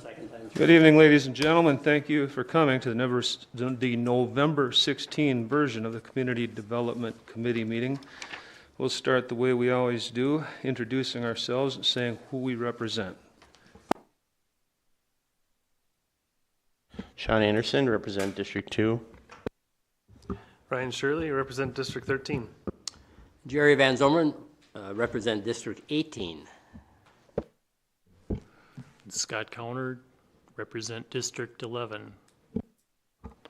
second time. Good evening, ladies and gentlemen. Thank you for coming to the November 16 version of the Community Development Committee meeting. We'll start the way we always do, introducing ourselves and saying who we represent. Sean Anderson, represent District 2. Ryan Shirley, represent District 13. Jerry Van Zomeren, represent District 18. Scott Counter, represent District 11.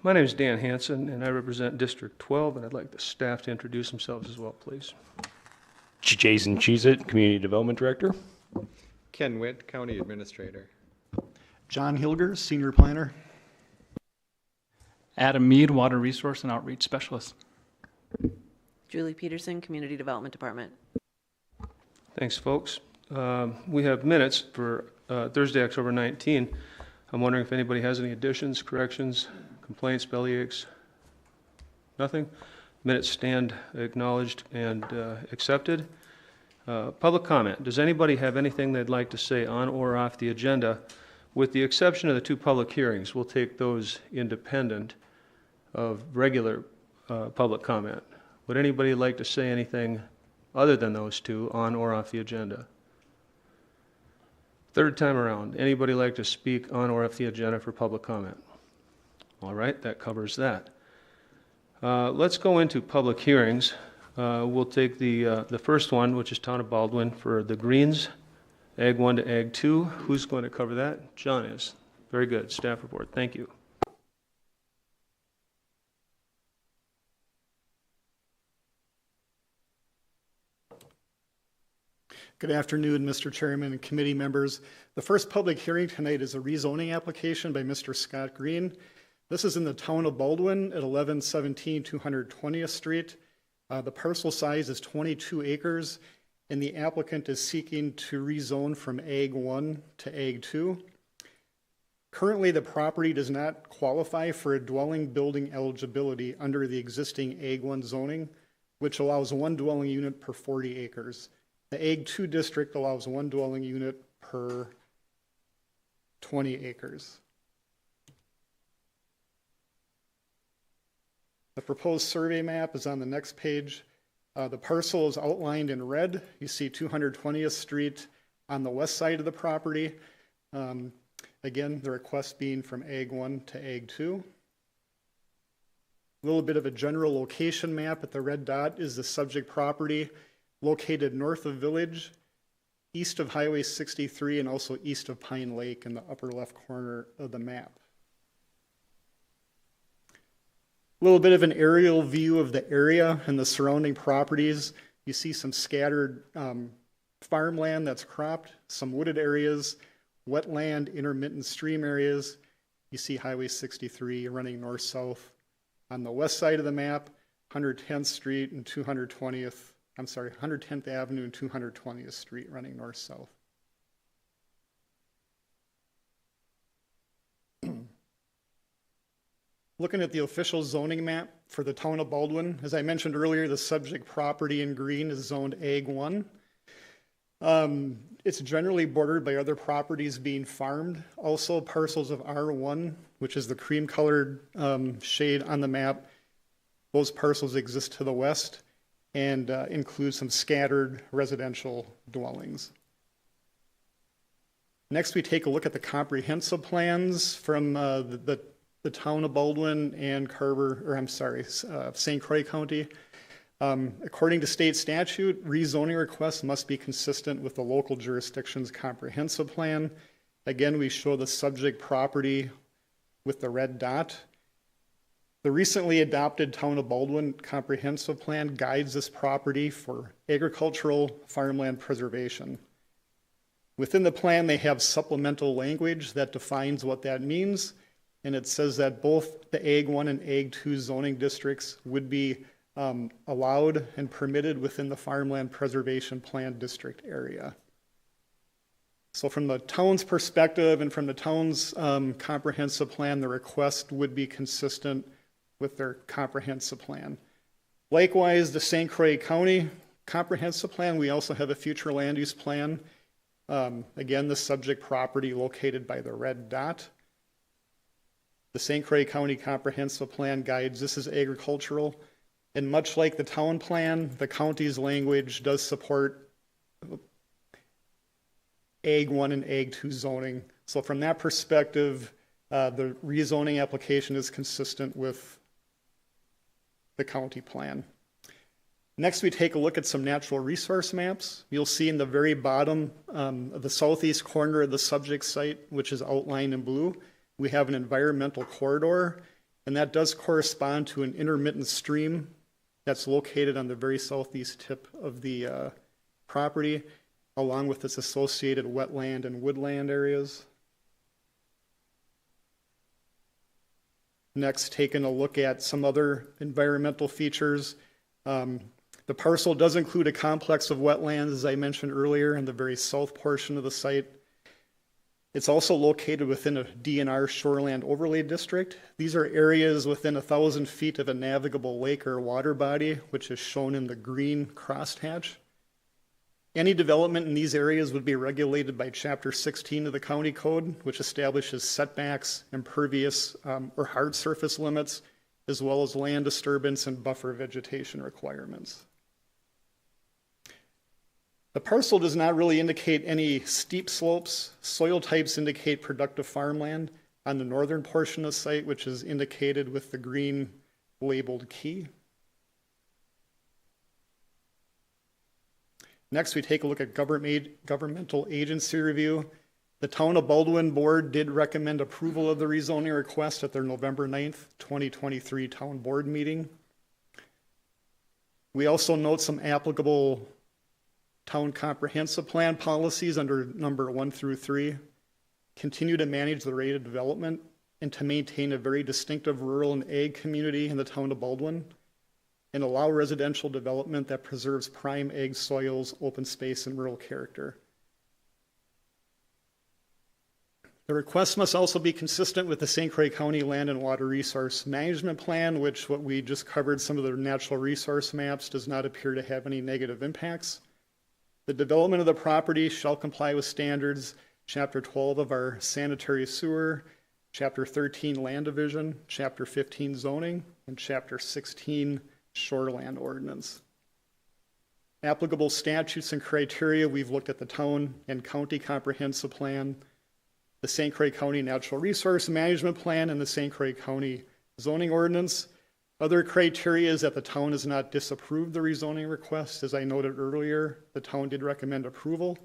My name is Dan Hansen, and I represent District 12, and I'd like the staff to introduce themselves as well, please. Jason Cheesit, Community Development Director. Ken Witt, County Administrator. John Hilger, Senior Planner. Adam Mead, Water Resource and Outreach Specialist. Julie Peterson, Community Development Department. Thanks, folks. We have minutes for Thursday, October 19. I'm wondering if anybody has any additions, corrections, complaints, bellyaches? Nothing? Minutes stand acknowledged and accepted. Public comment. Does anybody have anything they'd like to say on or off the agenda? With the exception of the two public hearings, we'll take those independent of regular public comment. Would anybody like to say anything other than those two on or off the agenda? Third time around, anybody like to speak on or off the agenda for public comment? All right, that covers that. Let's go into public hearings. We'll take the first one, which is Town of Baldwin for the Greens, Ag 1 to Ag 2. Who's going to cover that? John is. Very good. Staff report. Thank you. Good afternoon, Mr. Chairman and committee members. The first public hearing tonight is a rezoning application by Mr. Scott Green. This is in the Town of Baldwin at 1117 220th Street. The parcel size is 22 acres, and the applicant is seeking to rezone from Ag 1 to Ag 2. Currently, the property does not qualify for a dwelling building eligibility under the existing Ag 1 zoning, which allows one dwelling unit per 40 acres. The Ag 2 district allows one dwelling unit per 20 acres. The proposed survey map is on the next page. The parcel is outlined in red. You see 220th Street on the west side of the property. Again, the request being from Ag 1 to Ag 2. A little bit of a general location map. At the red dot is the subject property located north of Village, east of Highway 63, and also east of Pine Lake in the upper left corner of the map. A little bit of an aerial view of the area and the surrounding properties. You see some scattered farmland that's cropped, some wooded areas, wetland, intermittent stream areas. You see Highway 63 running north-south. On the west side of the map, 110th Street and 110th Avenue and 220th Street running north-south. Looking at the official zoning map for the Town of Baldwin, as I mentioned earlier, the subject property in green is zoned Ag 1. It's generally bordered by other properties being farmed. Also parcels of R1, which is the cream-colored shade on the map. Those parcels exist to the west and include some scattered residential dwellings. Next, we take a look at the comprehensive plans from the Town of Baldwin and St. Croix County. According to state statute, rezoning requests must be consistent with the local jurisdiction's comprehensive plan. Again, we show the subject property with the red dot. The recently adopted Town of Baldwin comprehensive plan guides this property for agricultural farmland preservation. Within the plan, they have supplemental language that defines what that means, and it says that both the Ag 1 and Ag 2 zoning districts would be allowed and permitted within the farmland preservation plan district area. So from the town's perspective and from the town's comprehensive plan, the request would be consistent with their comprehensive plan. Likewise, the St. Croix County comprehensive plan, we also have a future land use plan. Again, the subject property located by the red dot. The St. Croix County Comprehensive Plan guides this is agricultural. And much like the town plan, the county's language does support Ag 1 and Ag 2 zoning. So from that perspective, the rezoning application is consistent with the county plan. Next, we take a look at some natural resource maps. You'll see in the very bottom of the southeast corner of the subject site, which is outlined in blue, we have an environmental corridor, and that does correspond to an intermittent stream that's located on the very southeast tip of the property, along with its associated wetland and woodland areas. Next, taking a look at some other environmental features. The parcel does include a complex of wetlands, as I mentioned earlier, in the very south portion of the site. It's also located within a DNR shoreland overlay district. These are areas within 1,000 feet of a navigable lake or water body, which is shown in the green crosshatch. Any development in these areas would be regulated by Chapter 16 of the County Code, which establishes setbacks, impervious or hard surface limits, as well as land disturbance and buffer vegetation requirements. The parcel does not really indicate any steep slopes. Soil types indicate productive farmland on the northern portion of the site, which is indicated with the green labeled key. Next, we take a look at governmental agency review. The Town of Baldwin Board did recommend approval of the rezoning request at their November 9th, 2023 Town Board meeting. We also note some applicable Town Comprehensive Plan policies under number 1 through 3. Continue to manage the rate of development and to maintain a very distinctive rural and ag community in the Town of Baldwin, and allow residential development that preserves prime ag soils, open space, and rural character. The request must also be consistent with the St. Croix County Land and Water Resource Management Plan, which what we just covered, some of the natural resource maps, does not appear to have any negative impacts. The development of the property shall comply with standards, Chapter 12 of our sanitary sewer, Chapter 13 land division, Chapter 15 zoning, and Chapter 16 shoreland ordinance. Applicable statutes and criteria, we've looked at the town and county comprehensive plan, the St. Croix County Natural Resource Management Plan, and the St. Croix County zoning ordinance. Other criteria is that the town has not disapproved the rezoning request. As I noted earlier, the town did recommend approval,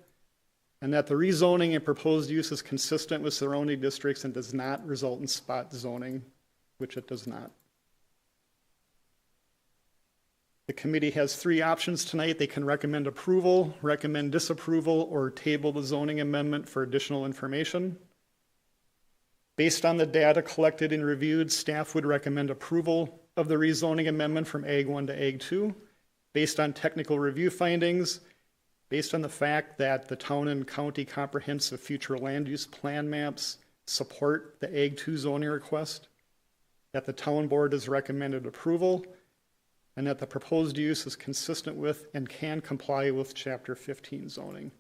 and that the rezoning and proposed use is consistent with surrounding districts and does not result in spot zoning, which it does not. The committee has 3 options tonight. They can recommend approval, recommend disapproval, or table the zoning amendment for additional information. Based on the data collected and reviewed, staff would recommend approval of the rezoning amendment from Ag 1 to Ag 2, based on technical review findings, based on the fact that the town and county comprehensive future land use plan maps support the Ag 2 zoning request, that the town board has recommended approval, and that the proposed use is consistent with and can comply with Chapter 15 zoning.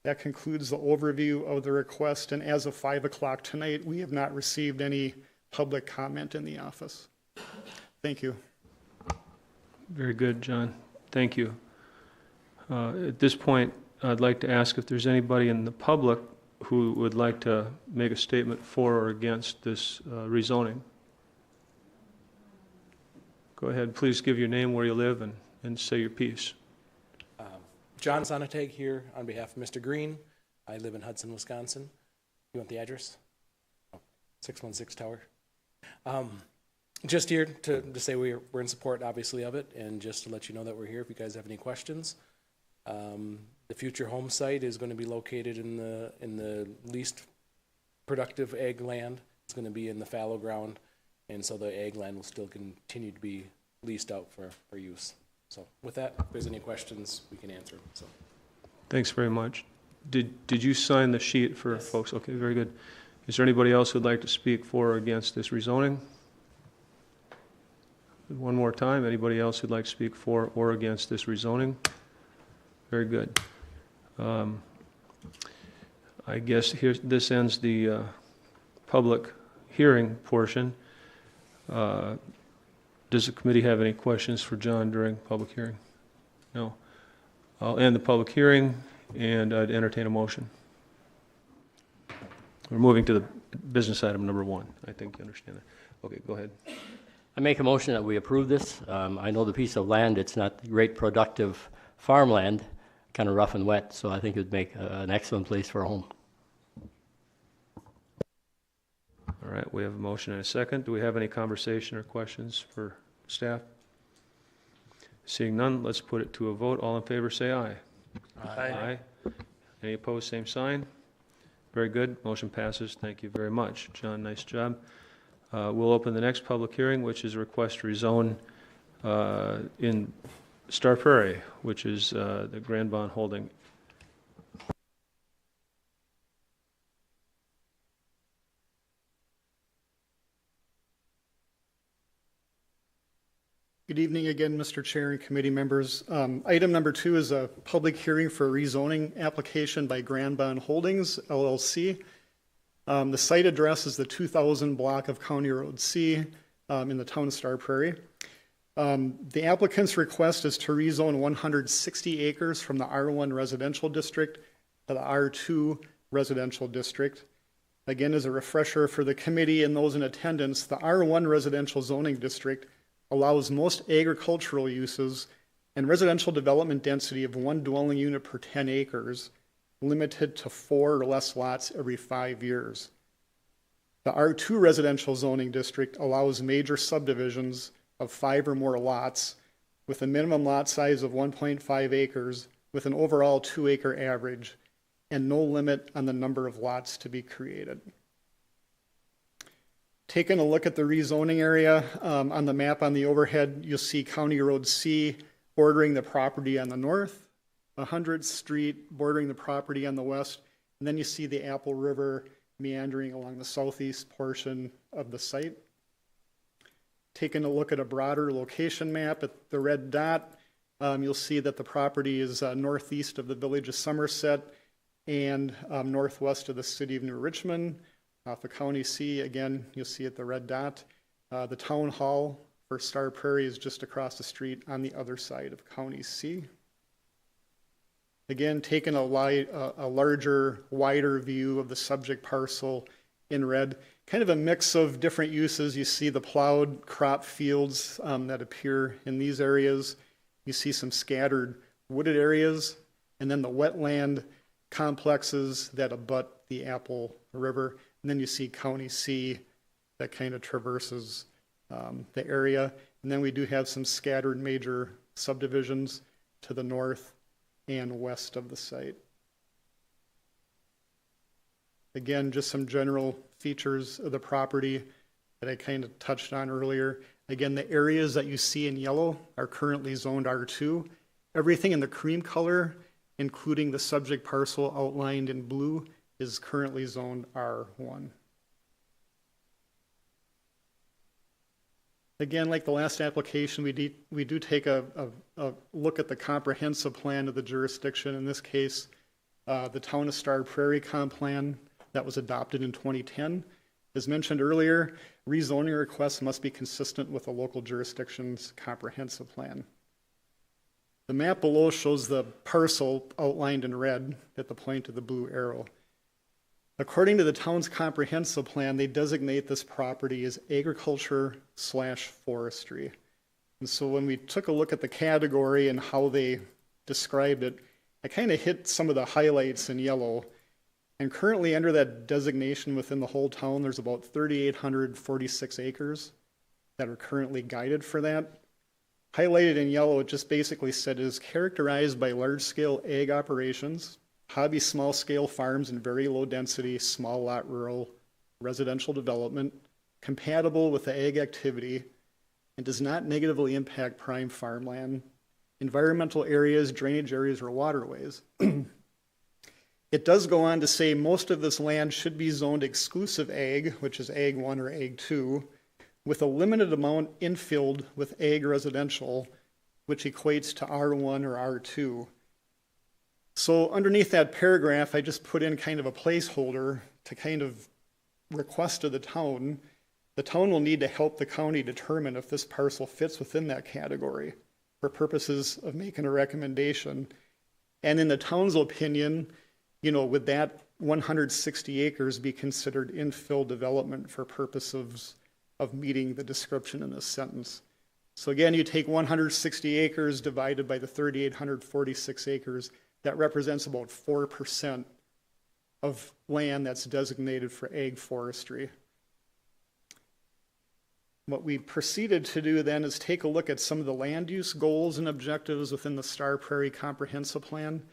That concludes the overview of the request, and as of 5 o'clock tonight, we have not received any public comment in the office. Thank you. Very good, John. Thank you. At this point, I'd like to ask if there's anybody in the public who would like to make a statement for or against this rezoning. Go ahead, please give your name, where you live, and say your piece. John Sonatag here on behalf of Mr. Green. I live in Hudson, Wisconsin. You want the address? 616 Tower. Just here to say we're in support, obviously, of it, and just to let you know that we're here if you guys have any questions. The future home site is going to be located in the least productive ag land. It's going to be in the fallow ground, and so the ag land will still continue to be leased out for use. So with that, if there's any questions, we can answer them. So. Thanks very much. Did you sign the sheet for Yes. folks? Okay, very good. Is there anybody else who'd like to speak for or against this rezoning? One more time, anybody else who'd like to speak for or against this rezoning? Very good. I guess this ends the public hearing portion. Does the committee have any questions for John during public hearing? No. I'll end the public hearing, and I'd entertain a motion. We're moving to the business item number 1. I think you understand that. Okay, go ahead. I make a motion that we approve this. I know the piece of land, it's not great productive farmland, kind of rough and wet, so I think it would make an excellent place for a home. All right, we have a motion and a second. Do we have any conversation or questions for staff? Seeing none, let's put it to a vote. All in favor, say aye. Aye. Any opposed, same sign. Very good. Motion passes. Thank you very much. John, nice job. We'll open the next public hearing, which is a request to rezone in Star Prairie, which is the Grand Bond Holding. Good evening again, Mr. Chair and committee members. Item number 2 is a public hearing for a rezoning application by Grand Bond Holdings, LLC. The site address is the 2000 block of County Road C in the town of Star Prairie. The applicant's request is to rezone 160 acres from the R1 residential district to the R2 residential district. Again, as a refresher for the committee and those in attendance, the R1 residential zoning district allows most agricultural uses and residential development density of 1 dwelling unit per 10 acres, limited to 4 or less lots every 5 years. The R2 residential zoning district allows major subdivisions of 5 or more lots with a minimum lot size of 1.5 acres with an overall 2-acre average and no limit on the number of lots to be created. Taking a look at the rezoning area, on the map on the overhead, you'll see County Road C bordering the property on the north, 100th Street bordering the property on the west, and then you see the Apple River meandering along the southeast portion of the site. Taking a look at a broader location map at the red dot, you'll see that the property is northeast of the village of Somerset and northwest of the city of New Richmond. Off of County C, again, you'll see at the red dot. The town hall for Star Prairie is just across the street on the other side of County C. Again, taking a larger, wider view of the subject parcel in red, kind of a mix of different uses. You see the plowed crop fields that appear in these areas. You see some scattered wooded areas, and then the wetland complexes that abut the Apple River. And then you see County C that kind of traverses the area. And then we do have some scattered major subdivisions to the north and west of the site. Again, just some general features of the property that I kind of touched on earlier. Again, the areas that you see in yellow are currently zoned R2. Everything in the cream color, including the subject parcel outlined in blue, is currently zoned R1. Again, like the last application, we do take a look at the comprehensive plan of the jurisdiction. In this case, the Town of Star Prairie Comp Plan that was adopted in 2010. As mentioned earlier, rezoning requests must be consistent with the local jurisdiction's comprehensive plan. The map below shows the parcel outlined in red at the point of the blue arrow. According to the town's comprehensive plan, they designate this property as agriculture/forestry. And so when we took a look at the category and how they described it, I kind of hit some of the highlights in yellow. And currently under that designation within the whole town, there's about 3,846 acres that are currently guided for that. Highlighted in yellow, it just basically said it is characterized by large-scale ag operations, hobby small-scale farms and very low-density, small-lot rural residential development, compatible with the ag activity, and does not negatively impact prime farmland, environmental areas, drainage areas, or waterways. It does go on to say most of this land should be zoned exclusive ag, which is Ag 1 or Ag 2, with a limited amount infilled with ag residential, which equates to R1 or R2. So underneath that paragraph, I just put in kind of a placeholder to kind of request of the town. The town will need to help the county determine if this parcel fits within that category for purposes of making a recommendation. And in the town's opinion, would that 160 acres be considered infill development for purposes of meeting the description in this sentence? So again, you take 160 acres divided by the 3,846 acres, that represents about 4% of land that's designated for ag forestry. What we proceeded to do then is take a look at some of the land use goals and objectives within the Star Prairie Comprehensive Plan.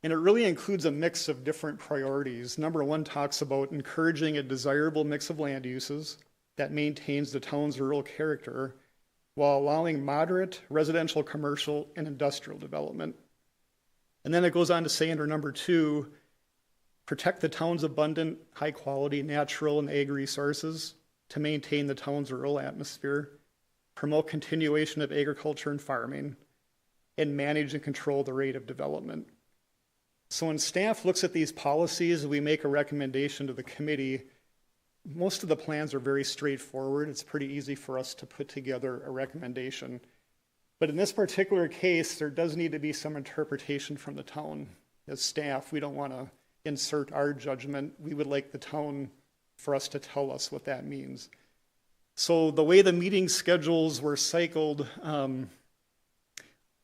And it really includes a mix of different priorities. Number one talks about encouraging a desirable mix of land uses that maintains the town's rural character while allowing moderate residential, commercial, and industrial development. And then it goes on to say under number two, protect the town's abundant, high-quality natural and ag resources to maintain the town's rural atmosphere, promote continuation of agriculture and farming, and manage and control the rate of development. So when staff looks at these policies, we make a recommendation to the committee. Most of the plans are very straightforward. It's pretty easy for us to put together a recommendation. But in this particular case, there does need to be some interpretation from the town. As staff, we don't want to insert our judgment. We would like the town for us to tell us what that means. So the way the meeting schedules were cycled,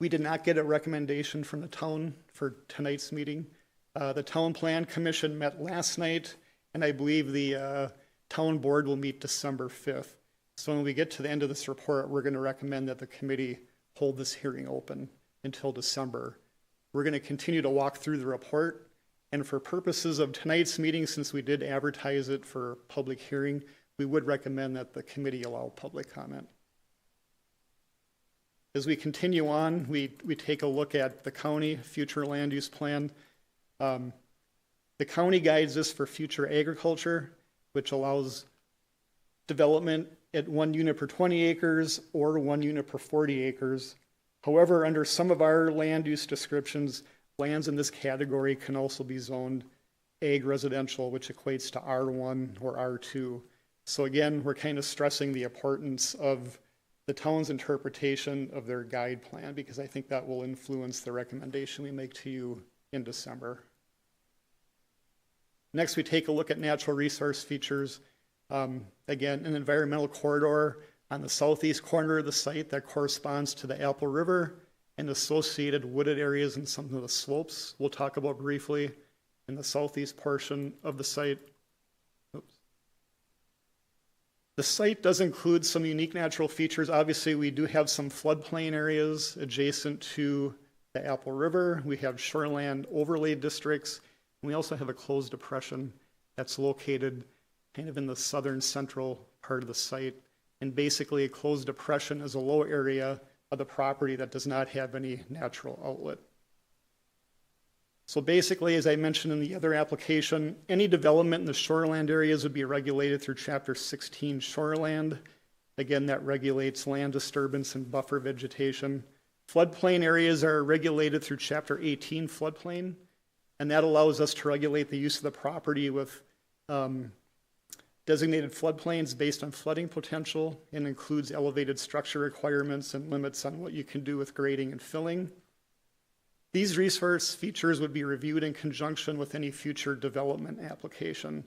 we did not get a recommendation from the town for tonight's meeting. The Town Plan Commission met last night, and I believe the town board will meet December 5th. So when we get to the end of this report, we're going to recommend that the committee hold this hearing open until December. We're going to continue to walk through the report, and for purposes of tonight's meeting, since we did advertise it for public hearing, we would recommend that the committee allow public comment. As we continue on, we take a look at the county future land use plan. The county guides us for future agriculture, which allows development at 1 unit per 20 acres or 1 unit per 40 acres. However, under some of our land use descriptions, lands in this category can also be zoned ag residential, which equates to R1 or R2. So again, we're kind of stressing the importance of the town's interpretation of their guide plan, because I think that will influence the recommendation we make to you in December. Next, we take a look at natural resource features. Again, an environmental corridor on the southeast corner of the site that corresponds to the Apple River and associated wooded areas and some of the slopes we'll talk about briefly in the southeast portion of the site. Oops. The site does include some unique natural features. Obviously, we do have some floodplain areas adjacent to the Apple River. We have shoreland overlay districts. And we also have a closed depression that's located kind of in the southern central part of the site. And basically, a closed depression is a low area of the property that does not have any natural outlet. So basically, as I mentioned in the other application, any development in the shoreland areas would be regulated through Chapter 16 Shoreland. Again, that regulates land disturbance and buffer vegetation. Floodplain areas are regulated through Chapter 18 Floodplain, and that allows us to regulate the use of the property with designated floodplains based on flooding potential, and includes elevated structure requirements and limits on what you can do with grading and filling. These resource features would be reviewed in conjunction with any future development application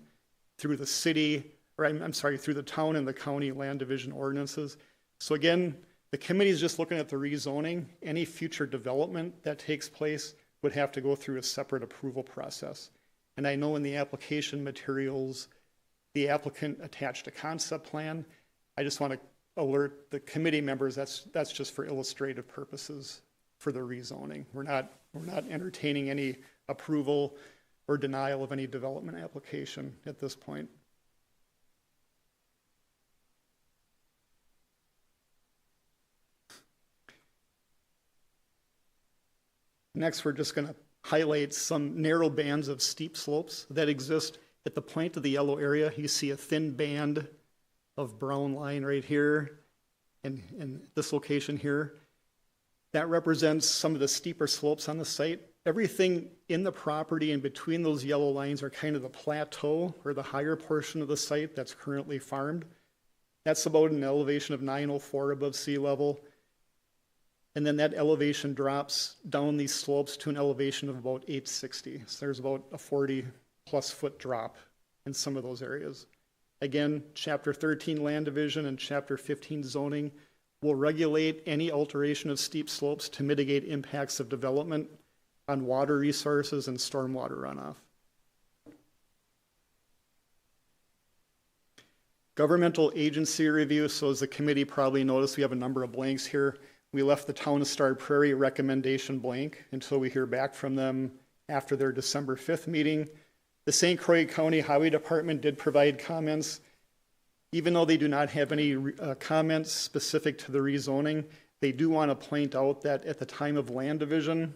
through the city, or I'm sorry, through the town and the county land division ordinances. So again, the committee is just looking at the rezoning. Any future development that takes place would have to go through a separate approval process. And I know in the application materials, the applicant attached a concept plan. I just want to alert the committee members that's just for illustrative purposes for the rezoning. We're not entertaining any approval or denial of any development application at this point. Next, we're just going to highlight some narrow bands of steep slopes that exist at the point of the yellow area. You see a thin band of brown line right here and this location here. That represents some of the steeper slopes on the site. everything in the property and between those yellow lines are kind of the plateau or the higher portion of the site that's currently farmed. That's about an elevation of 904 above sea level. And then that elevation drops down these slopes to an elevation of about 860. So there's about a 40+ foot drop in some of those areas. Again, Chapter 13 land division and Chapter 15 zoning will regulate any alteration of steep slopes to mitigate impacts of development on water resources and stormwater runoff. Governmental agency review. So as the committee probably noticed, we have a number of blanks here. We left the Town of Star Prairie recommendation blank until we hear back from them after their December 5th meeting. The St. Croix County Highway Department did provide comments. Even though they do not have any comments specific to the rezoning, they do want to point out that at the time of land division,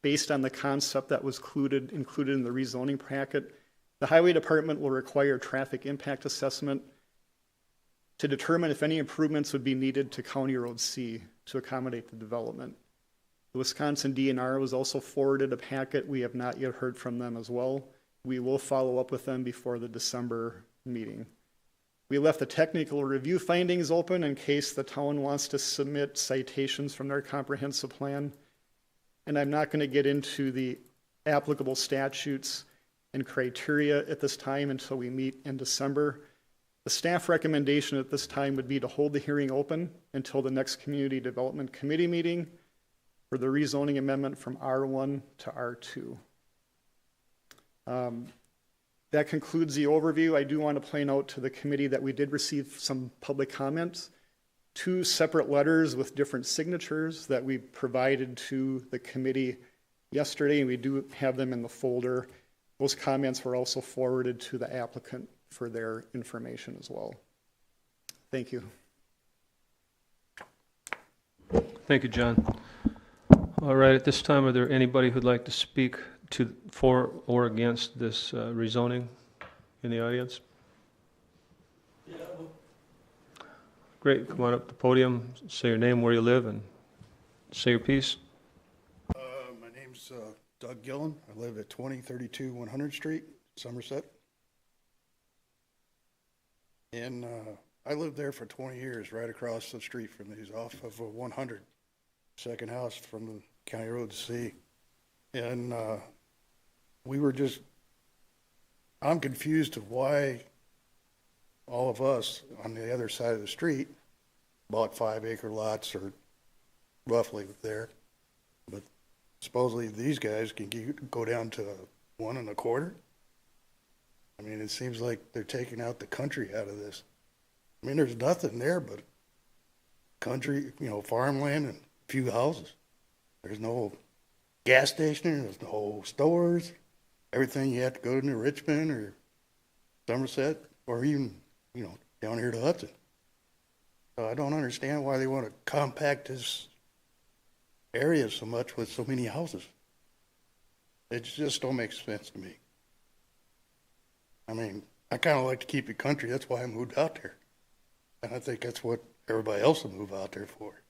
based on the concept that was included in the rezoning packet, the Highway Department will require traffic impact assessment to determine if any improvements would be needed to County Road C to accommodate the development. The Wisconsin DNR was also forwarded a packet. We have not yet heard from them as well. We will follow up with them before the December meeting. We left the technical review findings open in case the town wants to submit citations from their comprehensive plan. And I'm not going to get into the applicable statutes and criteria at this time until we meet in December. The staff recommendation at this time would be to hold the hearing open until the next Community Development Committee meeting for the rezoning amendment from R1 to R2. That concludes the overview. I do want to point out to the committee that we did receive some public comments, 2 separate letters with different signatures that we provided to the committee yesterday, and we do have them in the folder. Those comments were also forwarded to the applicant for their information as well. Thank you. Thank you, John. All right, at this time, are there anybody who'd like to speak for or against this rezoning in the audience? Great, come on up to the podium, say your name, where you live, and say your piece. My name's Doug Gillen. I live at 2032 100th Street, Somerset. And I lived there for 20 years, right across the street from these, off of 100, second house from the County Road C. And I'm confused of why all of us on the other side of the street bought 5-acre lots, or roughly there. But supposedly these guys can go down to 1 1/4. I mean, it seems like they're taking out the country out of this. I mean, there's nothing there but country, farmland and a few houses. There's no gas station, there's no stores. Everything you have to go to Richmond or Somerset, or even, down here to Hudson. So I don't understand why they want to compact this area so much with so many houses. It just don't make sense to me. I mean, I kind of like to keep it country. That's why I moved out there. And I think that's what everybody else will move out there for.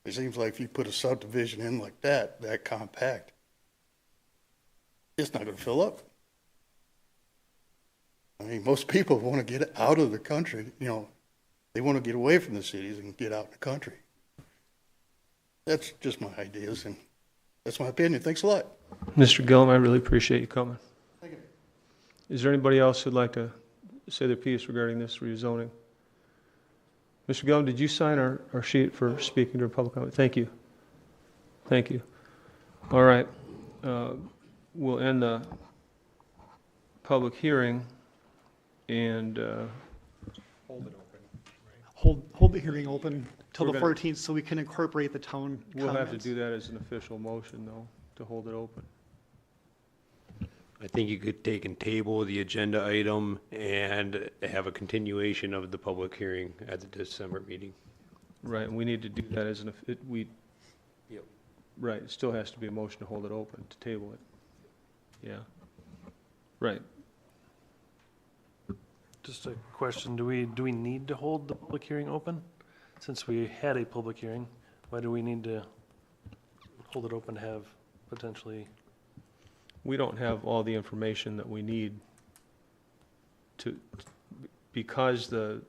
It seems like if you put a subdivision in like that compact, it's not going to fill up. I mean, most people want to get out of the country. They want to get away from the cities and get out in the country. That's just my ideas, and that's my opinion. Thanks a lot. Mr. Gillum, I really appreciate you coming. Thank you. Is there anybody else who'd like to say their piece regarding this rezoning? Mr. Gillum, did you sign our sheet for speaking to public comment? Thank you. Thank you. All right. We'll end the public hearing and Hold it open. Hold the hearing open till We're the gonna- 14th so we can incorporate the town we'll have to comments. do that as an official motion, though, to hold it open. I think you could take and table the agenda item and have a continuation of the public hearing at the December meeting. Right, and we need to do that as Yep. right, it still has to be a motion to hold it open, to table it. Yeah. Right. Just a question, do we need to hold the public hearing open? Since we had a public hearing, why do we need to hold it open to have potentially we don't have all the information that we need to, because the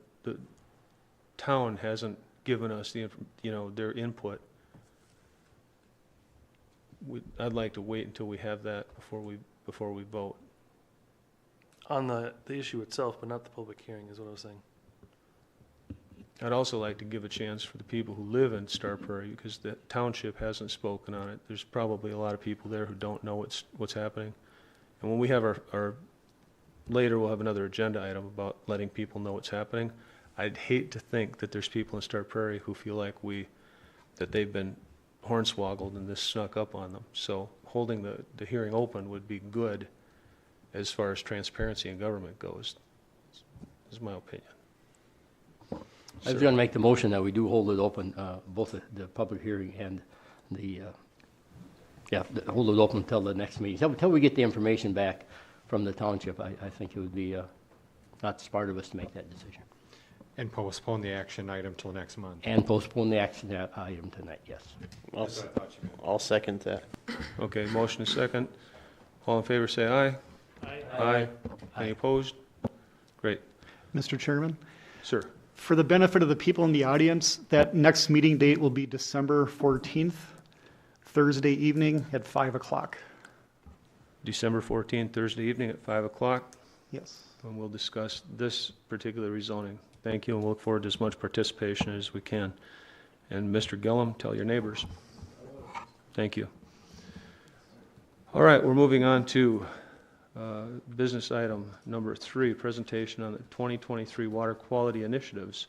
town hasn't given us their input. I'd like to wait until we have that before we vote. On the issue itself, but not the public hearing, is what I was saying. I'd also like to give a chance for the people who live in Star Prairie, because the township hasn't spoken on it. There's probably a lot of people there who don't know what's happening. And when we have later we'll have another agenda item about letting people know what's happening. I'd hate to think that there's people in Star Prairie who feel like that they've been hornswoggled and this snuck up on them. So holding the hearing open would be good as far as transparency in government goes, is my opinion. I was going to make the motion that we do hold it open, both the public hearing and hold it open until the next meeting. Until we get the information back from the township, I think it would be not smart of us to make that decision. And postpone the action item till next month. And postpone the action item tonight, yes. I'll second that. Okay, motion is second. All in favor, say aye. Aye. Any opposed? Great. Mr. Chairman, Sir. for the benefit of the people in the audience, that next meeting date will be December 14th, Thursday evening at 5 o'clock. December 14th, Thursday evening at 5 o'clock, Yes. and we'll discuss this particular rezoning. Thank you, and we'll look forward to as much participation as we can. And Mr. Gillum, tell your neighbors. Thank you. All right, we're moving on to business item number 3, presentation on the 2023 water quality initiatives.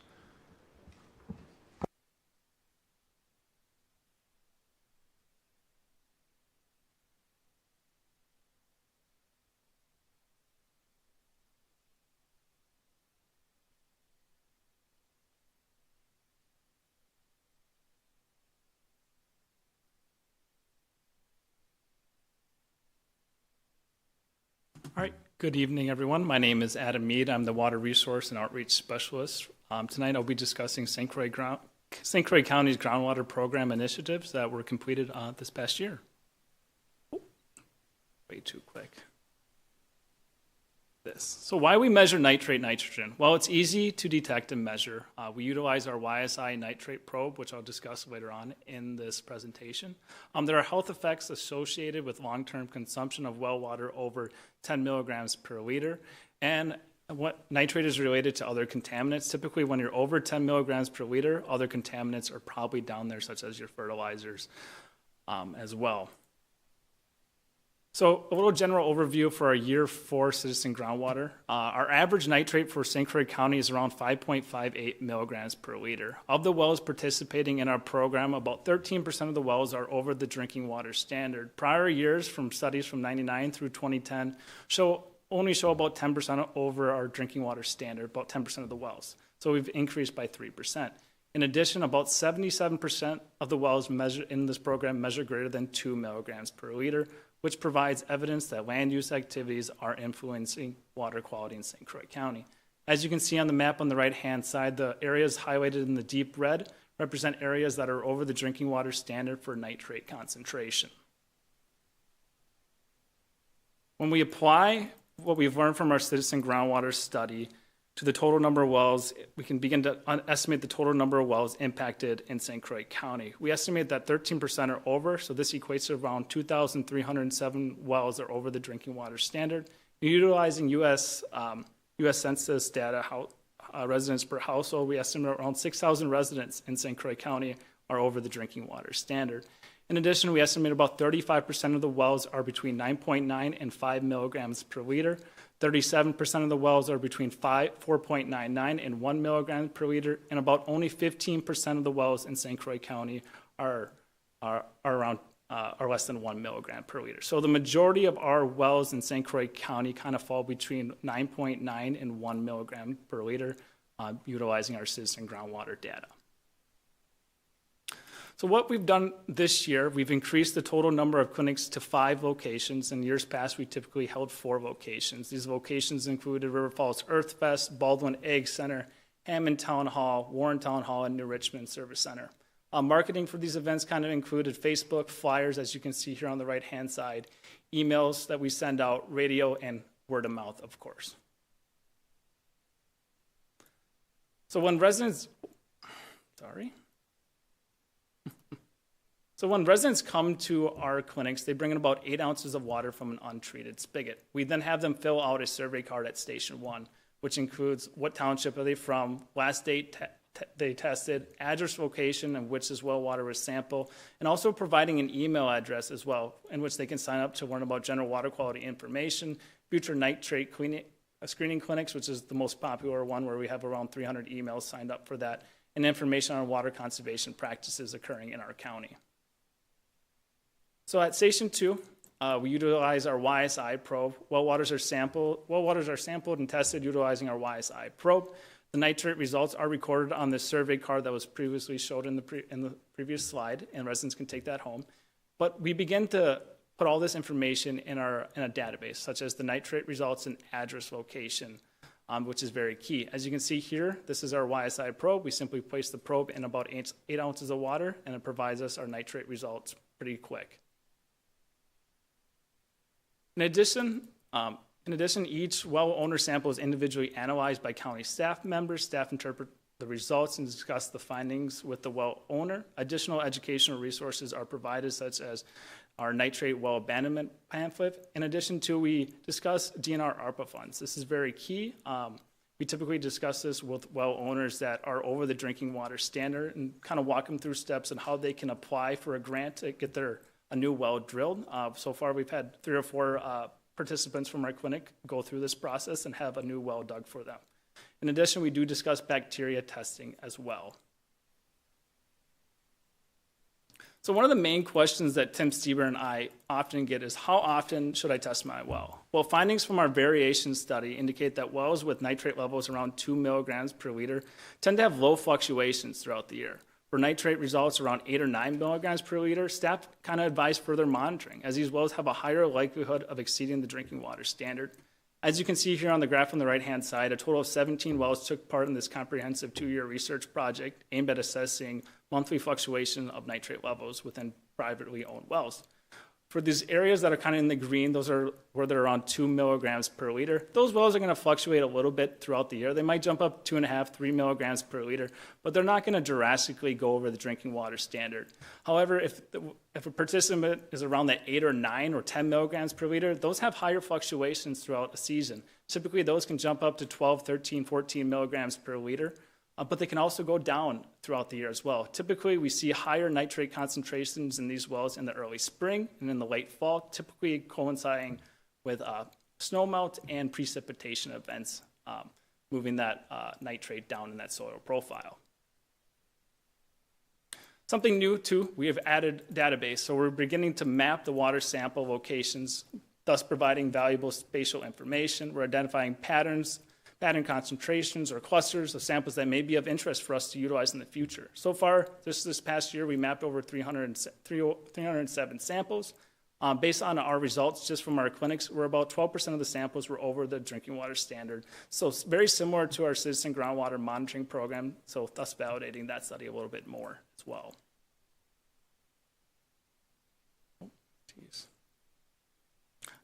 All right, good evening, everyone. My name is Adam Mead. I'm the Water Resource and Outreach Specialist. Tonight I'll be discussing St. Croix County's groundwater program initiatives that were completed this past year. Oh, way too quick. So why we measure nitrate nitrogen? Well, it's easy to detect and measure. We utilize our YSI nitrate probe, which I'll discuss later on in this presentation. There are health effects associated with long-term consumption of well water over 10 milligrams per liter. And what nitrate is related to other contaminants. Typically, when you're over 10 milligrams per liter, other contaminants are probably down there, such as your fertilizers as well. So a little general overview for our year 4 citizen groundwater. Our average nitrate for St. Croix County is around 5.58 milligrams per liter. Of the wells participating in our program, about 13% of the wells are over the drinking water standard. Prior years from studies from 99 through 2010 only show about 10% over our drinking water standard, about 10% of the wells. So we've increased by 3%. In addition, about 77% of the wells measured in this program measure greater than 2 milligrams per liter, which provides evidence that land use activities are influencing water quality in St. Croix County. As you can see on the map on the right-hand side, the areas highlighted in the deep red represent areas that are over the drinking water standard for nitrate concentration. When we apply what we've learned from our citizen groundwater study to the total number of wells, we can begin to estimate the total number of wells impacted in St. Croix County. We estimate that 13% are over, so this equates to around 2,307 wells are over the drinking water standard. Utilizing U.S. Census data, residents per household, we estimate around 6,000 residents in St. Croix County are over the drinking water standard. In addition, we estimate about 35% of the wells are between 9.9 and 5 milligrams per liter. 37% of the wells are between 4.99 and 1 milligram per liter, and about only 15% of the wells in St. Croix County are less than 1 milligram per liter. So the majority of our wells in St. Croix County kind of fall between 9.9 and 1 milligram per liter, utilizing our citizen groundwater data. So what we've done this year, we've increased the total number of clinics to 5 locations. In years past, we typically held 4 locations. These locations included River Falls Earth Fest, Baldwin Egg Center, Hammond Town Hall, Warren Town Hall, and New Richmond Service Center. Marketing for these events kind of included Facebook, flyers, as you can see here on the right-hand side, emails that we send out, radio, and word of mouth, of course. So when residents come to our clinics, they bring in about 8 ounces of water from an untreated spigot. We then have them fill out a survey card at Station 1, which includes what township are they from, last date they tested, address, location, and which as well water was sampled, and also providing an email address as well, in which they can sign up to learn about general water quality information, future nitrate screening clinics, which is the most popular one where we have around 300 emails signed up for that, and information on water conservation practices occurring in our county. So at Station 2, we utilize our YSI probe. Well waters are sampled and tested utilizing our YSI probe. The nitrate results are recorded on the survey card that was previously showed in the previous slide, and residents can take that home. But we begin to put all this information in a database, such as the nitrate results and address location, which is very key. As you can see here, this is our YSI probe. We simply place the probe in about 8 ounces of water, and it provides us our nitrate results pretty quick. In addition, each well owner sample is individually analyzed by county staff members. Staff interpret the results and discuss the findings with the well owner. Additional educational resources are provided, such as our nitrate well abandonment pamphlet. In addition to, we discuss DNR ARPA funds. This is very key. We typically discuss this with well owners that are over the drinking water standard and kind of walk them through steps and how they can apply for a grant to get a new well drilled. So far, we've had 3 or 4 participants from our clinic go through this process and have a new well dug for them. In addition, we do discuss bacteria testing as well. So one of the main questions that Tim Stieber and I often get is, how often should I test my well? Well, findings from our variation study indicate that wells with nitrate levels around 2 milligrams per liter tend to have low fluctuations throughout the year. For nitrate results around 8 or 9 milligrams per liter, staff kind of advise further monitoring, as these wells have a higher likelihood of exceeding the drinking water standard. As you can see here on the graph on the right-hand side, a total of 17 wells took part in this comprehensive 2-year research project aimed at assessing monthly fluctuation of nitrate levels within privately owned wells. For these areas that are kind of in the green, those are where they're around 2 milligrams per liter. Those wells are going to fluctuate a little bit throughout the year. They might jump up 2.5, 3 milligrams per liter, but they're not going to drastically go over the drinking water standard. However, if a participant is around that 8 or 9 or 10 milligrams per liter, those have higher fluctuations throughout a season. Typically, those can jump up to 12, 13, 14 milligrams per liter. But they can also go down throughout the year as well. Typically, we see higher nitrate concentrations in these wells in the early spring and in the late fall, typically coinciding with snowmelt and precipitation events, moving that nitrate down in that soil profile. Something new, too, we have added database. So we're beginning to map the water sample locations, thus providing valuable spatial information. We're identifying pattern concentrations or clusters of samples that may be of interest for us to utilize in the future. So far, this past year, we mapped over 307 samples. Based on our results just from our clinics, where about 12% of the samples were over the drinking water standard. So it's very similar to our citizen groundwater monitoring program, so thus validating that study a little bit more as well.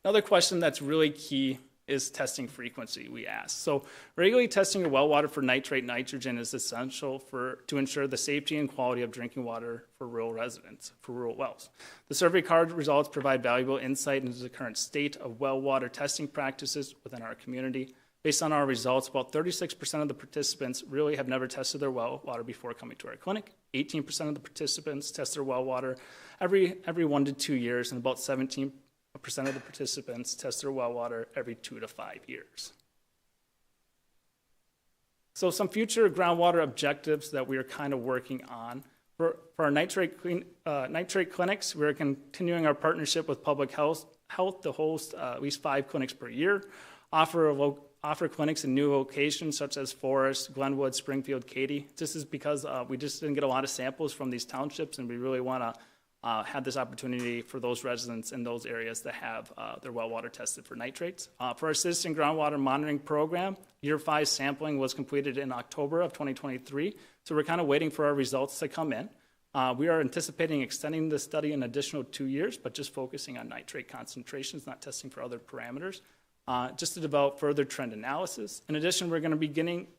Another question that's really key is testing frequency, we ask. So regularly testing your well water for nitrate nitrogen is essential to ensure the safety and quality of drinking water for rural residents, for rural wells. The survey card results provide valuable insight into the current state of well water testing practices within our community. Based on our results, about 36% of the participants really have never tested their well water before coming to our clinic. 18% of the participants test their well water every 1 to 2 years, and about 17% of the participants test their well water every 2 to 5 years. So some future groundwater objectives that we are kind of working on. For our nitrate clinics, we're continuing our partnership with public health to host at least 5 clinics per year, offer clinics in new locations such as Forest, Glenwood, Springfield, Katy. This is because we just didn't get a lot of samples from these townships, and we really want to have this opportunity for those residents in those areas that have their well water tested for nitrates. For our citizen groundwater monitoring program, year 5 sampling was completed in October of 2023, so we're kind of waiting for our results to come in. We are anticipating extending the study an additional 2 years, but just focusing on nitrate concentrations, not testing for other parameters, just to develop further trend analysis. In addition, we're going to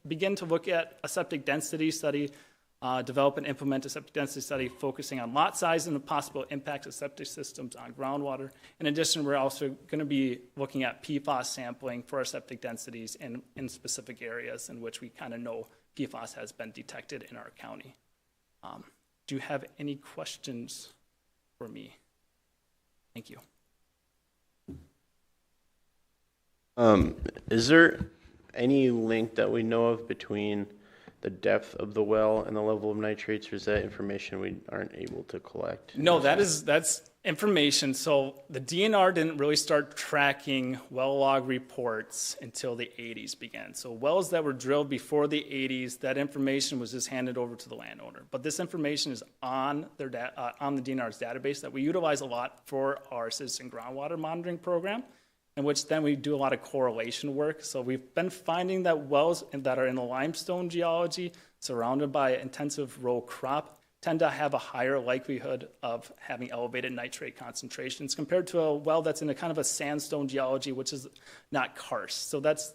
begin to look at a septic density study, develop and implement a septic density study focusing on lot size and the possible impacts of septic systems on groundwater. In addition, we're also going to be looking at PFAS sampling for our septic densities in specific areas in which we kind of know PFAS has been detected in our county. Do you have any questions for me? Thank you. Is there any link that we know of between the depth of the well and the level of nitrates, or is that information we aren't able to collect? No, that's information. So the DNR didn't really start tracking well log reports until the 80s began. So wells that were drilled before the 80s, that information was just handed over to the landowner. But this information is on the DNR's database that we utilize a lot for our citizen groundwater monitoring program, in which then we do a lot of correlation work. So we've been finding that wells that are in the limestone geology, surrounded by intensive row crop, tend to have a higher likelihood of having elevated nitrate concentrations compared to a well that's in a kind of a sandstone geology, which is not karst. So that's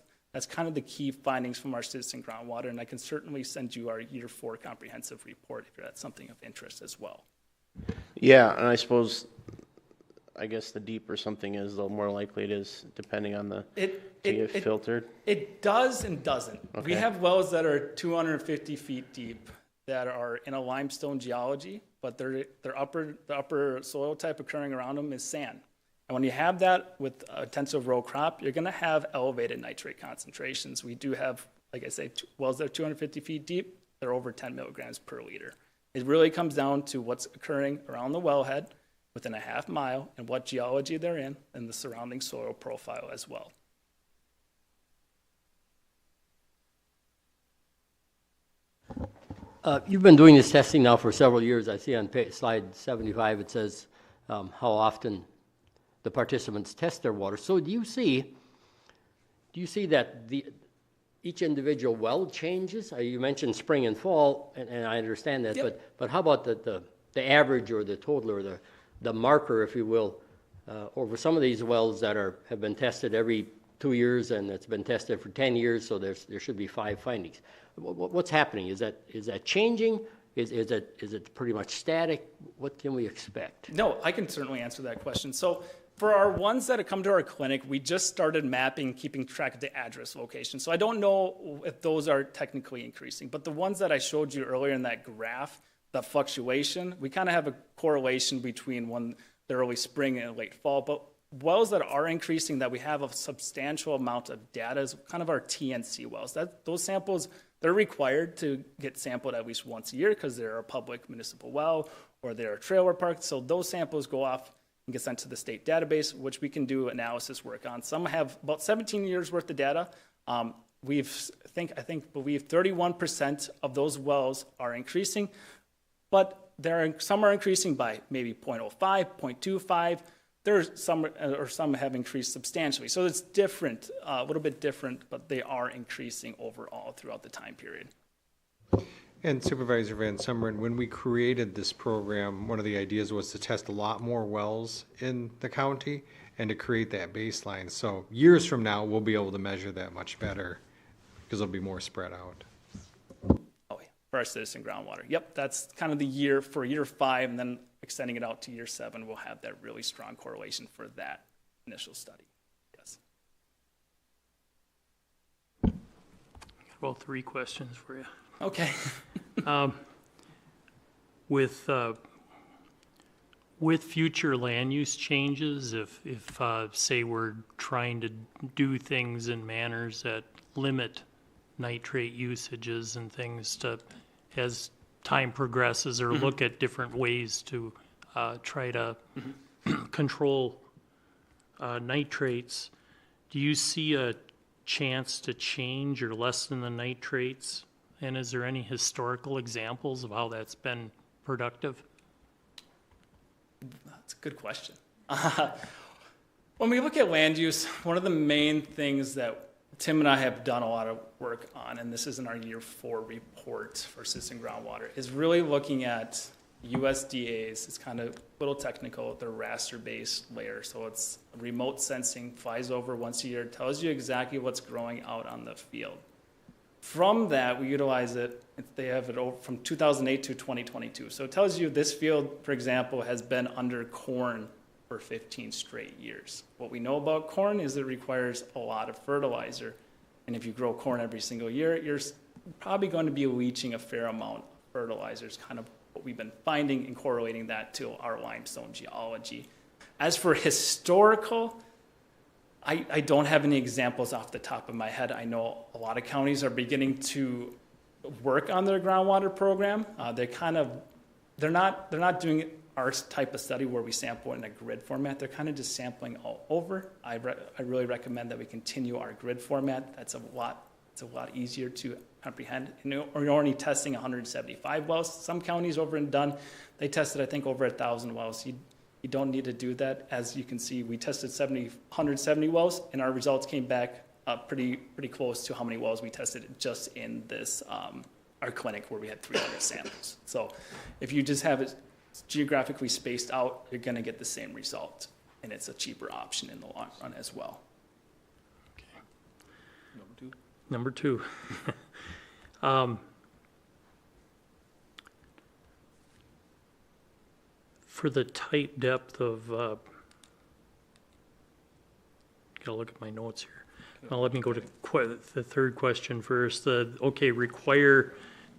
kind of the key findings from our citizen groundwater, and I can certainly send you our year 4 comprehensive report if that's something of interest as well. Yeah, and I guess the deeper something is, the more likely it is, depending on to get filtered. It does and doesn't. Okay. We have wells that are 250 feet deep that are in a limestone geology, but the upper soil type occurring around them is sand. And when you have that with intensive row crop, you're going to have elevated nitrate concentrations. We do have, like I say, wells that are 250 feet deep. They're over 10 milligrams per liter. It really comes down to what's occurring around the wellhead within a half mile and what geology they're in and the surrounding soil profile as well. You've been doing this testing now for several years. I see on slide 75 it says how often the participants test their water. So do you see that each individual well changes? You mentioned spring and fall, and I understand that, yep. but how about the average or the total or the marker, if you will, over some of these wells that have been tested every 2 years and it's been tested for 10 years, so there should be 5 findings. What's happening? Is that changing? Is it pretty much static? What can we expect? No, I can certainly answer that question. So for our ones that have come to our clinic, we just started mapping, keeping track of the address location. So I don't know if those are technically increasing, but the ones that I showed you earlier in that graph, the fluctuation, we kind of have a correlation between the early spring and late fall. But wells that are increasing, that we have a substantial amount of data, is kind of our TNC wells. Those samples, they're required to get sampled at least once a year because they're a public municipal well or they're a trailer park. So those samples go off and get sent to the state database, which we can do analysis work on. Some have about 17 years worth of data. I believe 31% of those wells are increasing, but some are increasing by maybe 0.05, 0.25. Some have increased substantially. So it's different, a little bit different, but they are increasing overall throughout the time period. And Supervisor Van Summeren, when we created this program, one of the ideas was to test a lot more wells in the county and to create that baseline. So years from now, we'll be able to measure that much better because it'll be more spread out. Oh, yeah, for our citizen groundwater. Yep, that's kind of the year for year 5, and then extending it out to year 7, we'll have that really strong correlation for that initial study. Yes. Well, 3 questions for you. Okay. With future land use changes, if say we're trying to do things in manners that limit nitrate usages and things as time progresses, or look at different ways to try to control nitrates, do you see a chance to change or lessen the nitrates? And is there any historical examples of how that's been productive? That's a good question. When we look at land use, one of the main things that Tim and I have done a lot of work on, and this is in our year 4 report for citizen groundwater, is really looking at USDA's, it's kind of a little technical, they're raster-based layer. So it's remote sensing, flies over once a year, tells you exactly what's growing out on the field. From that, we utilize it, they have it over from 2008 to 2022. So it tells you this field, for example, has been under corn for 15 straight years. What we know about corn is it requires a lot of fertilizer. And if you grow corn every single year, you're probably going to be leaching a fair amount of fertilizer. It's kind of what we've been finding and correlating that to our limestone geology. As for historical, I don't have any examples off the top of my head. I know a lot of counties are beginning to work on their groundwater program. They're not doing our type of study where we sample in a grid format. They're kind of just sampling all over. I really recommend that we continue our grid format. It's a lot easier to comprehend. We're only testing 175 wells. Some counties over in Dunn, they tested, I think, over 1,000 wells. You don't need to do that. As you can see, we tested 170 wells, and our results came back pretty close to how many wells we tested just in this our clinic where we had 300 samples. So if you just have it geographically spaced out, you're going to get the same result, and it's a cheaper option in the long run as well. Number two. For the tight depth of, gotta look at my notes here. Now let me go to the third question first. Do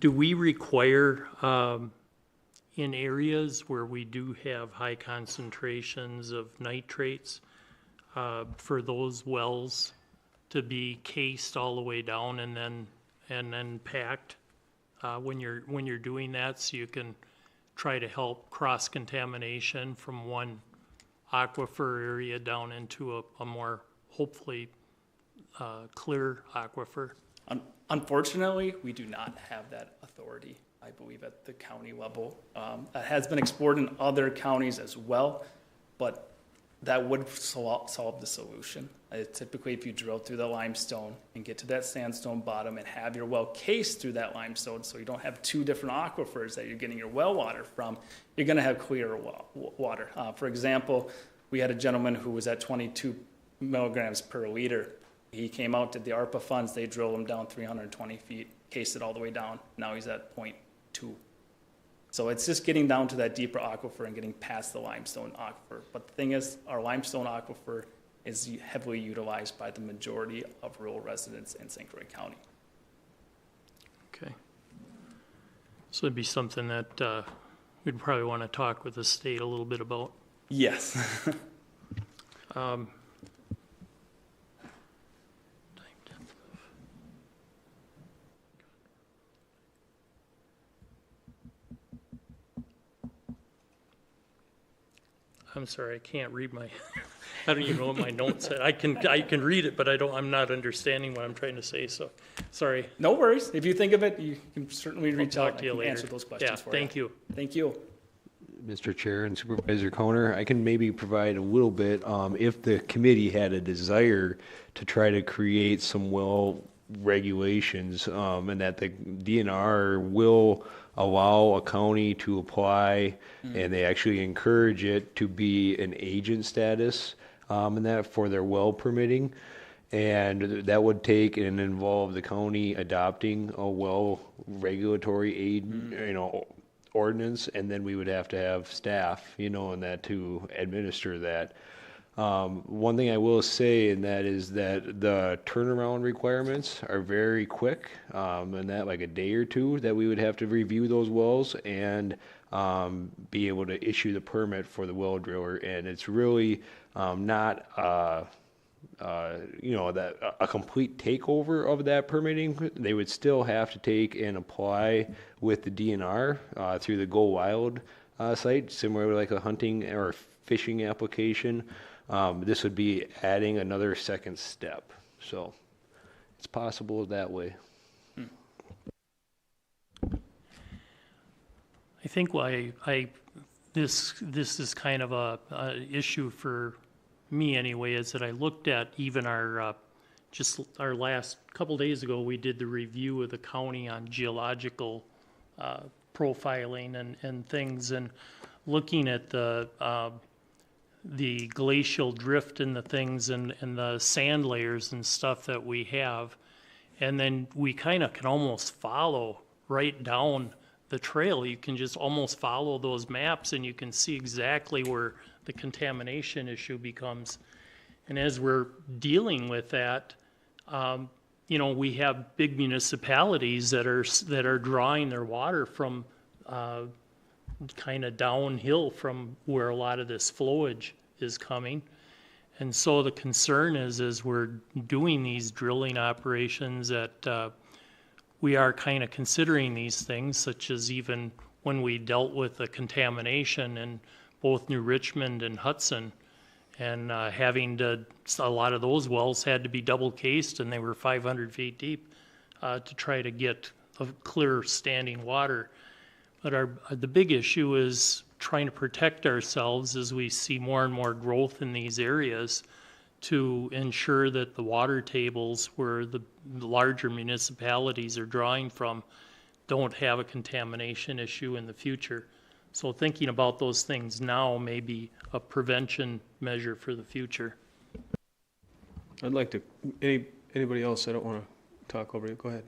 we require in areas where we do have high concentrations of nitrates for those wells to be cased all the way down and then packed when you're doing that, so you can try to help cross contamination from one aquifer area down into a more hopefully clear aquifer? Unfortunately, we do not have that authority, I believe, at the county level. It has been explored in other counties as well, but that would solve the solution. Typically, if you drill through the limestone and get to that sandstone bottom and have your well cased through that limestone, so you don't have two different aquifers that you're getting your well water from, you're going to have clearer water. For example, we had a gentleman who was at 22 milligrams per liter. He came out, did the ARPA funds, they drilled him down 320 feet, cased it all the way down. Now he's at 0.2. So it's just getting down to that deeper aquifer and getting past the limestone aquifer. But the thing is, our limestone aquifer is heavily utilized by the majority of rural residents in St. Croix County. Okay. So it'd be something that we'd probably want to talk with the state a little bit about. Yes. I'm sorry, I can't read my, I don't even know what my notes said. I can read it, but I'm not understanding what I'm trying to say, so, sorry. No worries. If you think of it, you can certainly reach out to you and later. answer those questions for you. Thank you. Thank you. Mr. Chair and Supervisor Coner, I can maybe provide a little bit, if the committee had a desire to try to create some well regulations, and that the DNR will allow a county to apply, and they actually encourage it to be an agent status, and that for their well permitting. And that would take and involve the county adopting a well regulatory aid, ordinance, and then we would have to have staff, and that to administer that. One thing I will say, and that is that the turnaround requirements are very quick, and that like a day or two that we would have to review those wells and be able to issue the permit for the well driller. And it's really not that a complete takeover of that permitting. They would still have to take and apply with the DNR through the Go Wild site, similar to like a hunting or fishing application. This would be adding another second step. So it's possible that way. I think why this is kind of a issue for me anyway, is that I looked at even our last couple days ago, we did the review of the county on geological profiling and things, and looking at the glacial drift and the things and the sand layers and stuff that we have. And then we kind of can almost follow right down the trail. You can just almost follow those maps and you can see exactly where the contamination issue becomes. And as we're dealing with that, you know, we have big municipalities that are drawing their water from kind of downhill from where a lot of this flowage is coming. And so the concern is, as we're doing these drilling operations, that we are kind of considering these things, such as even when we dealt with the contamination in both New Richmond and Hudson, and a lot of those wells had to be double cased and they were 500 feet deep to try to get a clear standing water. But the big issue is trying to protect ourselves as we see more and more growth in these areas to ensure that the water tables where the larger municipalities are drawing from don't have a contamination issue in the future. So thinking about those things now may be a prevention measure for the future. I'd like to, anybody else? I don't want to talk over you. Go ahead.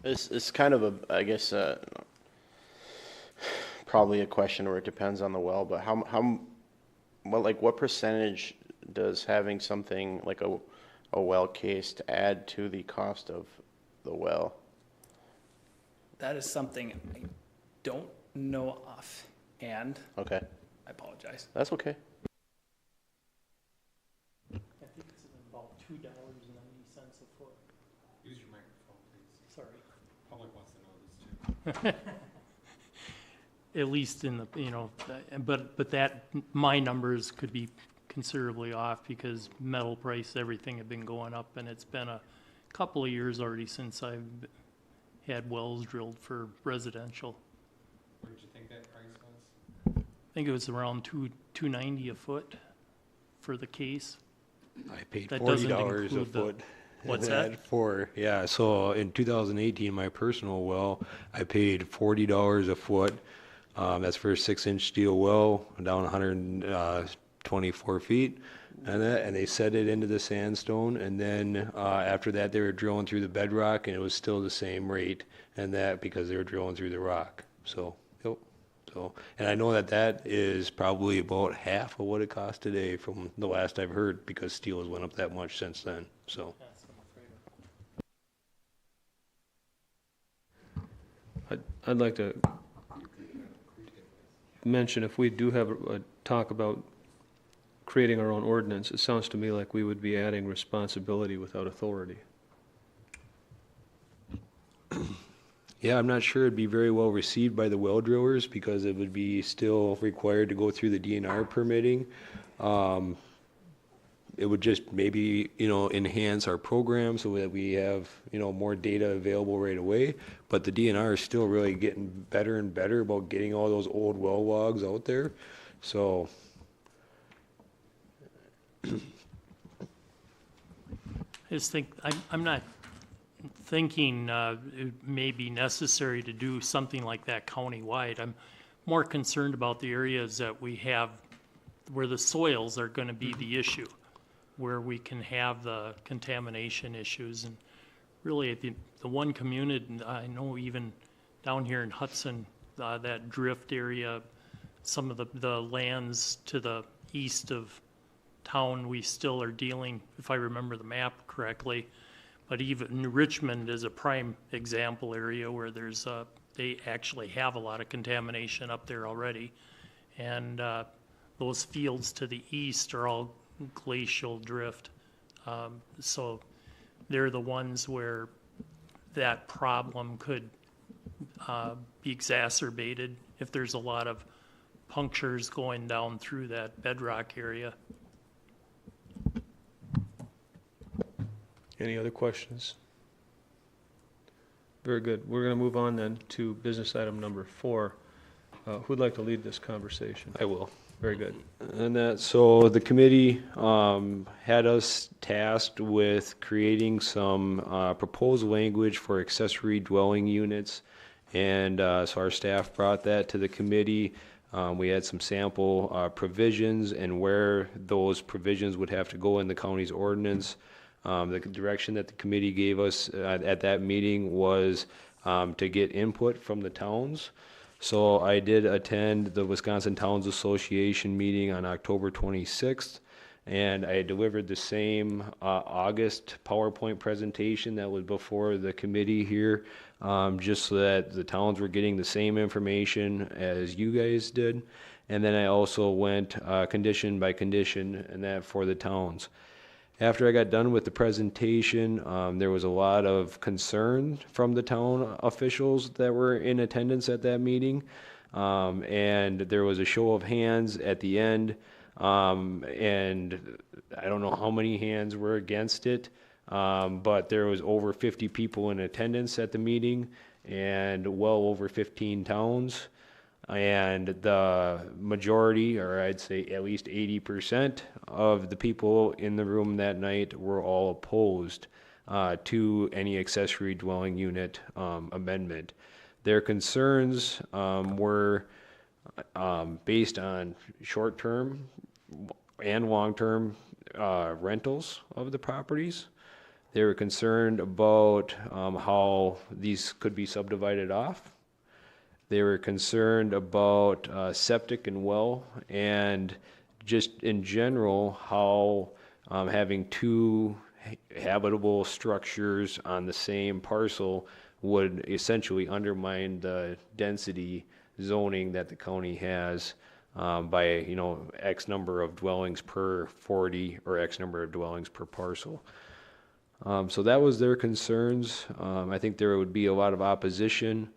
It's kind of I guess, probably a question where it depends on the well, but what percentage does having something like a well cased add to the cost of the well? That is something I don't know offhand. Okay. I apologize. That's okay. I think it's about $2.90 a foot. Use your microphone, please. Sorry. Public wants to know this too. At least in the, you know, but that, my numbers could be considerably off because metal price, everything had been going up, and it's been a couple of years already since I've had wells drilled for residential. What did you think that price was? I think it was around $2.90 a foot for the case. I paid That doesn't $40 a include foot. What's And that? Yeah, so in 2018, my personal well, I paid $40 a foot. That's for a 6-inch steel well down 124 feet. And they set it into the sandstone. And then after that, they were drilling through the bedrock, and it was still the same rate. And that because they were drilling through the rock. So, yep. So, and I know that is probably about half of what it costs today from the last I've heard, because steel has went up that much since then. So. I'd like to mention, if we do have a talk about creating our own ordinance, it sounds to me like we would be adding responsibility without authority. Yeah, I'm not sure it'd be very well received by the well drillers because it would be still required to go through the DNR permitting. It would just maybe, enhance our program so that we have, more data available right away. But the DNR is still really getting better and better about getting all those old well logs out there. So. I just think, I'm not thinking it may be necessary to do something like that countywide. I'm more concerned about the areas that we have where the soils are going to be the issue, where we can have the contamination issues. And really, the one community, I know even down here in Hudson, that drift area, some of the lands to the east of town, we still are dealing, if I remember the map correctly, but even Richmond is a prime example area where there's they actually have a lot of contamination up there already. And those fields to the east are all glacial drift. So they're the ones where that problem could be exacerbated if there's a lot of punctures going down through that bedrock area. Any other questions? Very good. We're going to move on then to business item number 4. Who'd like to lead this conversation? I will. Very good. And so the committee had us tasked with creating some proposed language for accessory dwelling units And so our staff brought that to the committee. We had some sample provisions and where those provisions would have to go in the county's ordinance. The direction that the committee gave us at that meeting was to get input from the towns. So I did attend the Wisconsin Towns Association meeting on October 26th, and I delivered the same August PowerPoint presentation that was before the committee here, just so that the towns were getting the same information as you guys did. And then I also went condition by condition, and that for the towns. After I got done with the presentation, there was a lot of concern from the town officials that were in attendance at that meeting. And there was a show of hands at the end. And I don't know how many hands were against it, but there was over 50 people in attendance at the meeting and well over 15 towns. And the majority, or I'd say at least 80% of the people in the room that night were all opposed to any accessory dwelling unit amendment. Their concerns were based on short-term and long-term rentals of the properties. They were concerned about how these could be subdivided off. They were concerned about septic and well, and just in general, how having two habitable structures on the same parcel would essentially undermine the density zoning that the county has by, X number of dwellings per 40 or X number of dwellings per parcel. So that was their concerns. I think there would be a lot of opposition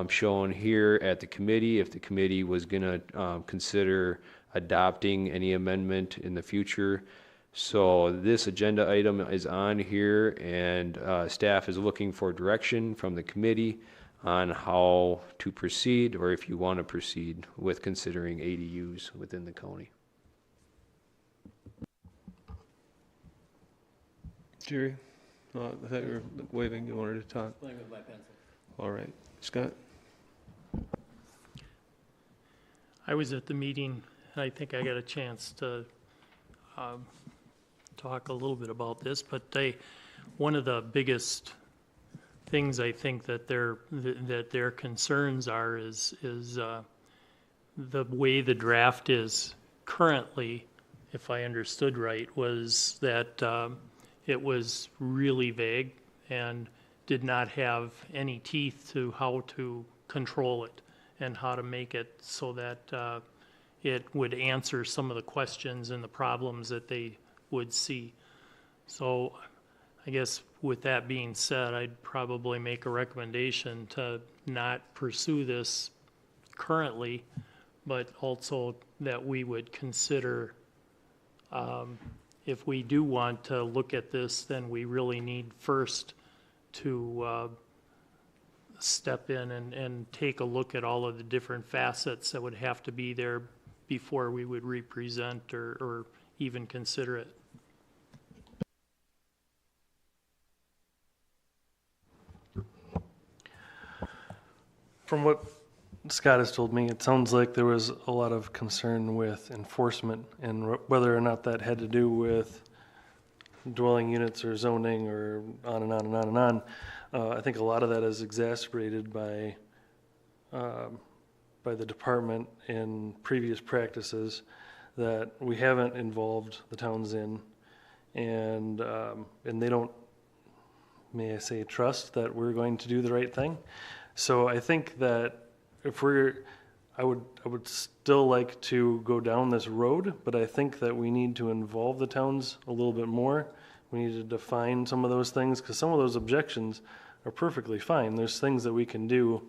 shown here at the committee if the committee was going to consider adopting any amendment in the future. So this agenda item is on here, and staff is looking for direction from the committee on how to proceed, or if you want to proceed with considering ADUs within the county. Jerry, I thought you were waving, you wanted to talk. Playing with my pencil. All right, Scott? I was at the meeting, and I think I got a chance to talk a little bit about this, but one of the biggest things I think that their concerns are is the way the draft is currently, if I understood right, was that it was really vague and did not have any teeth to how to control it and how to make it so that it would answer some of the questions and the problems that they would see. So I guess with that being said, I'd probably make a recommendation to not pursue this currently, but also that we would consider, if we do want to look at this, then we really need first to step in and take a look at all of the different facets that would have to be there before we would represent or even consider it. From what Scott has told me, it sounds like there was a lot of concern with enforcement and whether or not that had to do with dwelling units or zoning or on and on and on and on. I think a lot of that is exacerbated by the department in previous practices that we haven't involved the towns in, and they don't, may I say, trust that we're going to do the right thing. So I think that I would still like to go down this road, but I think that we need to involve the towns a little bit more. We need to define some of those things, because some of those objections are perfectly fine. There's things that we can do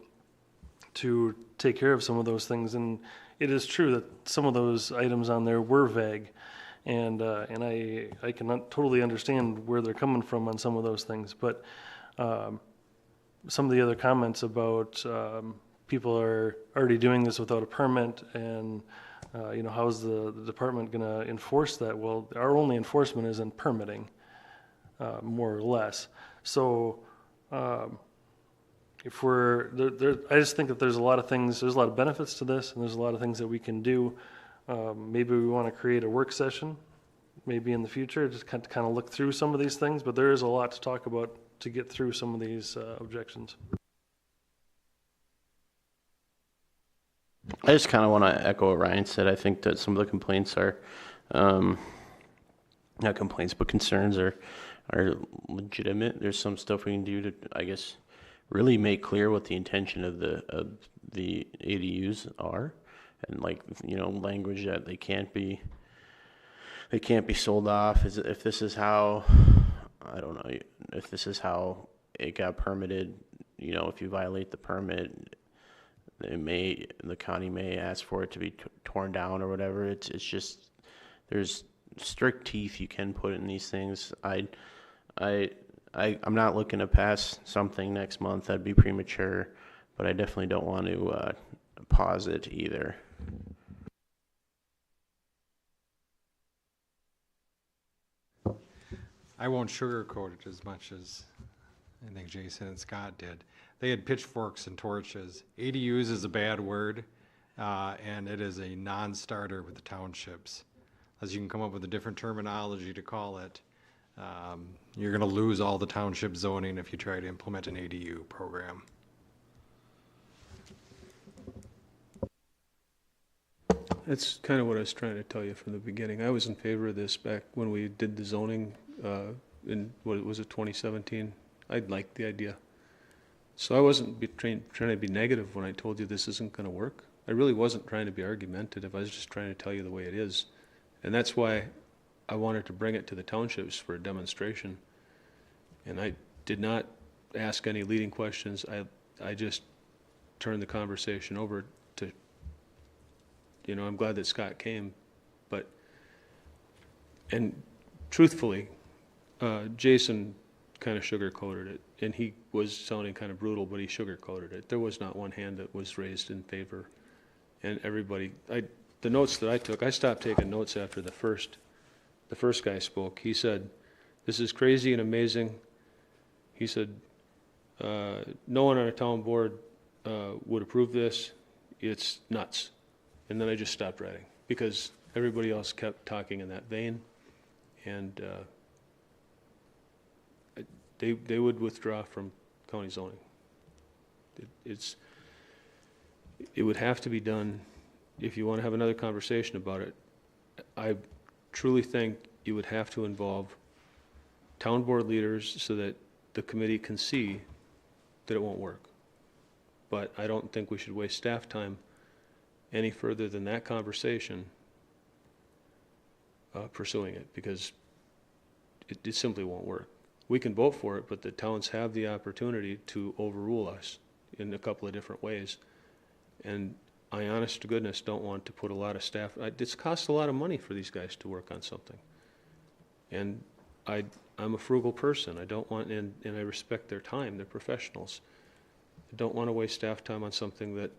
to take care of some of those things, and it is true that some of those items on there were vague, and I can totally understand where they're coming from on some of those things, but some of the other comments about people are already doing this without a permit, and how's the department going to enforce that? Well, our only enforcement is in permitting, more or less. So if we're, I just think that there's a lot of things, there's a lot of benefits to this, and there's a lot of things that we can do. Maybe we want to create a work session, maybe in the future, just kind of look through some of these things, but there is a lot to talk about to get through some of these objections. I just kind of want to echo what Ryan said. I think that some of the complaints are, not complaints, but concerns are legitimate. There's some stuff we can do to, I guess, really make clear what the intention of the ADUs are, and like, you know, language that they can't be sold off. If this is how, I don't know, if this is how it got permitted, you know, if you violate the permit, the county may ask for it to be torn down or whatever. It's just, there's strict teeth you can put in these things. I'm not looking to pass something next month. That'd be premature, but I definitely don't want to pause it either. I won't sugarcoat it as much as I think Jason and Scott did. They had pitchforks and torches. ADUs is a bad word, and it is a non-starter with the townships. As you can come up with a different terminology to call it, you're going to lose all the township zoning if you try to implement an ADU program. That's kind of what I was trying to tell you from the beginning. I was in favor of this back when we did the zoning in, what was it, 2017? I liked the idea. So I wasn't trying to be negative when I told you this isn't going to work. I really wasn't trying to be argumentative. I was just trying to tell you the way it is. And that's why I wanted to bring it to the townships for a demonstration. And I did not ask any leading questions. I just turned the conversation over to, you know, I'm glad that Scott came, but, and truthfully, Jason kind of sugar-coated it, and he was sounding kind of brutal, but he sugar-coated it. There was not one hand that was raised in favor, and everybody, the notes that I took, I stopped taking notes after the first guy spoke. He said, "This is crazy and amazing." He said, "No one on a town board would approve this. It's nuts." And then I just stopped writing because everybody else kept talking in that vein, and they would withdraw from county zoning. It would have to be done if you want to have another conversation about it. I truly think you would have to involve town board leaders so that the committee can see that it won't work. But I don't think we should waste staff time any further than that conversation pursuing it, because it simply won't work. We can vote for it, but the towns have the opportunity to overrule us in a couple of different ways. And I, honest to goodness, don't want to put a lot of staff, it's cost a lot of money for these guys to work on something. And I'm a frugal person. I don't want, and I respect their time, they're professionals. I don't want to waste staff time on something that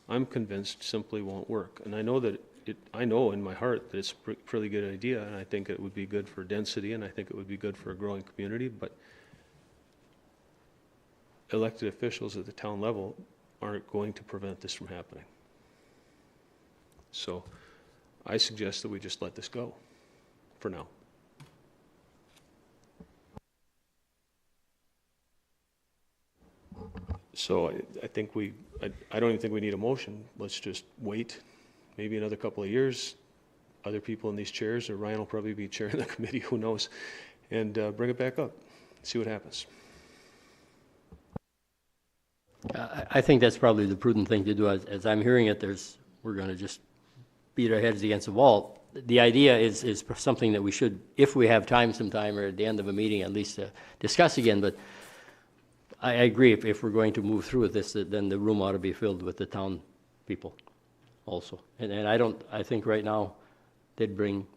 I'm convinced simply won't work. And I know that I know in my heart that it's a pretty good idea, and I think it would be good for density, and I think it would be good for a growing community, but elected officials at the town level aren't going to prevent this from happening. So I suggest that we just let this go for now. So I think I don't even think we need a motion. Let's just wait maybe another couple of years. Other people in these chairs, or Ryan will probably be chairing the committee, who knows, and bring it back up, see what happens. I think that's probably the prudent thing to do. As I'm hearing it, we're going to just beat our heads against the wall. The idea is something that we should, if we have time sometime or at the end of a meeting, at least discuss again. But I agree, if we're going to move through with this, then the room ought to be filled with the town people also. And I think right now they'd bring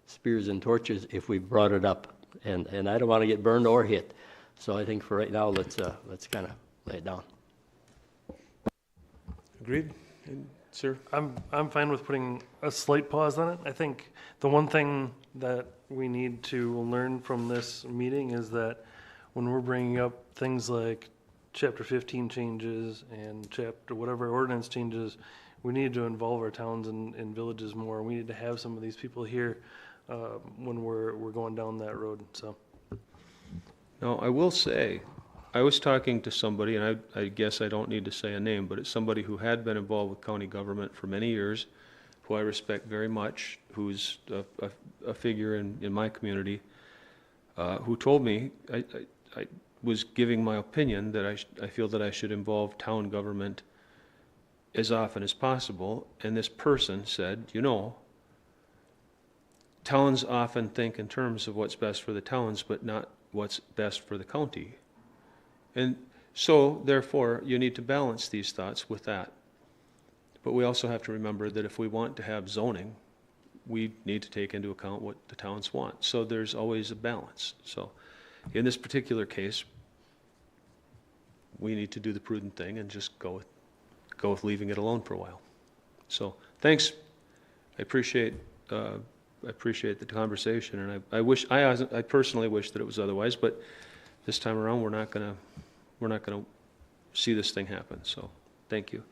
spears and torches if we brought it up. And I don't want to get burned or hit. So I think for right now, let's kind of lay it down. Agreed. And, sir? I'm fine with putting a slight pause on it. I think the one thing that we need to learn from this meeting is that when we're bringing up things like chapter 15 changes and chapter, whatever ordinance changes, we need to involve our towns and villages more. We need to have some of these people here, when we're going down that road, so. Now, I will say, I was talking to somebody, and I guess I don't need to say a name, but it's somebody who had been involved with county government for many years, who I respect very much, who's a figure in my community, who told me, I was giving my opinion that I feel that I should involve town government as often as possible, and this person said, you know, towns often think in terms of what's best for the towns, but not what's best for the county. And so, therefore, you need to balance these thoughts with that. But we also have to remember that if we want to have zoning, we need to take into account what the towns want. So there's always a balance. So in this particular case, we need to do the prudent thing and just go with leaving it alone for a while. So thanks. I appreciate the conversation, and I personally wish that it was otherwise, but this time around we're not gonna see this thing happen. So thank you.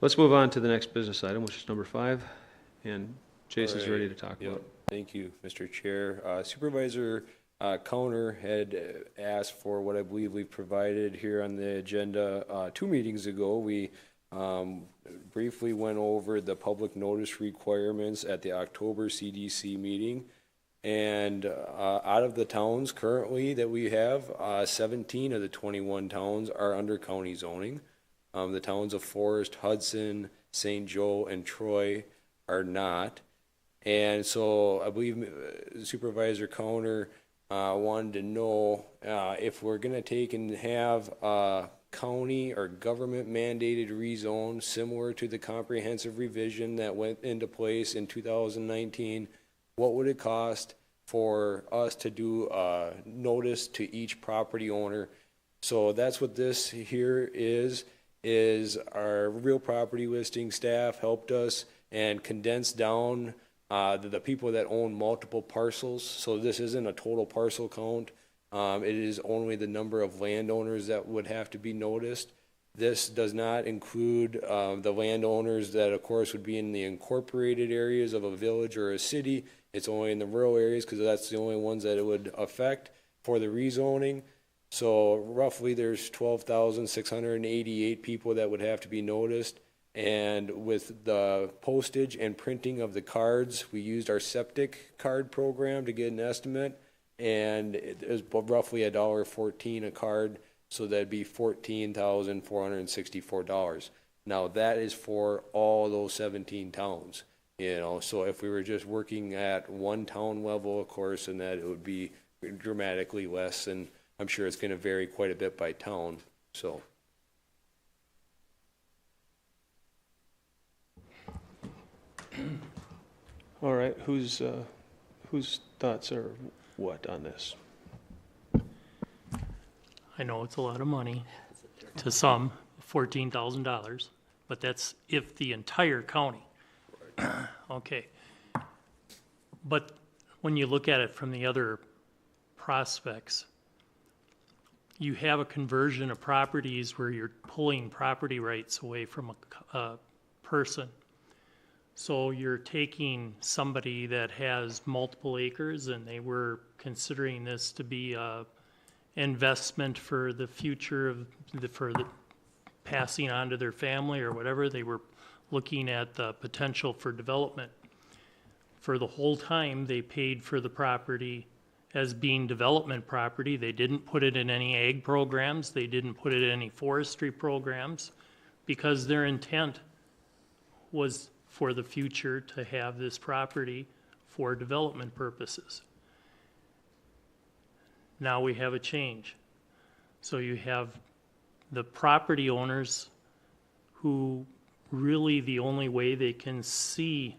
Let's move on to the next business item, which is number 5, and Jason's ready to talk about it. Thank you, Mr. Chair. Supervisor Coner had asked for what I believe we've provided here on the agenda 2 meetings ago. We briefly went over the public notice requirements at the October CDC meeting. And out of the towns currently that we have, 17 of the 21 towns are under county zoning. The towns of Forest, Hudson, St. Joe, and Troy are not. And so I believe Supervisor Coner wanted to know if we're going to take and have a county or government mandated rezone similar to the comprehensive revision that went into place in 2019, what would it cost for us to do a notice to each property owner? So that's what this here is our real property listing staff helped us and condensed down the people that own multiple parcels. So this isn't a total parcel count. It is only the number of landowners that would have to be noticed. This does not include the landowners that, of course, would be in the incorporated areas of a village or a city. It's only in the rural areas because that's the only ones that it would affect for the rezoning. So roughly there's 12,688 people that would have to be noticed. And with the postage and printing of the cards, we used our septic card program to get an estimate. And it is roughly $1.14 a card. So that'd be $14,464. Now that is for all those 17 towns. So if we were just working at one town level, of course, and that it would be dramatically less, and I'm sure it's going to vary quite a bit by town. So. All right, whose thoughts are what on this? I know it's a lot of money to some, $14,000, but that's if the entire county. Okay. But when you look at it from the other prospects, you have a conversion of properties where you're pulling property rights away from a person. So you're taking somebody that has multiple acres and they were considering this to be a investment for the future for the passing on to their family or whatever. They were looking at the potential for development. For the whole time, they paid for the property as being development property. They didn't put it in any ag programs. They didn't put it in any forestry programs because their intent was for the future to have this property for development purposes. Now we have a change. So you have the property owners who really the only way they can see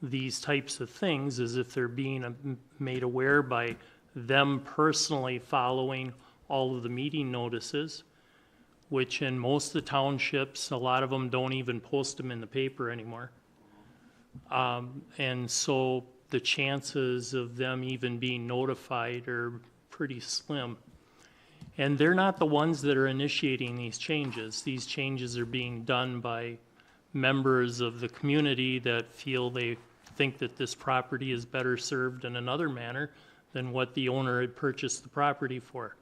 these types of things is if they're being made aware by them personally following all of the meeting notices, which in most of the townships, a lot of them don't even post them in the paper anymore. And so the chances of them even being notified are pretty slim. And they're not the ones that are initiating these changes. These changes are being done by members of the community that feel they think that this property is better served in another manner than what the owner had purchased the property for.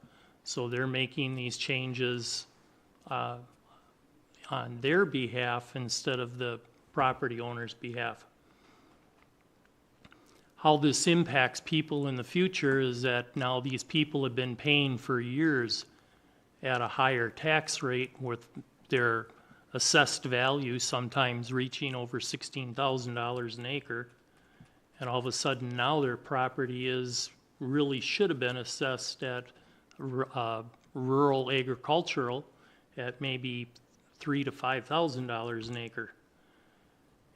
So they're making these changes on their behalf instead of the property owner's behalf. How this impacts people in the future is that now these people have been paying for years at a higher tax rate with their assessed value sometimes reaching over $16,000 an acre. And all of a sudden now their property really should have been assessed at rural agricultural at maybe $3,000 to $5,000 an acre.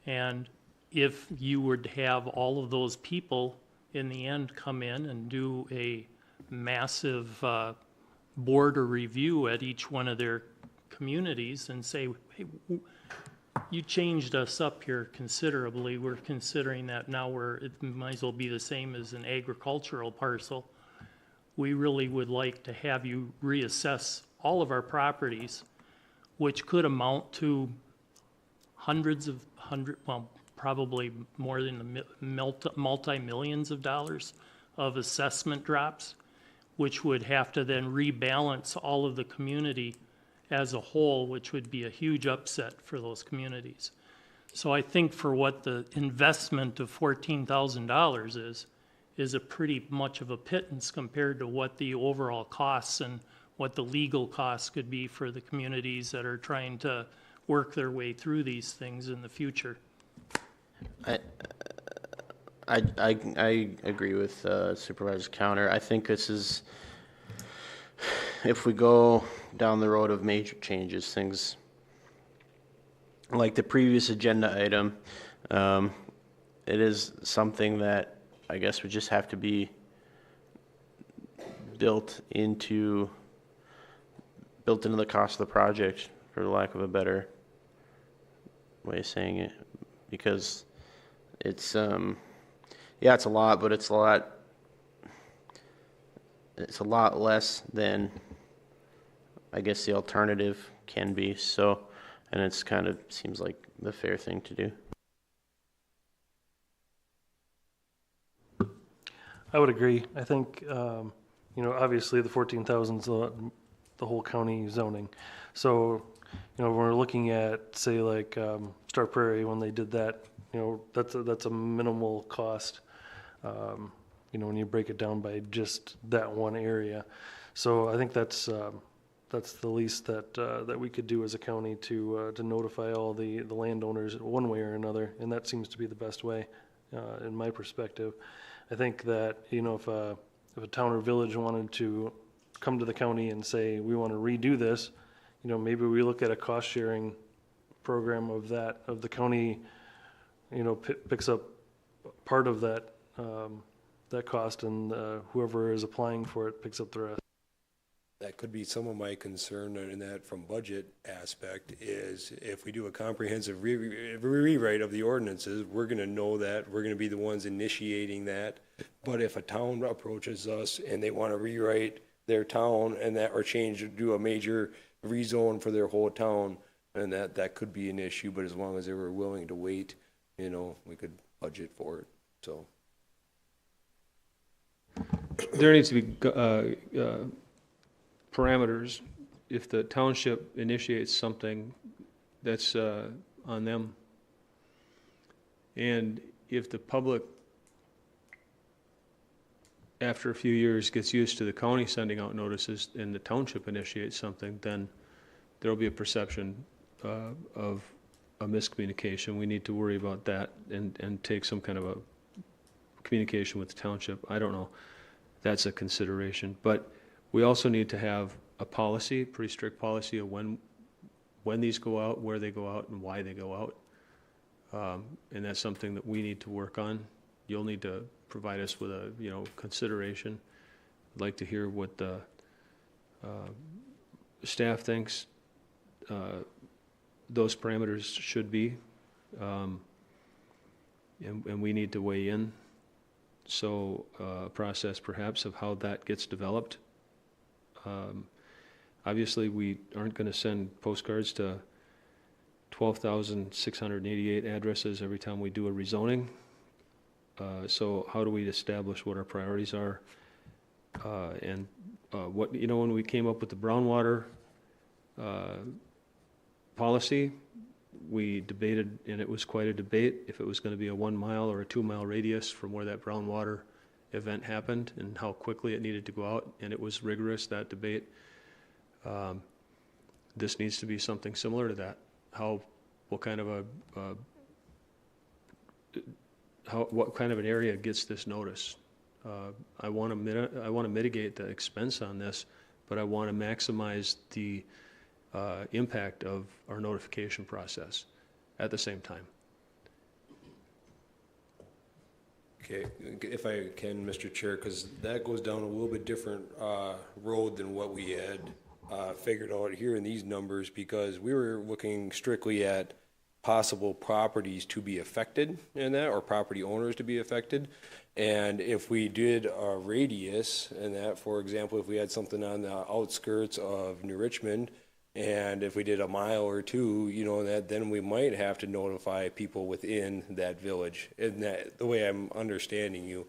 And if you would have all of those people in the end come in and do a massive board or review at each one of their communities and say, hey, you changed us up here considerably. We're considering that now it might as well be the same as an agricultural parcel. We really would like to have you reassess all of our properties, which could amount to probably more than multi-millions of dollars of assessment drops, which would have to then rebalance all of the community as a whole, which would be a huge upset for those communities. So I think for what the investment of $14,000 is a pretty much of a pittance compared to what the overall costs and what the legal costs could be for the communities that are trying to work their way through these things in the future. I agree with Supervisor Counter. I think this is, if we go down the road of major changes, things like the previous agenda item, it is something that I guess would just have to be built into the cost of the project, for lack of a better way of saying it, because it's it's a lot, but it's a lot less than I guess the alternative can be. So, and it's kind of seems like the fair thing to do. I would agree. I think, obviously the 14,000's the whole county zoning. So, when we're looking at, say, like Star Prairie, when they did that, that's a minimal cost, when you break it down by just that one area. So I think that's the least that we could do as a county to notify all the landowners one way or another, and that seems to be the best way, in my perspective. I think that if a town or village wanted to come to the county and say we want to redo this, maybe we look at a cost sharing program of the county, picks up part of that cost, and whoever is applying for it picks up the rest. That could be some of my concern in that from budget aspect is if we do a comprehensive rewrite of the ordinances, we're going to know that we're going to be the ones initiating that. But if a town approaches us and they want to rewrite their town and or do a major rezone for their whole town, and that could be an issue. But as long as they were willing to wait, we could budget for it. So there needs to be parameters. If the township initiates something, that's on them. And if the public, after a few years, gets used to the county sending out notices and the township initiates something, then there'll be a perception of a miscommunication. We need to worry about that and take some kind of a communication with the township. I don't know. That's a consideration. But we also need to have a policy, pretty strict policy of when these go out, where they go out, and why they go out. And that's something that we need to work on. You'll need to provide us with a consideration. I'd like to hear what the staff thinks those parameters should be, and we need to weigh in. So a process perhaps of how that gets developed. Obviously, we aren't going to send postcards to 12,688 addresses every time we do a rezoning. So how do we establish what our priorities are? And what, you know, when we came up with the brownwater policy, we debated, and it was quite a debate, if it was going to be a 1 mile or a 2 mile radius from where that brownwater event happened and how quickly it needed to go out, and it was rigorous, that debate. This needs to be something similar to that. What kind of an area gets this notice? I want to mitigate the expense on this, but I want to maximize the impact of our notification process at the same time. Okay, if I can, Mr. Chair, because that goes down a little bit different road than what we had figured out here in these numbers, because we were looking strictly at possible properties to be affected in that, or property owners to be affected. And if we did a radius in that, for example, if we had something on the outskirts of New Richmond, and if we did a mile or two, you know, that then we might have to notify people within that village. And that the way I'm understanding you.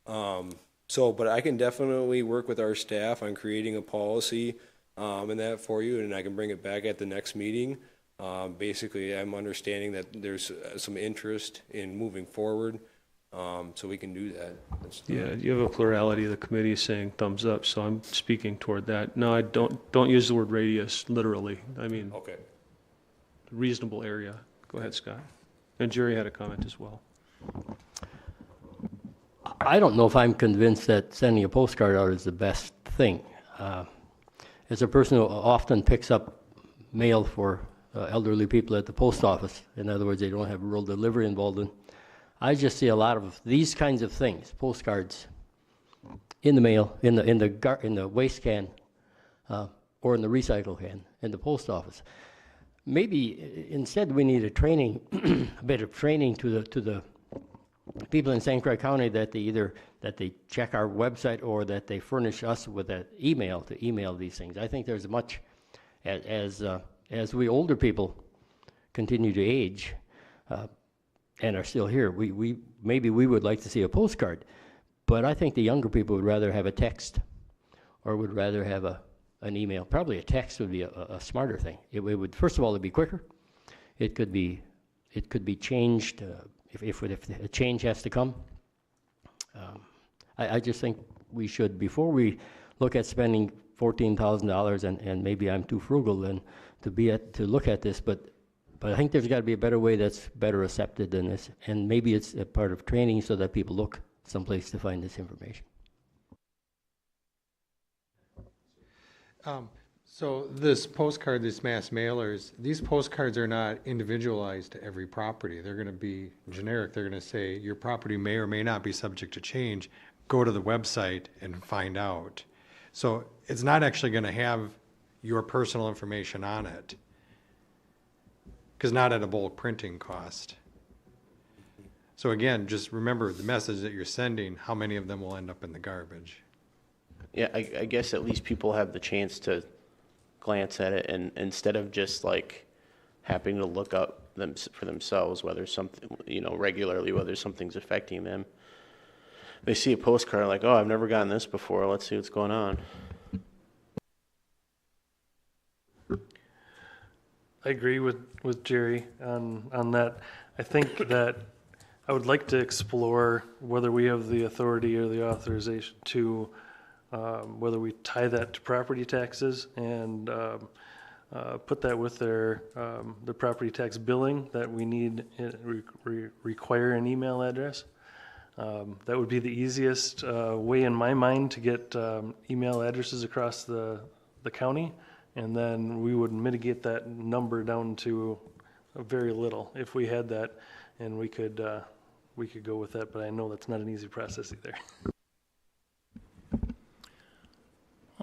But I can definitely work with our staff on creating a policy and that for you, and I can bring it back at the next meeting. Basically, I'm understanding that there's some interest in moving forward, so we can do that. Yeah, you have a plurality of the committee saying thumbs up, so I'm speaking toward that. No, I don't use the word radius literally. I mean, okay. Reasonable area. Go ahead, Scott. And Jerry had a comment as well. I don't know if I'm convinced that sending a postcard out is the best thing. As a person who often picks up mail for elderly people at the post office, in other words, they don't have rural delivery involved in, I just see a lot of these kinds of things, postcards, in the mail, in the waste can, or in the recycle can, in the post office. Maybe instead we need a bit of training to the people in St. Croix County that they check our website or that they furnish us with an email to email these things. I think there's much, as we older people continue to age and are still here, maybe we would like to see a postcard, but I think the younger people would rather have a text or would rather have an email. Probably a text would be a smarter thing. It would, first of all, it'd be quicker. It could be changed if a change has to come. I just think we should, before we look at spending $14,000, and maybe I'm too frugal then to look at this, but I think there's got to be a better way that's better accepted than this, and maybe it's a part of training so that people look someplace to find this information. So this postcard, these mass mailers, these postcards are not individualized to every property. They're going to be generic. They're going to say your property may or may not be subject to change. Go to the website and find out. So it's not actually going to have your personal information on it, because not at a bulk printing cost. So again, just remember the message that you're sending, how many of them will end up in the garbage. Yeah, I guess at least people have the chance to glance at it, and instead of just like having to look up them for themselves whether something, regularly, whether something's affecting them. They see a postcard like, oh, I've never gotten this before. Let's see what's going on. I agree with Jerry on that. I think that I would like to explore whether we have the authority or the authorization to whether we tie that to property taxes and put that with the property tax billing that we need, require an email address. That would be the easiest way in my mind to get email addresses across the county, and then we would mitigate that number down to very little if we had that, and we could go with that. But I know that's not an easy process either.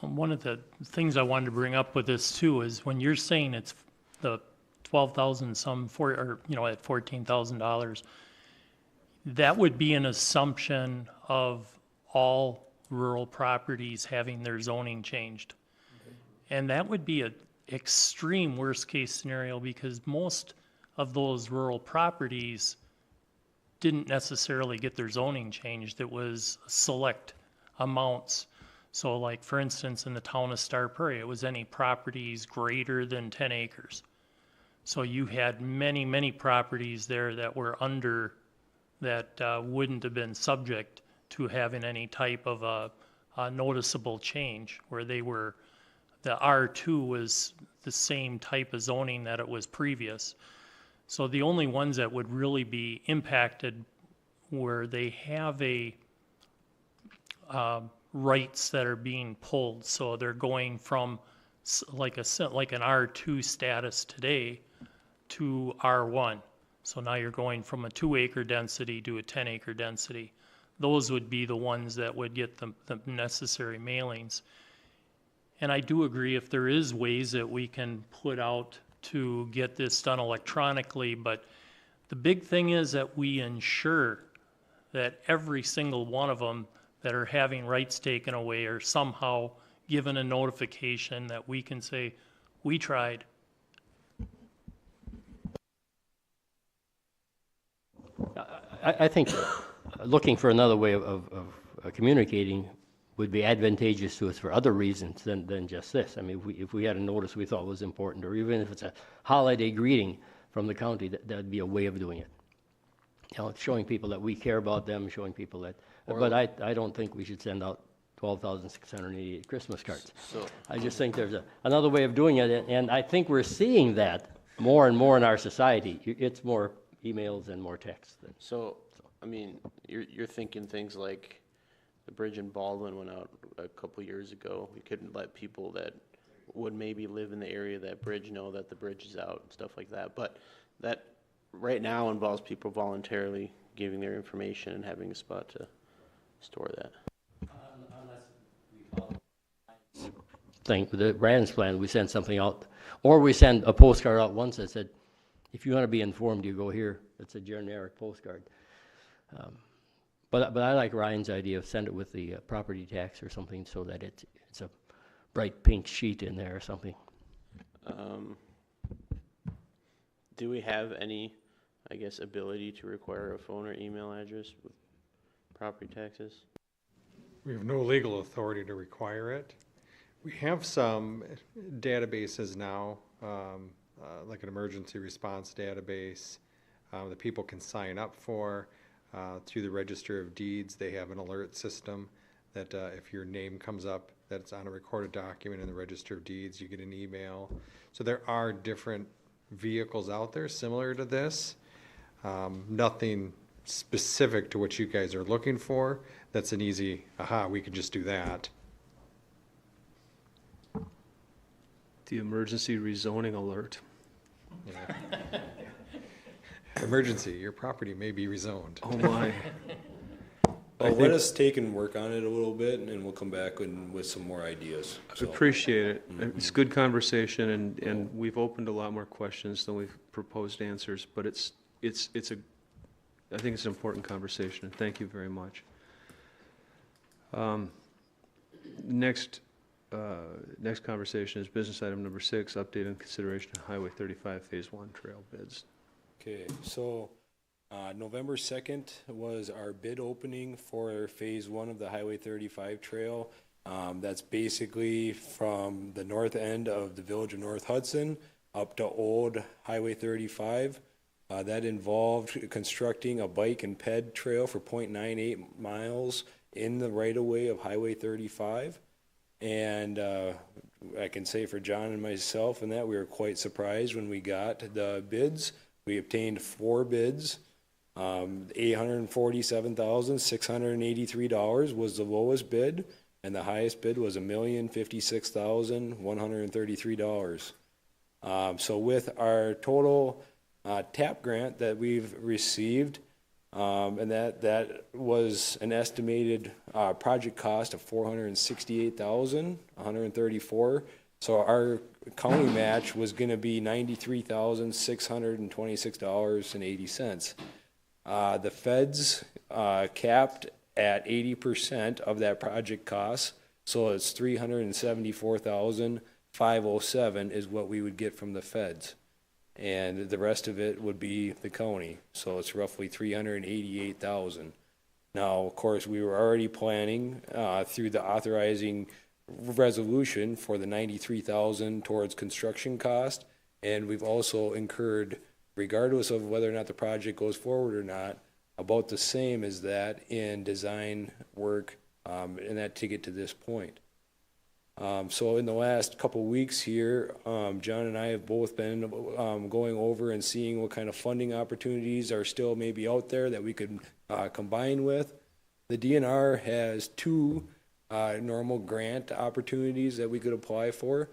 One of the things I wanted to bring up with this too is when you're saying it's the 12,000 some for, or at $14,000, that would be an assumption of all rural properties having their zoning changed. And that would be a extreme worst case scenario because most of those rural properties didn't necessarily get their zoning changed. It was select amounts. So like, for instance, in the town of Star Prairie, it was any properties greater than 10 acres. So you had many, many properties there that were under, that wouldn't have been subject to having any type of a noticeable change, where they were, the R2 was the same type of zoning that it was previous. So the only ones that would really be impacted where they have a rights that are being pulled. So they're going from like an R2 status today to R1. So now you're going from a 2-acre density to a 10-acre density. Those would be the ones that would get the necessary mailings. And I do agree, if there is ways that we can put out to get this done electronically, but the big thing is that we ensure that every single one of them that are having rights taken away are somehow given a notification that we can say, we tried. I think looking for another way of communicating would be advantageous to us for other reasons than just this. I mean, if we had a notice we thought was important, or even if it's a holiday greeting from the county, that'd be a way of doing it. You know, showing people that we care about them, showing people that, but I don't think we should send out 12,688 Christmas cards. So, I just think there's another way of doing it, and I think we're seeing that more and more in our society. It's more emails and more text. so, I mean, you're thinking things like the bridge in Baldwin went out a couple years ago. We couldn't let people that would maybe live in the area of that bridge know that the bridge is out and stuff like that. But that right now involves people voluntarily giving their information and having a spot to store that. Thing with the Brandon's plan, we send something out, or we send a postcard out once that said, if you want to be informed, you go here. It's a generic postcard. But I like Ryan's idea of send it with the property tax or something, so that it's a bright pink sheet in there or something. Do we have any, I guess, ability to require a phone or email address with property taxes? We have no legal authority to require it. We have some databases now, like an emergency response database that people can sign up for. Through the Register of Deeds, they have an alert system that if your name comes up, that's on a recorded document in the Register of Deeds, you get an email. So there are different vehicles out there similar to this. Nothing specific to what you guys are looking for. That's an easy, we can just do that. The emergency rezoning alert. Yeah. Emergency, your property may be rezoned. Oh my. Well, let us take and work on it a little bit, and we'll come back with some more ideas. I appreciate it. It's good conversation, and we've opened a lot more questions than we've proposed answers, but I think it's an important conversation, and thank you very much. Next conversation is business item number 6, update and consideration of Highway 35 Phase 1 trail bids. Okay, so November 2nd was our bid opening for Phase 1 of the Highway 35 trail. That's basically from the north end of the village of North Hudson up to Old Highway 35. That involved constructing a bike and ped trail for 0.98 miles in the right-of-way of Highway 35. And I can say for John and myself and that we were quite surprised when we got the bids. We obtained 4 bids. $847,683 was the lowest bid, and the highest bid was $1,056,133. So with our total TAP grant that we've received, and that was an estimated project cost of $468,134. So our county match was going to be $93,626.80. The feds capped at 80% of that project cost, so it's $374,500. 507 is what we would get from the feds. And the rest of it would be the county. So it's roughly 388,000. Now, of course, we were already planning through the authorizing resolution for the 93,000 towards construction cost. And we've also incurred, regardless of whether or not the project goes forward or not, about the same as that in design work and that to get to this point. So in the last couple of weeks here, John and I have both been going over and seeing what kind of funding opportunities are still maybe out there that we could combine with. The DNR has two normal grant opportunities that we could apply for.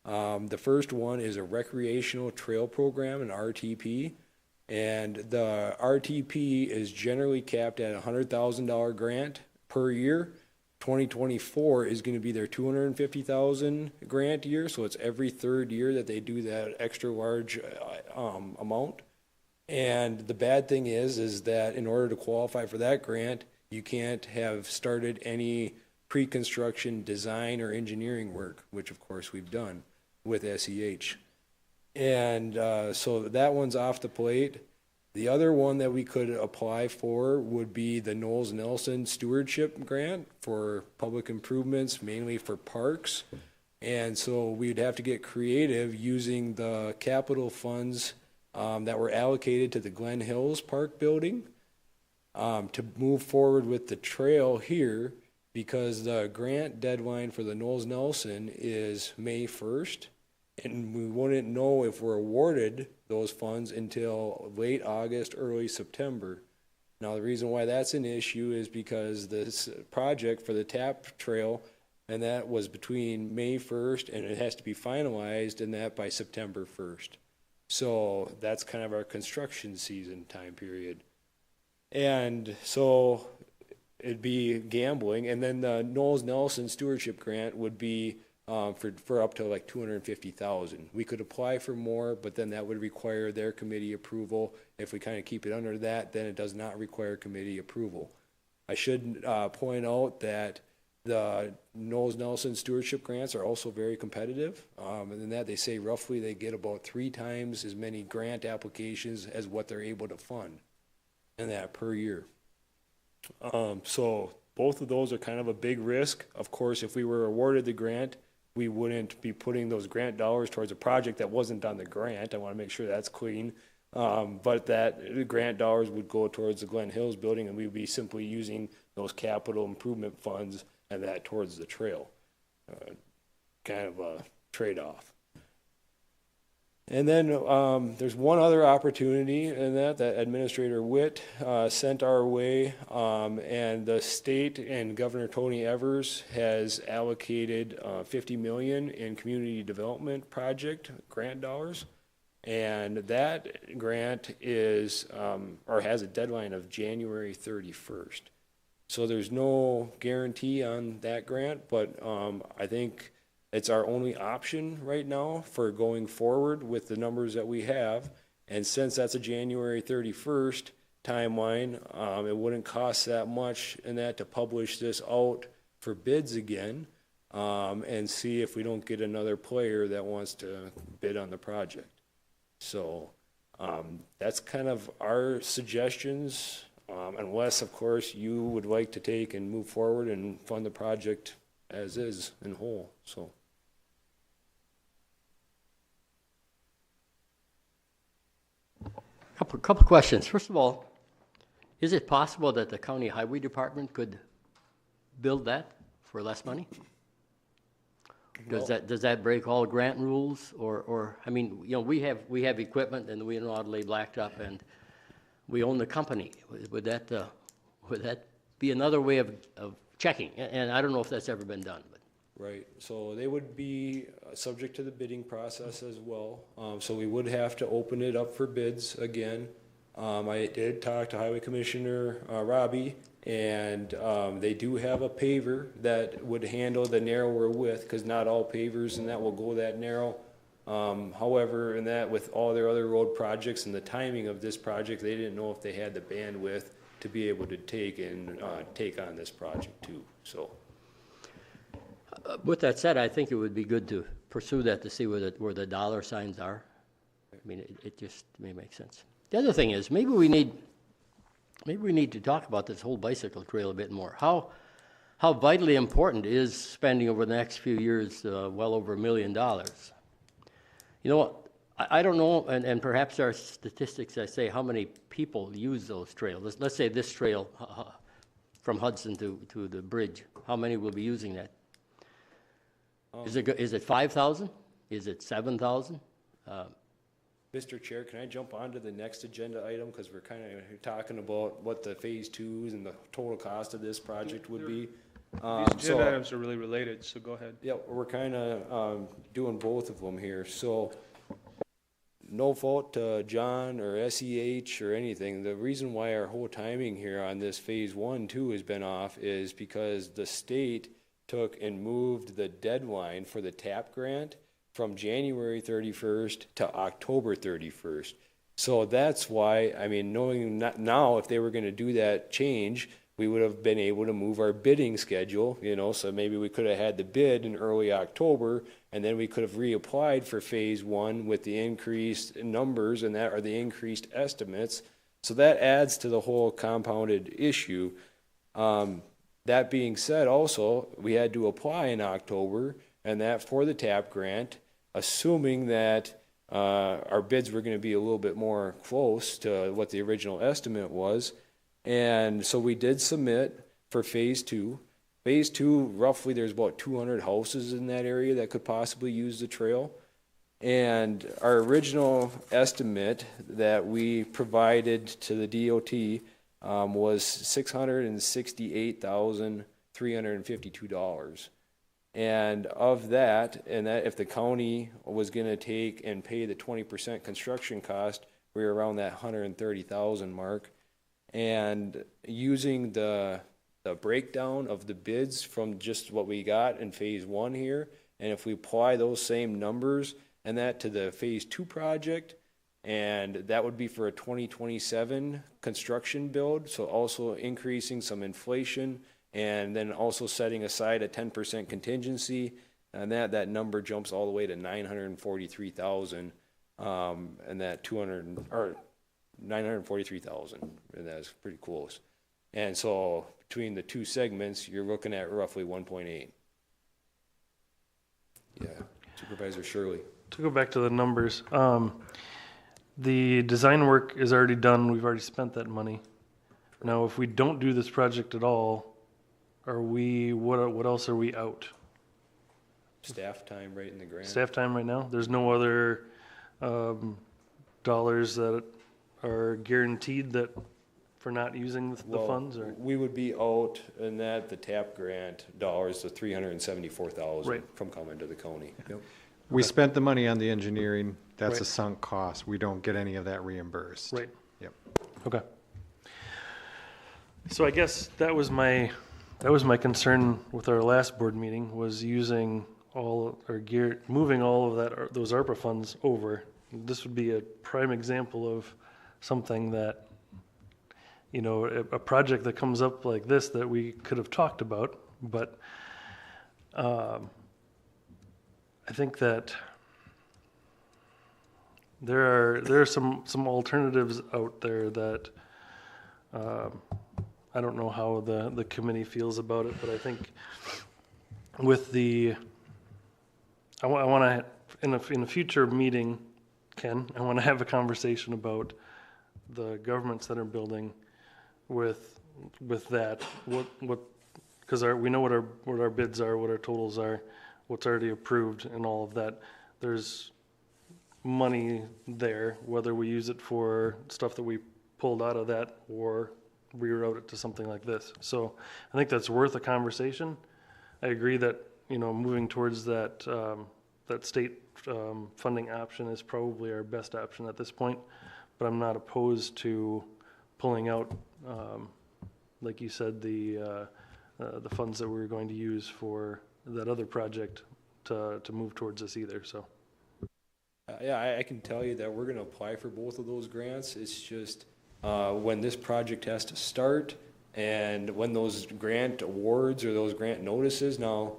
The first one is a recreational trail program, an RTP. And the RTP is generally capped at a $100,000 grant per year. 2024 is going to be their 250,000 grant year, so it's every third year that they do that extra large amount. And the bad thing is that in order to qualify for that grant, you can't have started any pre-construction design or engineering work, which of course we've done with SEH. And so that one's off the plate. The other one that we could apply for would be the Knowles Nelson Stewardship Grant for public improvements, mainly for parks. And so we'd have to get creative using the capital funds that were allocated to the Glen Hills Park building to move forward with the trail here, because the grant deadline for the Knowles Nelson is May 1st. And we wouldn't know if we're awarded those funds until late August, early September. Now, the reason why that's an issue is because this project for the TAP trail, and that was between May 1st, and it has to be finalized, and that by September 1st. So that's kind of our construction season time period. And so it'd be gambling. And then the Knowles Nelson Stewardship Grant would be for up to like 250,000. We could apply for more, but then that would require their committee approval. If we kind of keep it under that, then it does not require committee approval. I should point out that the Knowles Nelson Stewardship Grants are also very competitive. And in that they say roughly they get about 3 times as many grant applications as what they're able to fund, and that per year. So both of those are kind of a big risk. Of course, if we were awarded the grant, we wouldn't be putting those grant dollars towards a project that wasn't on the grant. I want to make sure that's clean. But that the grant dollars would go towards the Glen Hills building, and we'd be simply using those capital improvement funds and that towards the trail. Kind of a trade-off. And then there's one other opportunity in that Administrator Witt sent our way, and the state and Governor Tony Evers has allocated $50 million in community development project grant dollars. And that grant is, or has a deadline of January 31st. So there's no guarantee on that grant, but I think it's our only option right now for going forward with the numbers that we have. And since that's a January 31st timeline, it wouldn't cost that much in that to publish this out for bids again, and see if we don't get another player that wants to bid on the project. So that's kind of our suggestions, unless, of course, you would like to take and move forward and fund the project as is in whole. So. Couple questions. First of all, is it possible that the county highway department could build that for less money? Does that break all grant rules, or I mean, you know, we have equipment and we know how to lay blacktop, and we own the company. Would that be another way of checking? And I don't know if that's ever been done. But. Right, so they would be subject to the bidding process as well. So we would have to open it up for bids again. I did talk to Highway Commissioner Robbie, and they do have a paver that would handle the narrower width, because not all pavers and that will go that narrow. However, in that, with all their other road projects and the timing of this project, they didn't know if they had the bandwidth to be able to take on this project too. So. With that said, I think it would be good to pursue that to see where the dollar signs are. I mean, it just may make sense. The other thing is, maybe we need to talk about this whole bicycle trail a bit more. How vitally important is spending over the next few years well over $1 million? You know what? I don't know, and perhaps there are statistics that say how many people use those trails. Let's say this trail from Hudson to the bridge. How many will be using that? Is it 5,000? Is it 7,000? Mr. Chair, can I jump on to the next agenda item? Because we're kind of talking about what the phase twos and the total cost of this project would be. These agenda items are really related, so go ahead. Yeah, we're kind of doing both of them here. So no fault to John or SEH or anything. The reason why our whole timing here on this phase 1, 2 has been off is because the state took and moved the deadline for the TAP grant from January 31st to October 31st. So that's why, I mean, knowing now if they were going to do that change, we would have been able to move our bidding schedule, you know, so maybe we could have had the bid in early October, and then we could have reapplied for phase 1 with the increased numbers and that are the increased estimates. So that adds to the whole compounded issue. That being said, also, we had to apply in October, and that for the TAP grant, assuming that our bids were going to be a little bit more close to what the original estimate was. And so we did submit for phase 2. Phase 2, roughly there's about 200 houses in that area that could possibly use the trail. And our original estimate that we provided to the DOT was $668,352. And of that, if the county was going to take and pay the 20% construction cost, we were around that $130,000 mark. And using the breakdown of the bids from just what we got in phase 1 here, and if we apply those same numbers and that to the phase 2 project, and that would be for a 2027 construction build, so also increasing some inflation and then also setting aside a 10% contingency, and that number jumps all the way to $943,000, and that 943,000, and that's pretty close. And so between the two segments, you're looking at roughly 1.8. Yeah, Supervisor Shirley. To go back to the numbers, the design work is already done. We've already spent that money. Now, if we don't do this project at all, what else are we out? Staff time right in the grant. Staff time right now? There's no other dollars that are guaranteed that for not using the funds? Or we would be out in that the TAP grant dollars, the $374,000 right. from coming to the county. Yep. We spent the money on the engineering. That's a sunk cost. We don't get any of that reimbursed. Right. Yep. Okay. So I guess that was my concern with our last board meeting, was using moving all of those ARPA funds over. This would be a prime example of something that, you know, a project that comes up like this that we could have talked about, but I think that there are some alternatives out there that I don't know how the committee feels about it, but I think with I want to in a future meeting, Ken, I want to have a conversation about the governments that are building with that. Because we know what our bids are, what our totals are, what's already approved, and all of that. There's money there, whether we use it for stuff that we pulled out of that or reroute it to something like this. So I think that's worth a conversation. I agree that, you know, moving towards that state funding option is probably our best option at this point, but I'm not opposed to pulling out, like you said, the funds that we're going to use for that other project to move towards this either. So yeah, I can tell you that we're going to apply for both of those grants. It's just when this project has to start and when those grant awards or those grant notices. Now,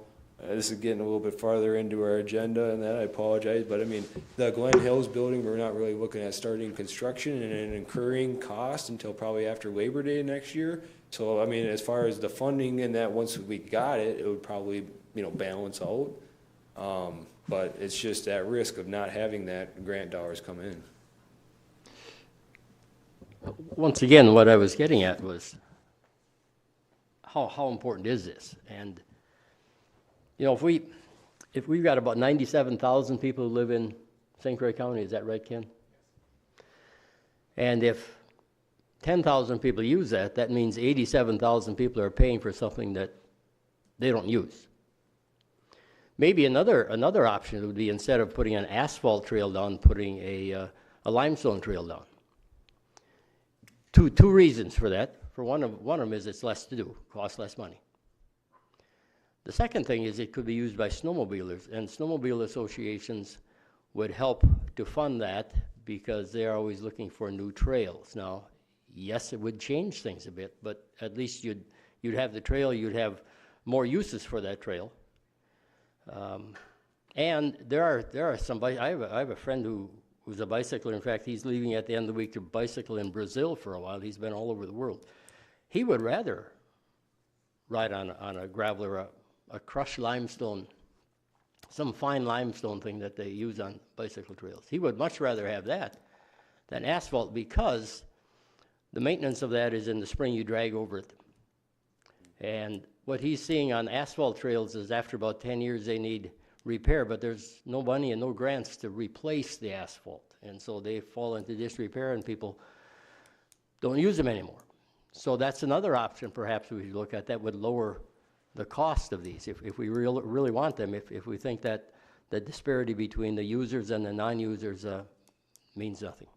this is getting a little bit farther into our agenda and that, I apologize, but I mean, the Glen Hills building, we're not really looking at starting construction and incurring cost until probably after Labor Day next year. So, I mean, as far as the funding and that, once we got it, it would probably, you know, balance out. But it's just that risk of not having that grant dollars come in. Once again, what I was getting at was how important is this? And, you know, if we've got about 97,000 people who live in St. Croix County, is that right, Ken? And if 10,000 people use that, that means 87,000 people are paying for something that they don't use. Maybe another option would be, instead of putting an asphalt trail down, putting a limestone trail down. Two reasons for that. For one of them is it's less to do, costs less money. The second thing is it could be used by snowmobilers, and snowmobile associations would help to fund that because they're always looking for new trails. Now, yes, it would change things a bit, but at least you'd have the trail, you'd have more uses for that trail. And there are some, I have a friend who's a bicycler. In fact, he's leaving at the end of the week to bicycle in Brazil for a while. He's been all over the world. He would rather ride on a gravel or a crushed limestone, some fine limestone thing that they use on bicycle trails. He would much rather have that than asphalt, because the maintenance of that is in the spring, you drag over it. And what he's seeing on asphalt trails is after about 10 years they need repair, but there's no money and no grants to replace the asphalt. And so they fall into disrepair and people don't use them anymore. So that's another option perhaps we should look at that would lower the cost of these if we really want them, if we think that the disparity between the users and the non-users means nothing.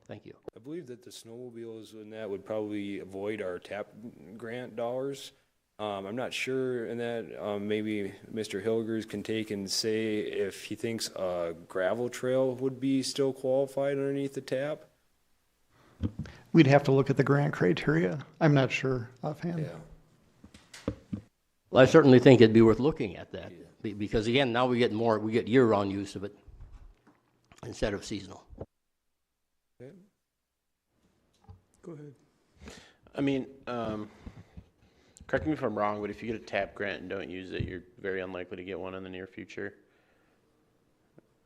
Thank you. I believe that the snowmobiles and that would probably avoid our TAP grant dollars. I'm not sure in that. Maybe Mr. Hilgers can take and say if he thinks a gravel trail would be still qualified underneath the TAP. We'd have to look at the grant criteria. I'm not sure offhand. Yeah. Well, I certainly think it'd be worth looking at that, because again, now we get year-round use of it instead of seasonal. Okay. Go ahead. I mean, correct me if I'm wrong, but if you get a TAP grant and don't use it, you're very unlikely to get one in the near future.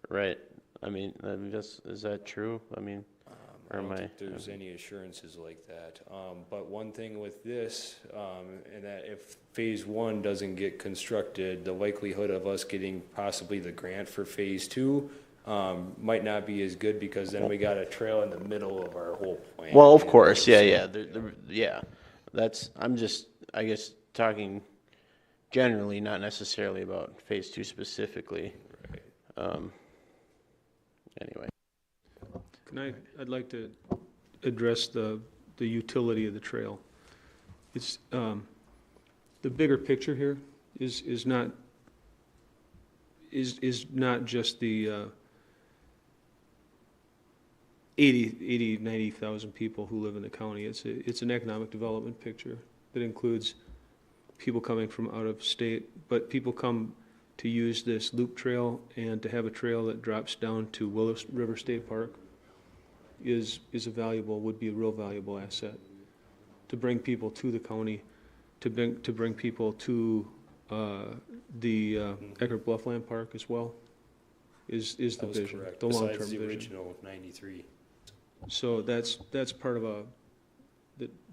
Right? I mean, is that true? I mean, I don't think there's any assurances like that. But one thing with this, and that if phase 1 doesn't get constructed, the likelihood of us getting possibly the grant for phase 2 might not be as good, because then we got a trail in the middle of our whole plan. Well, of course, yeah. Yeah. I'm just, I guess, talking generally, not necessarily about phase 2 specifically. Right. Anyway. I'd like to address the utility of the trail. It's, the bigger picture here is not just the 90,000 people who live in the county. It's an economic development picture that includes people coming from out of state, but people come to use this loop trail, and to have a trail that drops down to Willow River State Park would be a real valuable asset to bring people to the county, to bring people to the Eckerd Bluffland Park as well, is the vision, correct. the long-term Besides the vision. original 93. So that's part of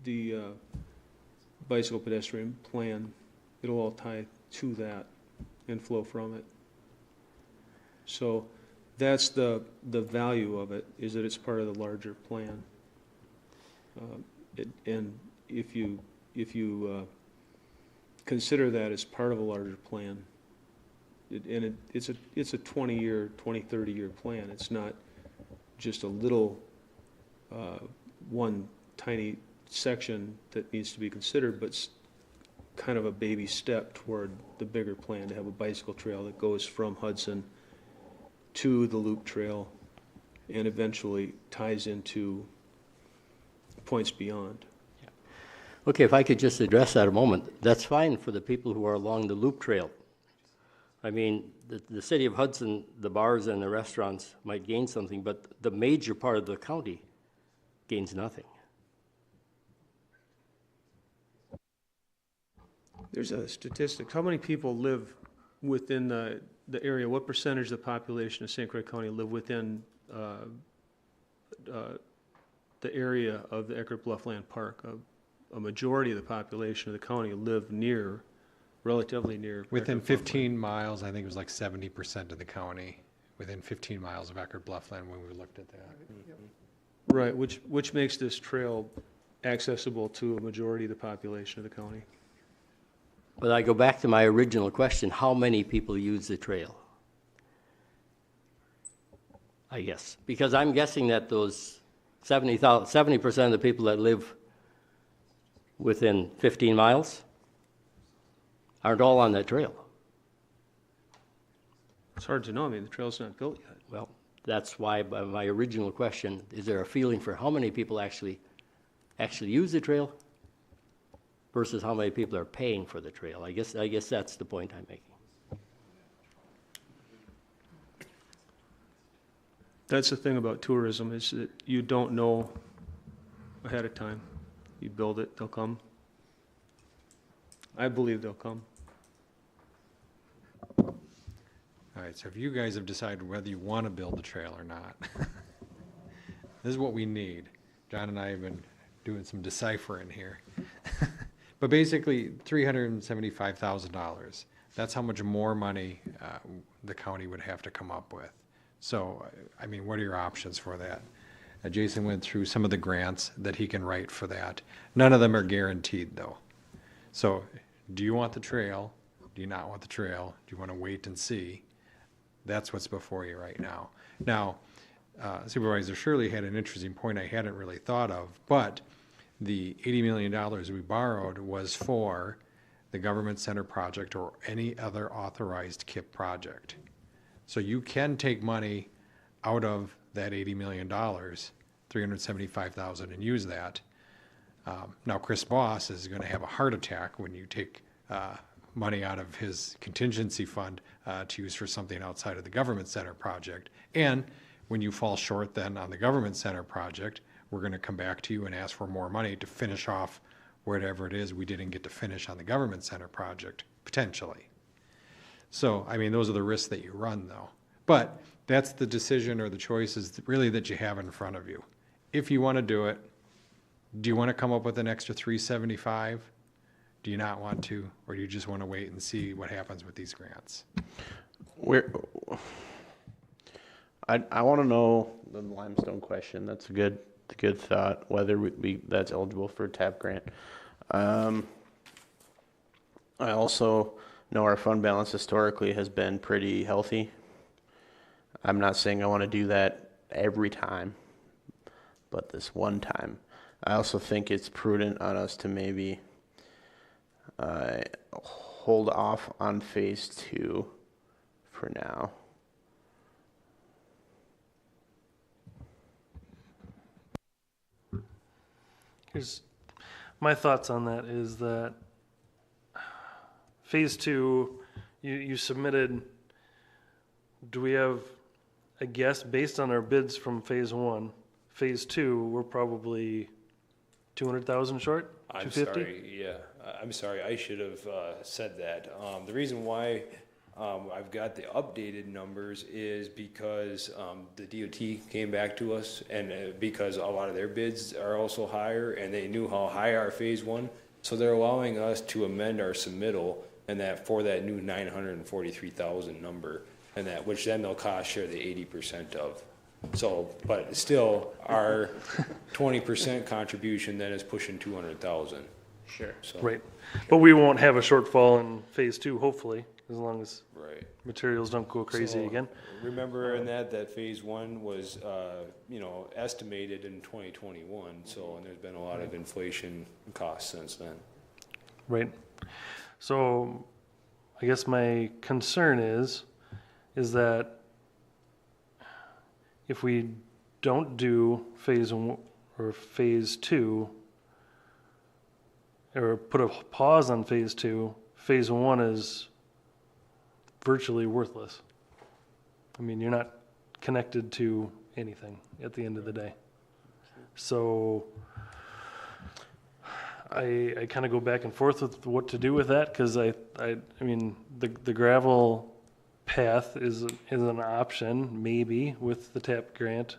the bicycle pedestrian plan. It'll all tie to that and flow from it. So that's the value of it, is that it's part of the larger plan. And if you consider that as part of a larger plan, it's a 20-year, 30-year plan. It's not just a little one tiny section that needs to be considered, but it's kind of a baby step toward the bigger plan to have a bicycle trail that goes from Hudson to the loop trail and eventually ties into points beyond. Okay, if I could just address that a moment, that's fine for the people who are along the loop trail. I mean, the city of Hudson, the bars and the restaurants might gain something, but the major part of the county gains nothing. There's a statistic. How many people live within the area? What percentage of the population of St. Croix County live within the area of the Eckerd Bluffland Park? A majority of the population of the county live near, relatively near. Within Eckerd Bluffland. 15 miles, I think it was like 70% of the county, within 15 miles of Eckerd Bluffland when we looked at that. Right, which makes this trail accessible to a majority of the population of the county. But I go back to my original question, how many people use the trail? I guess, because I'm guessing that those 70% of the people that live within 15 miles aren't all on that trail. It's hard to know. I mean, the trail's not built yet. Well, that's why my original question, is there a feeling for how many people actually use the trail versus how many people are paying for the trail? I guess that's the point I'm making. That's the thing about tourism, is that you don't know ahead of time. You build it, they'll come. I believe they'll come. All right, so if you guys have decided whether you want to build the trail or not, this is what we need. John and I have been doing some deciphering here. But basically, $375,000. That's how much more money the county would have to come up with. So, I mean, what are your options for that? Jason went through some of the grants that he can write for that. None of them are guaranteed, though. So, do you want the trail? Do you not want the trail? Do you want to wait and see? That's what's before you right now. Now, Supervisor Shirley had an interesting point I hadn't really thought of, but the $80 million we borrowed was for the government center project or any other authorized KIP project. So you can take money out of that $80 million, $375,000, and use that. Now, Chris Boss is going to have a heart attack when you take money out of his contingency fund to use for something outside of the government center project. And when you fall short then on the government center project, we're going to come back to you and ask for more money to finish off whatever it is we didn't get to finish on the government center project, potentially. So, I mean, those are the risks that you run, though. But that's the decision or the choices really that you have in front of you. If you want to do it, do you want to come up with an extra 375? Do you not want to, or do you just want to wait and see what happens with these grants? I want to know the limestone question. That's a good thought, whether that's eligible for a TAP grant. I also know our fund balance historically has been pretty healthy. I'm not saying I want to do that every time, but this one time. I also think it's prudent on us to maybe hold off on phase 2 for now. Here's my thoughts on that is that phase 2, you submitted, do we have a guess based on our bids from phase 1? Phase 2, we're probably 200,000 short? I'm 250? sorry, yeah, I'm sorry, I should have said that. The reason why I've got the updated numbers is because the DOT came back to us, and because a lot of their bids are also higher, and they knew how high our phase 1, so they're allowing us to amend our submittal, and that for that new 943,000 number, and that, which then they'll cost share the 80% of. So, but still, our 20% contribution then is pushing 200,000. Sure. So, Right. But we won't have a shortfall in phase 2, hopefully, as long as right. materials don't go crazy So, again. Remember in that phase 1 was, estimated in 2021. So, and there's been a lot of inflation costs since then. Right. So I guess my concern is that if we don't do phase 1 or phase 2, or put a pause on phase two, phase one is virtually worthless. I mean, you're not connected to anything at the end of the day. So I kind of go back and forth with what to do with that, because I mean, the gravel path is an option, maybe, with the TAP grant,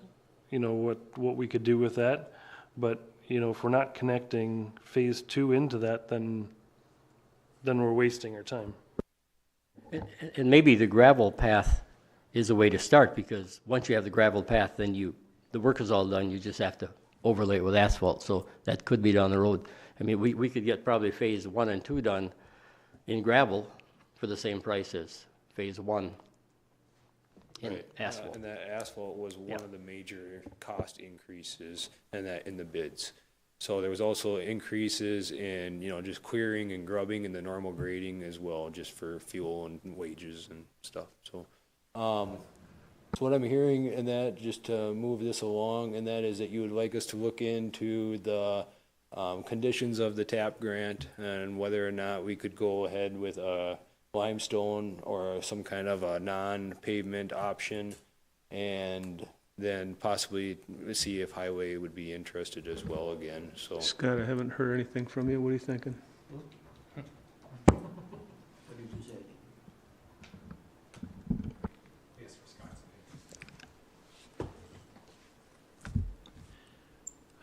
you know, what we could do with that. But, you know, if we're not connecting phase two into that, then we're wasting our time. And maybe the gravel path is a way to start, because once you have the gravel path, then the work is all done, you just have to overlay it with asphalt, so that could be down the road. I mean, we could get probably phase 1 and 2 done in gravel for the same price as phase 1 in Right. asphalt. And that asphalt was one of the major cost increases in the bids. So there was also increases in, you know, just clearing and grubbing and the normal grading as well, just for fuel and wages and stuff. So, so what I'm hearing in that, just to move this along, and that is that you would like us to look into the conditions of the TAP grant and whether or not we could go ahead with a limestone or some kind of a non-pavement option, and then possibly see if highway would be interested as well again, so. Scott, I haven't heard anything from you. What are you thinking?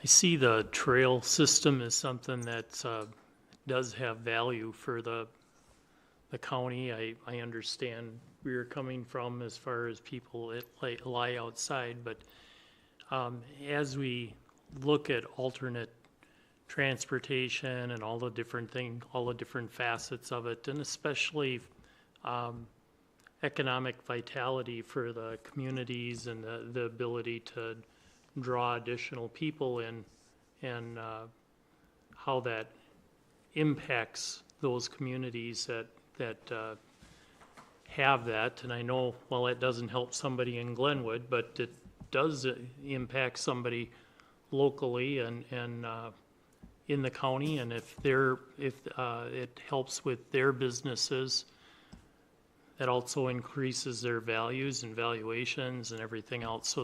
I see the trail system as something that does have value for the county. I understand where you're coming from as far as people that lie outside, but as we look at alternate transportation and all the different things, all the different facets of it, and especially economic vitality for the communities and the ability to draw additional people in, and how that impacts those communities that have that. And I know, well, it doesn't help somebody in Glenwood, but it does impact somebody locally and in the county. And if it helps with their businesses, that also increases their values and valuations and everything else. So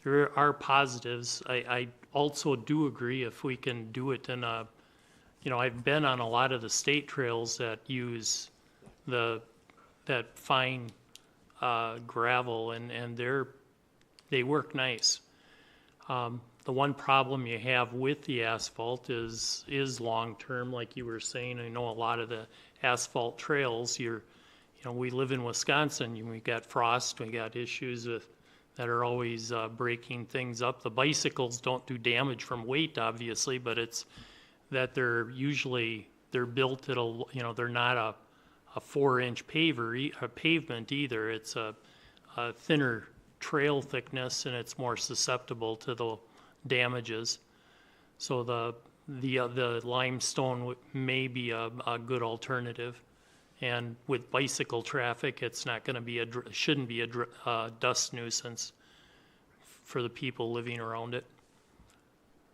there are positives. I also do agree if we can do it in a, you know, I've been on a lot of the state trails that use that fine gravel, and they work nice. The one problem you have with the asphalt is long-term, like you were saying. I know a lot of the asphalt trails, you know, we live in Wisconsin, we got frost, we got issues that are always breaking things up. The bicycles don't do damage from weight, obviously, but it's that they're built at a, you know, they're not a 4-inch pavement either. It's a thinner trail thickness, and it's more susceptible to the damages. So the limestone may be a good alternative. And with bicycle traffic, it's not going to be shouldn't be a dust nuisance for the people living around it.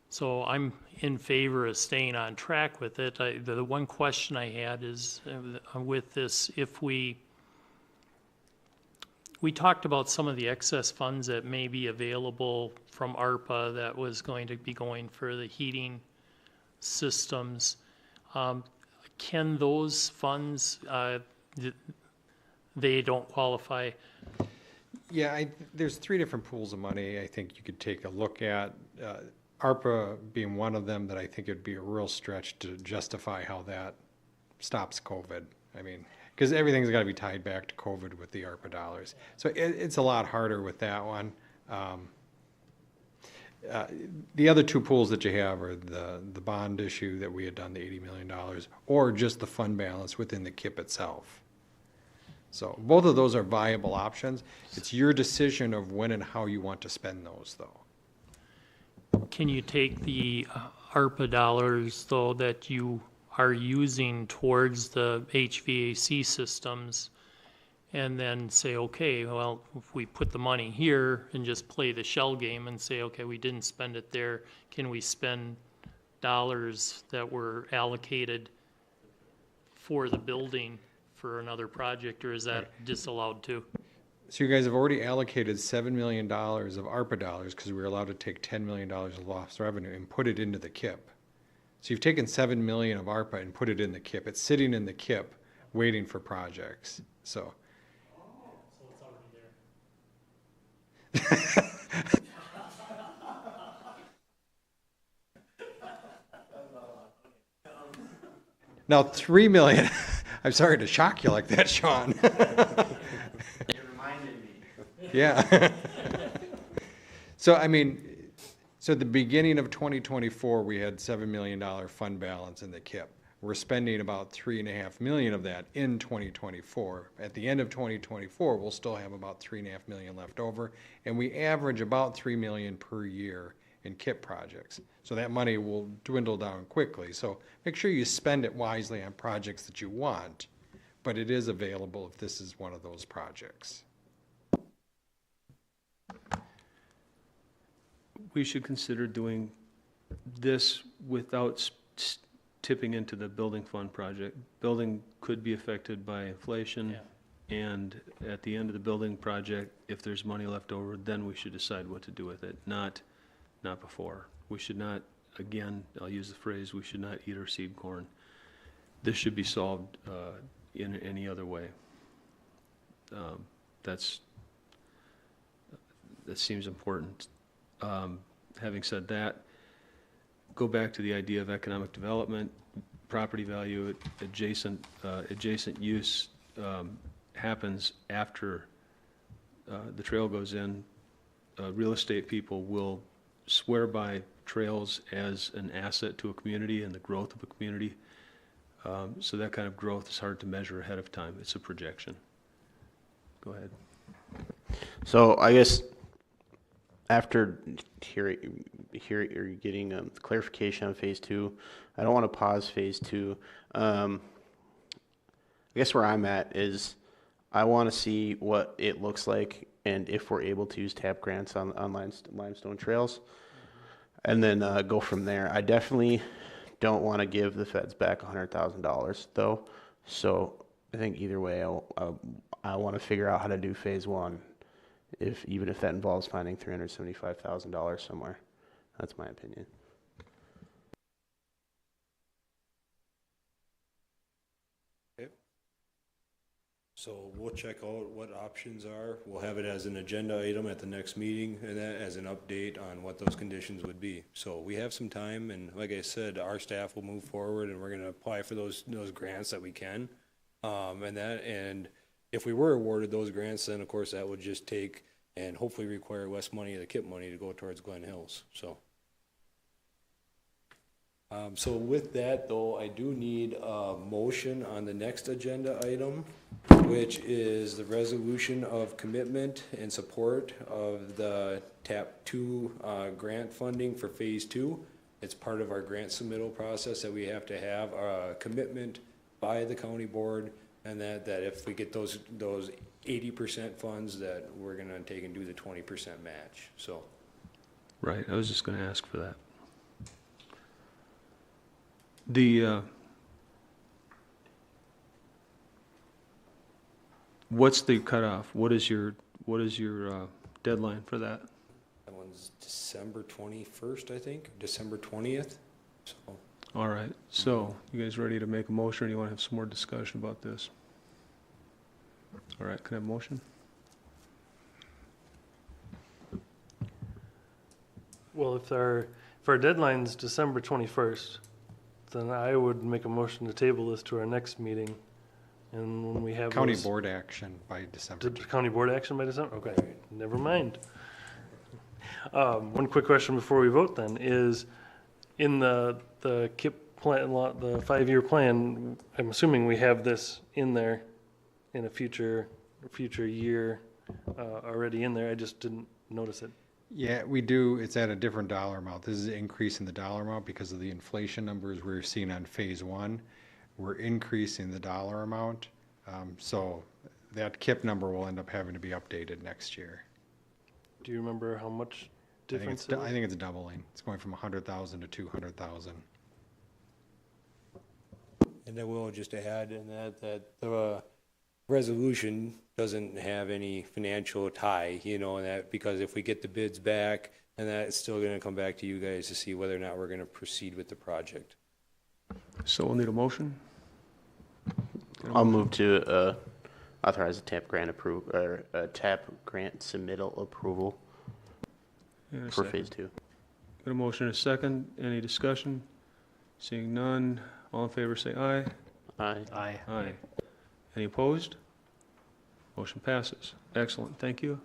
So I'm in favor of staying on track with it. The one question I had is with this, if we talked about some of the excess funds that may be available from ARPA that was going to be going for the heating systems. Can those funds, they don't qualify? Yeah, there's 3 different pools of money I think you could take a look at. ARPA being one of them, that I think it'd be a real stretch to justify how that stops COVID. I mean, because everything's got to be tied back to COVID with the ARPA dollars. So it's a lot harder with that one. The other 2 pools that you have are the bond issue that we had done, the $80 million, or just the fund balance within the KIP itself. So both of those are viable options. It's your decision of when and how you want to spend those, though. Can you take the ARPA dollars, though, that you are using towards the HVAC systems, and then say, okay, well, if we put the money here and just play the shell game and say, okay, we didn't spend it there, can we spend dollars that were allocated for the building for another project, or is that disallowed too? So you guys have already allocated $7 million of ARPA dollars because we were allowed to take $10 million of lost revenue and put it into the KIP. So you've taken $7 million of ARPA and put it in the KIP. It's sitting in the KIP waiting for projects. So. It's already there. Now, 3 million, I'm sorry to shock you like that, Sean. You reminded me. Yeah. So, I mean, so at the beginning of 2024, we had $7 million fund balance in the KIP. We're spending about $3.5 million of that in 2024. At the end of 2024, we'll still have about $3.5 million left over, and we average about $3 million per year in KIP projects. So that money will dwindle down quickly. So make sure you spend it wisely on projects that you want, but it is available if this is one of those projects. We should consider doing this without tipping into the building fund project. Building could be affected by inflation, and at the end of the building project, if there's money left over, then we should decide what to do with it, not before. We should not, again, I'll use the phrase, we should not eat our seed corn. This should be solved in any other way. That seems important. Having said that, go back to the idea of economic development, property value, adjacent use happens after the trail goes in. Real estate people will swear by trails as an asset to a community and the growth of a community. So that kind of growth is hard to measure ahead of time. It's a projection. Go ahead. So I guess after hearing or getting clarification on phase 2, I don't want to pause phase 2. I guess where I'm at is I want to see what it looks like and if we're able to use TAP grants on limestone trails, and then go from there. I definitely don't want to give the feds back $100,000 though. So I think either way, I want to figure out how to do phase 1. Even if that involves finding $375,000 somewhere. That's my opinion. Okay. So we'll check out what options are. We'll have it as an agenda item at the next meeting, and that as an update on what those conditions would be. So we have some time, and like I said, our staff will move forward, and we're going to apply for those grants that we can. And if we were awarded those grants, then of course that would just take and hopefully require less money of the KIP money to go towards Glen Hills. So with that though, I do need a motion on the next agenda item, which is the resolution of commitment and support of the TAP 2 grant funding for phase 2. It's part of our grant submittal process that we have to have a commitment by the county board, and that if we get those 80% funds, that we're gonna take and do the 20% match, so. Right, I was just gonna ask for that. What's the cutoff? What is your deadline for that? That one's December 21st, I think, December 20th, so. All right, so you guys ready to make a motion, or you wanna have some more discussion about this? All right, can I have a motion? Well, if our deadline's December 21st, then I would make a motion to table this to our next meeting. And when we have County board action by December. County board action by December? Okay, never mind. One quick question before we vote then is, in the KIP plan, the 5-year plan, I'm assuming we have this in there in a future year already in there. I just didn't notice it. Yeah, we do. It's at a different dollar amount. This is an increase in the dollar amount because of the inflation numbers we're seeing on phase 1. We're increasing the dollar amount. So that KIP number will end up having to be updated next year. Do you remember how much difference? I think it's doubling. It's going from 100,000 to 200,000. And I will just add in that the resolution doesn't have any financial tie, you know, and that, because if we get the bids back, and that, it's still gonna come back to you guys to see whether or not we're gonna proceed with the project. So we'll need a motion? I'll move to authorize a TAP grant submittal approval And a for second. phase 2. Got a motion and a second. Any discussion? Seeing none, all in favor say aye. Aye. Aye. Aye. Any opposed? Motion passes. Excellent, thank you.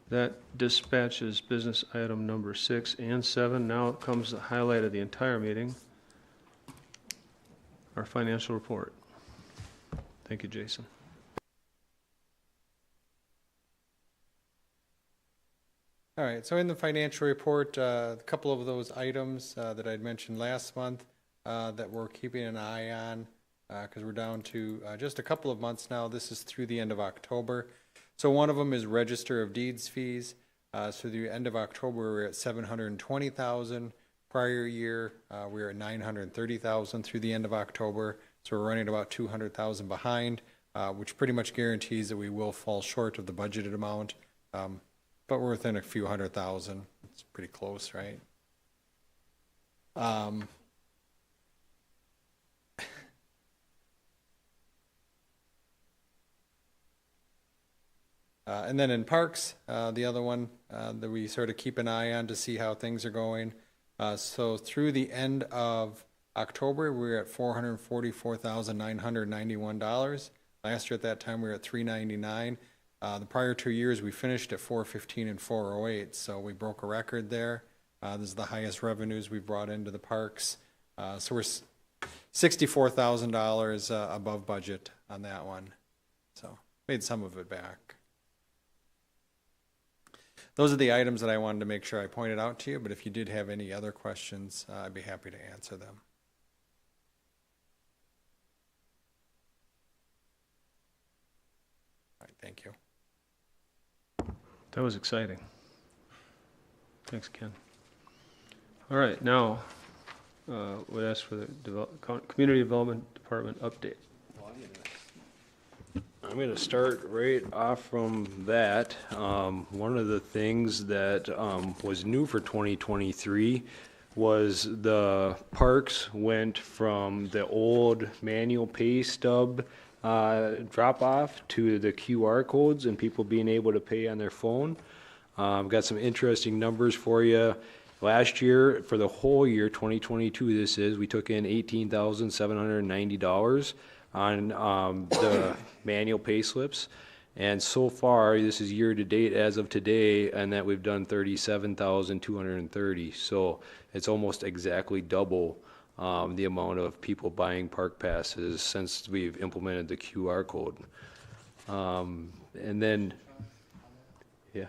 That dispatches business item number 6 and 7. Now comes the highlight of the entire meeting, our financial report. Thank you, Jason. All right, so in the financial report, a couple of those items that I'd mentioned last month that we're keeping an eye on, because we're down to just a couple of months now. This is through the end of October. So one of them is Register of Deeds fees. So the end of October, we're at 720,000. Prior year, we were at 930,000 through the end of October. So we're running about 200,000 behind, which pretty much guarantees that we will fall short of the budgeted amount. But we're within a few 100,000. It's pretty close, right? And then in parks, the other one that we sort of keep an eye on to see how things are going. So through the end of October, we were at $444,991. Last year at that time, we were at $399. The prior 2 years, we finished at $415 and $408, so we broke a record there. This is the highest revenues we've brought into the parks. So we're $64,000 above budget on that one. So made some of it back. Those are the items that I wanted to make sure I pointed out to you, but if you did have any other questions, I'd be happy to answer them. All right, thank you. That was exciting. Thanks, Ken. All right, now, we'd ask for the Community Development Department update. I'm going to start right off from that. One of the things that was new for 2023 was the parks went from the old manual pay stub drop off to the QR codes and people being able to pay on their phone. Got some interesting numbers for you. Last year, for the whole year, 2022, we took in $18,790 on the manual pay slips. And so far, this is year to date as of today, and that we've done 37,230. So it's almost exactly double the amount of people buying park passes since we've implemented the QR code. And then, yeah.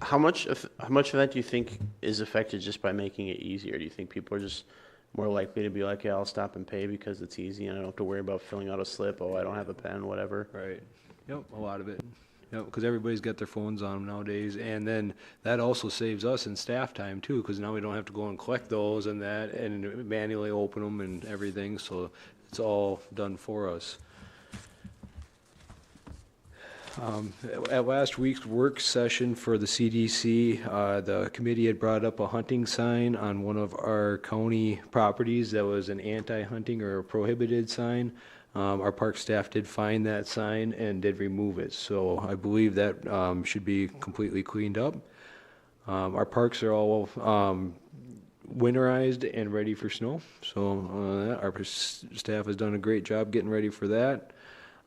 How much of that do you think is affected just by making it easier? Do you think people are just more likely to be like, yeah, I'll stop and pay because it's easy and I don't have to worry about filling out a slip. Oh, I don't have a pen, whatever. Right. Yep, a lot of it. Yep, because everybody's got their phones on them nowadays. And then that also saves us in staff time too, because now we don't have to go and collect those and that and manually open them and everything. So it's all done for us. At last week's work session for the CDC, the committee had brought up a hunting sign on one of our county properties that was an anti-hunting or a prohibited sign. Our park staff did find that sign and did remove it. So I believe that should be completely cleaned up. Our parks are all winterized and ready for snow. So our staff has done a great job getting ready for that.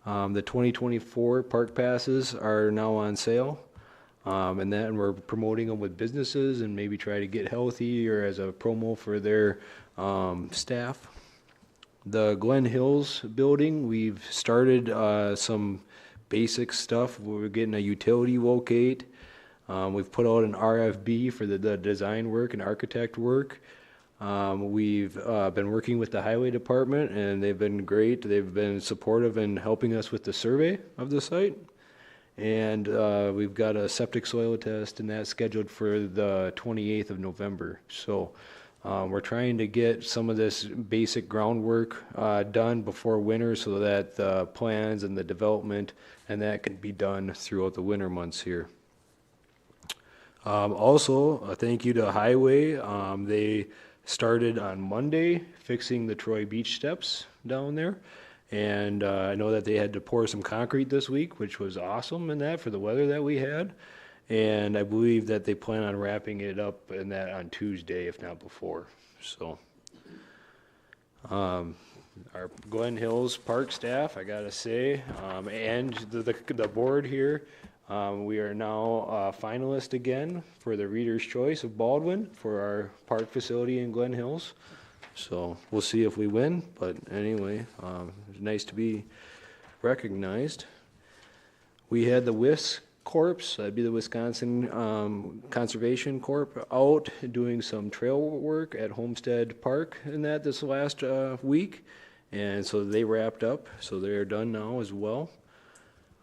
The 2024 park passes are now on sale, and then we're promoting them with businesses and maybe try to get healthy or as a promo for their staff. The Glen Hills building, we've started some basic stuff. We're getting a utility locate. We've put out an RFB for the design work and architect work. We've been working with the highway department and they've been great. They've been supportive in helping us with the survey of the site. And we've got a septic soil test, and that's scheduled for the 28th of November. So we're trying to get some of this basic groundwork done before winter so that the plans and the development and that can be done throughout the winter months here. Also, a thank you to Highway. They started on Monday fixing the Troy Beach steps down there. And I know that they had to pour some concrete this week, which was awesome in that for the weather that we had. And I believe that they plan on wrapping it up in that on Tuesday, if not before. So, our Glen Hills Park staff, I gotta say, and the board here, we are now finalists again for the Reader's Choice of Baldwin for our park facility in Glen Hills. So we'll see if we win, but anyway, it's nice to be recognized. We had the WIS Corps, that'd be the Wisconsin Conservation Corp, out doing some trail work at Homestead Park in that this last week. And so they wrapped up, so they're done now as well.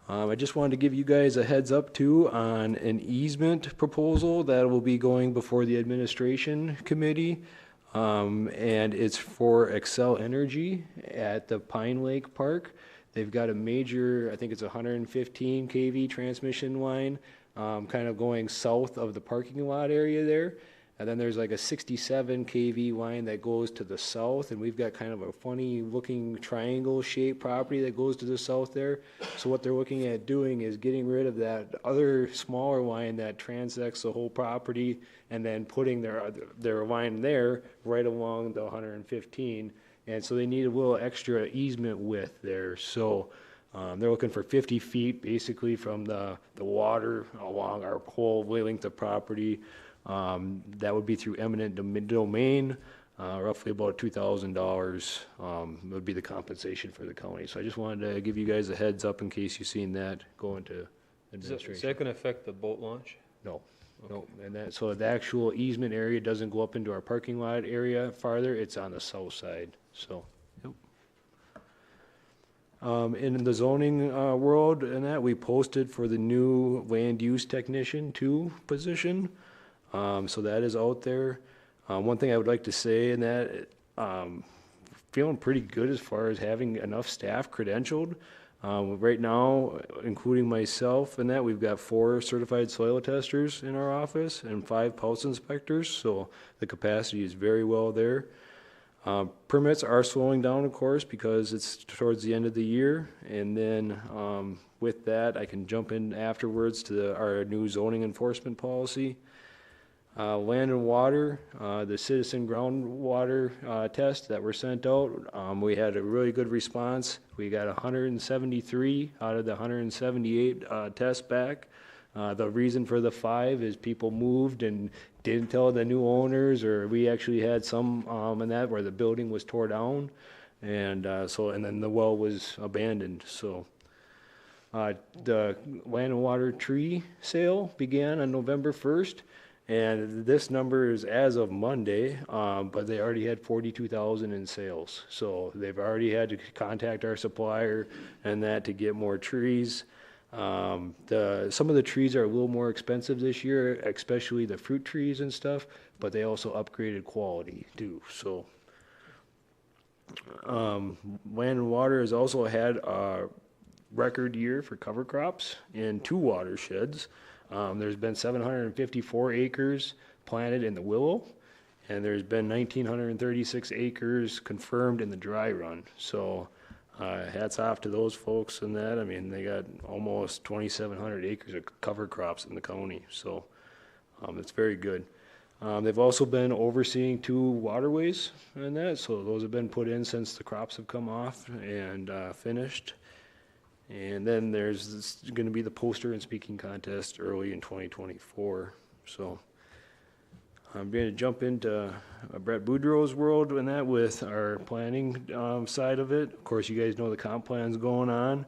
I just wanted to give you guys a heads up too on an easement proposal that will be going before the administration committee. And it's for Excel Energy at the Pine Lake Park. They've got a major, I think it's 115 kV transmission line, kind of going south of the parking lot area there. And then there's like a 67 kV line that goes to the south, and we've got kind of a funny looking triangle shaped property that goes to the south there. So what they're looking at doing is getting rid of that other smaller line that transects the whole property and then putting their line there right along the 115. And so they need a little extra easement width there. So they're looking for 50 feet basically from the water along our whole length of property. That would be through eminent domain, roughly about $2,000 would be the compensation for the county. So I just wanted to give you guys a heads up in case you've seen that go into administration. Is that going to affect the boat launch? No, no, and that, so the actual easement area doesn't go up into our parking lot area farther, it's on the south side, so. Yep. In the zoning world and that, we posted for the new land use technician 2 position. So that is out there. One thing I would like to say in that, feeling pretty good as far as having enough staff credentialed. Right now, including myself and that, we've got 4 certified soil testers in our office and 5 pulse inspectors, so the capacity is very well there. Permits are slowing down, of course, because it's towards the end of the year, and then with that, I can jump in afterwards to our new zoning enforcement policy. Land and water, the citizen groundwater test that were sent out, we had a really good response. We got 173 out of the 178 tests back. The reason for the 5 is people moved and didn't tell the new owners, or we actually had some in that where the building was tore down, and and then the well was abandoned. So the land and water tree sale began on November 1st. And this number is as of Monday, but they already had 42,000 in sales. So they've already had to contact our supplier and that to get more trees. Some of the trees are a little more expensive this year, especially the fruit trees and stuff, but they also upgraded quality too. So land and water has also had a record year for cover crops in 2 watersheds. There's been 754 acres planted in the Willow, and there's been 1,936 acres confirmed in the dry run. So hats off to those folks in that. I mean, they got almost 2,700 acres of cover crops in the county, so it's very good. They've also been overseeing 2 waterways in that, so those have been put in since the crops have come off and finished. And then there's going to be the poster and speaking contest early in 2024. So I'm going to jump into Brett Boudreau's world and that with our planning side of it. Of course, you guys know the comp plan's going on.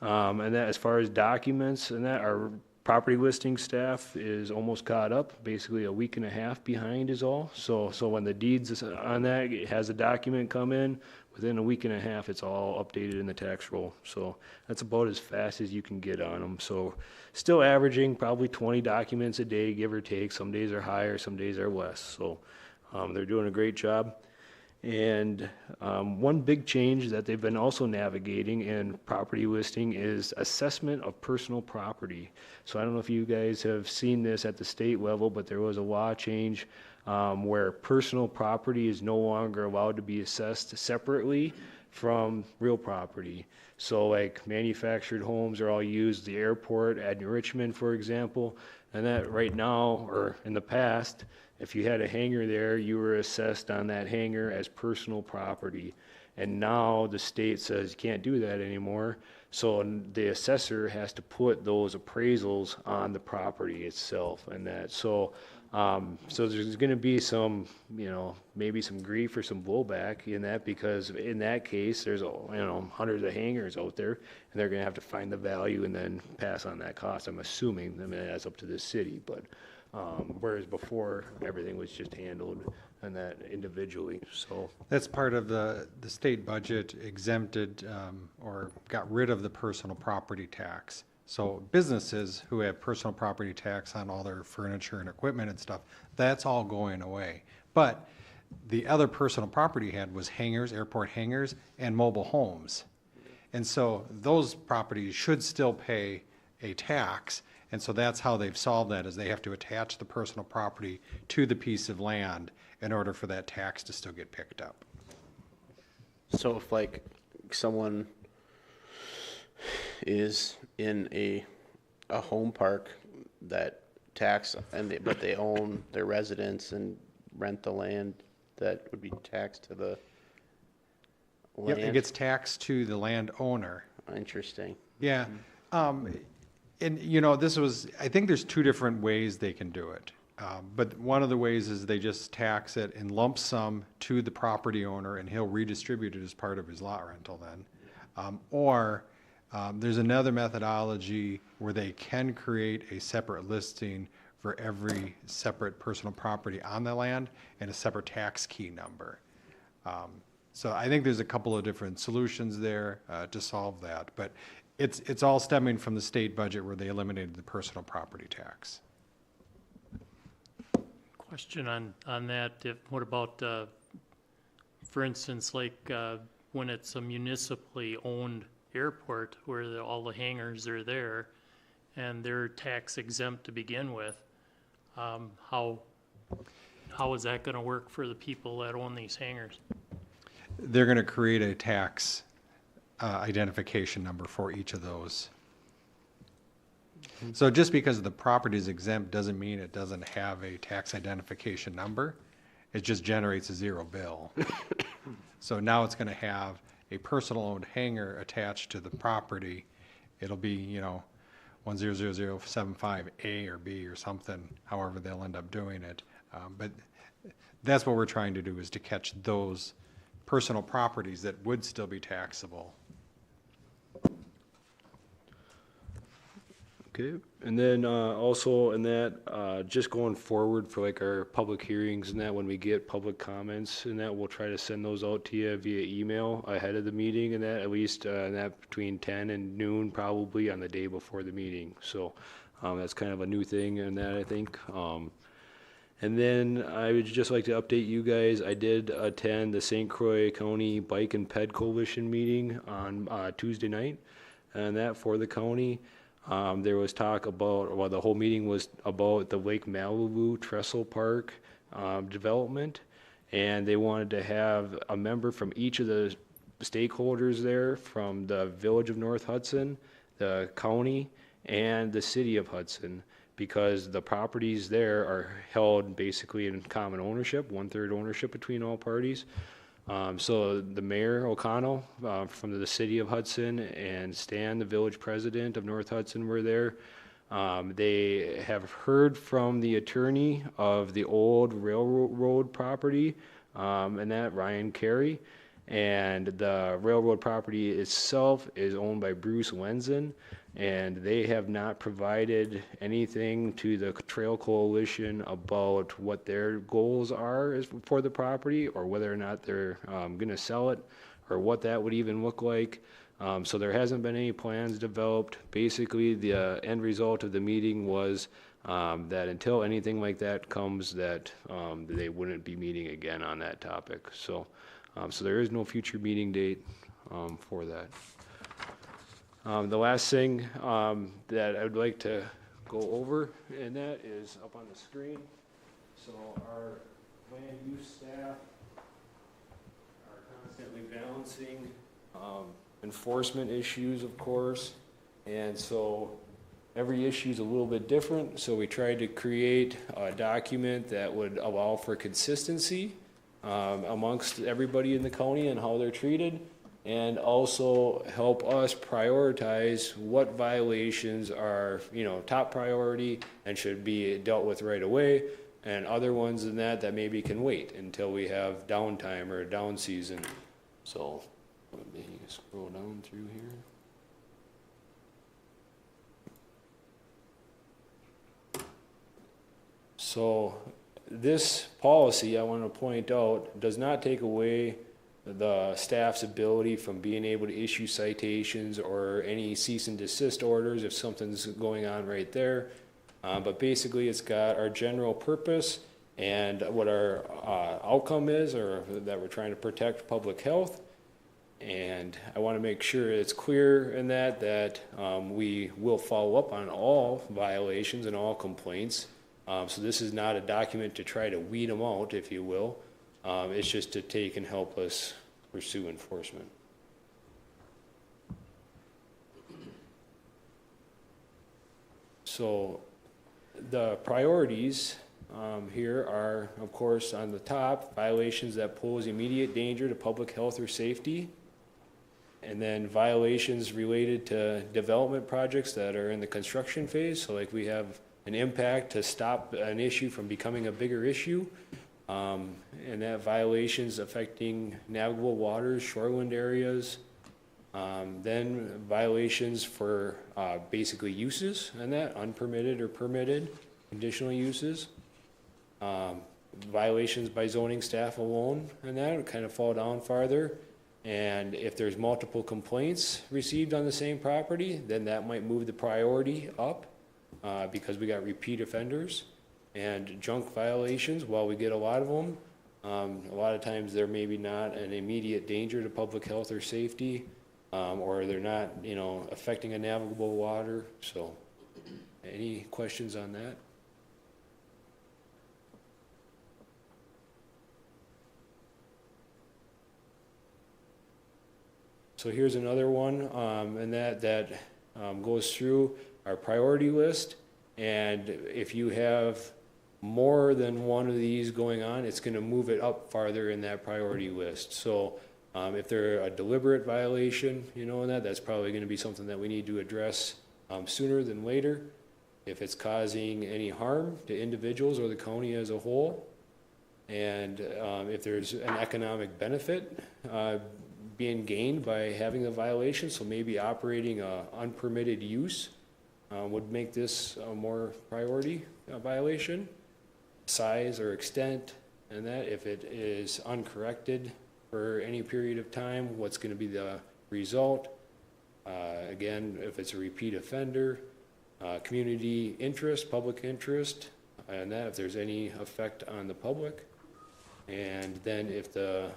And that as far as documents and that, our property listing staff is almost caught up, basically a week and a half behind is all. So when the deeds on that, it has a document come in, within a week and a half, it's all updated in the tax roll. So that's about as fast as you can get on them. So still averaging probably 20 documents a day, give or take. Some days are higher, some days are less. So they're doing a great job. And one big change that they've been also navigating in property listing is assessment of personal property. So I don't know if you guys have seen this at the state level, but there was a law change where personal property is no longer allowed to be assessed separately from real property. So like manufactured homes are all used, the airport at New Richmond, for example, and that right now, or in the past, if you had a hangar there, you were assessed on that hangar as personal property. And now the state says you can't do that anymore. So the assessor has to put those appraisals on the property itself and that. So there's going to be some, maybe some grief or some blowback in that, because in that case, there's, hundreds of hangars out there, and they're going to have to find the value and then pass on that cost. I'm assuming, that's up to the city, but whereas before, everything was just handled and that individually, so. That's part of the state budget exempted or got rid of the personal property tax. So businesses who have personal property tax on all their furniture and equipment and stuff, that's all going away. But the other personal property had was hangars, airport hangars, and mobile homes. And so those properties should still pay a tax. And so that's how they've solved that, is they have to attach the personal property to the piece of land in order for that tax to still get picked up. So if like someone is in a home park that tax, but they own their residence and rent the land, that would be taxed to the land? Yep, it gets taxed to the landowner. Interesting. Yeah. And, this was, I think there's two different ways they can do it. But one of the ways is they just tax it in lump sum to the property owner, and he'll redistribute it as part of his lot rental then. Or there's another methodology where they can create a separate listing for every separate personal property on the land and a separate tax key number. So I think there's a couple of different solutions there to solve that. But it's all stemming from the state budget where they eliminated the personal property tax. Question on that, what about, for instance, like when it's a municipally owned airport where all the hangars are there and they're tax exempt to begin with, how is that going to work for the people that own these hangars? They're going to create a tax identification number for each of those. So just because the property is exempt doesn't mean it doesn't have a tax identification number. It just generates a zero bill. So now it's going to have a personal owned hangar attached to the property. It'll be, 100075A or B or something, however they'll end up doing it. But that's what we're trying to do, is to catch those personal properties that would still be taxable. Okay, and then also in that, just going forward for like our public hearings and that, when we get public comments and that, we'll try to send those out to you via email ahead of the meeting, and that at least that between 10 and noon probably on the day before the meeting. So that's kind of a new thing in that, I think. And then I would just like to update you guys. I did attend the St. Croix County Bike and Ped Coalition meeting on Tuesday night, and that for the county. There was talk about, the whole meeting was about the Lake Malibu Trestle Park development, and they wanted to have a member from each of the stakeholders there, from the Village of North Hudson, the county, and the City of Hudson, because the properties there are held basically in common ownership, 1/3 ownership between all parties. So the Mayor O'Connell from the City of Hudson and Stan, the village president of North Hudson, were there. They have heard from the attorney of the old railroad property, and that Ryan Carey. And the railroad property itself is owned by Bruce Lenzen, and they have not provided anything to the Trail Coalition about what their goals are for the property, or whether or not they're going to sell it or what that would even look like. So there hasn't been any plans developed. Basically, the end result of the meeting was that until anything like that comes, that they wouldn't be meeting again on that topic. So, so there is no future meeting date for that. The last thing that I would like to go over, and that is up on the screen. So our land use staff are constantly balancing enforcement issues, of course, and so every issue is a little bit different. So we tried to create a document that would allow for consistency amongst everybody in the county and how they're treated, and also help us prioritize what violations are, you know, top priority and should be dealt with right away, and other ones than that that maybe can wait until we have downtime or a down season. So let me scroll down through here. So this policy, I want to point out, does not take away the staff's ability from being able to issue citations or any cease and desist orders if something's going on right there. But basically it's got our general purpose and what our outcome is, or that we're trying to protect public health. And I want to make sure it's clear in that we will follow up on all violations and all complaints. So this is not a document to try to weed them out, if you will. It's just to take and help us pursue enforcement. So the priorities here are, of course, on the top, violations that pose immediate danger to public health or safety. And then violations related to development projects that are in the construction phase. So like we have an impact to stop an issue from becoming a bigger issue. And that violations affecting navigable waters, shoreland areas. Then violations for basically uses and that, unpermitted or permitted, conditional uses. Violations by zoning staff alone and that would kind of fall down farther. And if there's multiple complaints received on the same property, then that might move the priority up because we got repeat offenders. And junk violations, while we get a lot of them, a lot of times they're maybe not an immediate danger to public health or safety, or they're not, you know, affecting a navigable water. So any questions on that? So here's another one, and that goes through our priority list. And if you have more than one of these going on, it's going to move it up farther in that priority list. So if they're a deliberate violation, you know, that's probably going to be something that we need to address sooner than later. If it's causing any harm to individuals or the county as a whole, and if there's an economic benefit being gained by having the violation, so maybe operating a unpermitted use would make this a more priority violation. Size or extent, and that if it is uncorrected for any period of time, what's going to be the result? Again, if it's a repeat offender, community interest, public interest, and that if there's any effect on the public, and then if the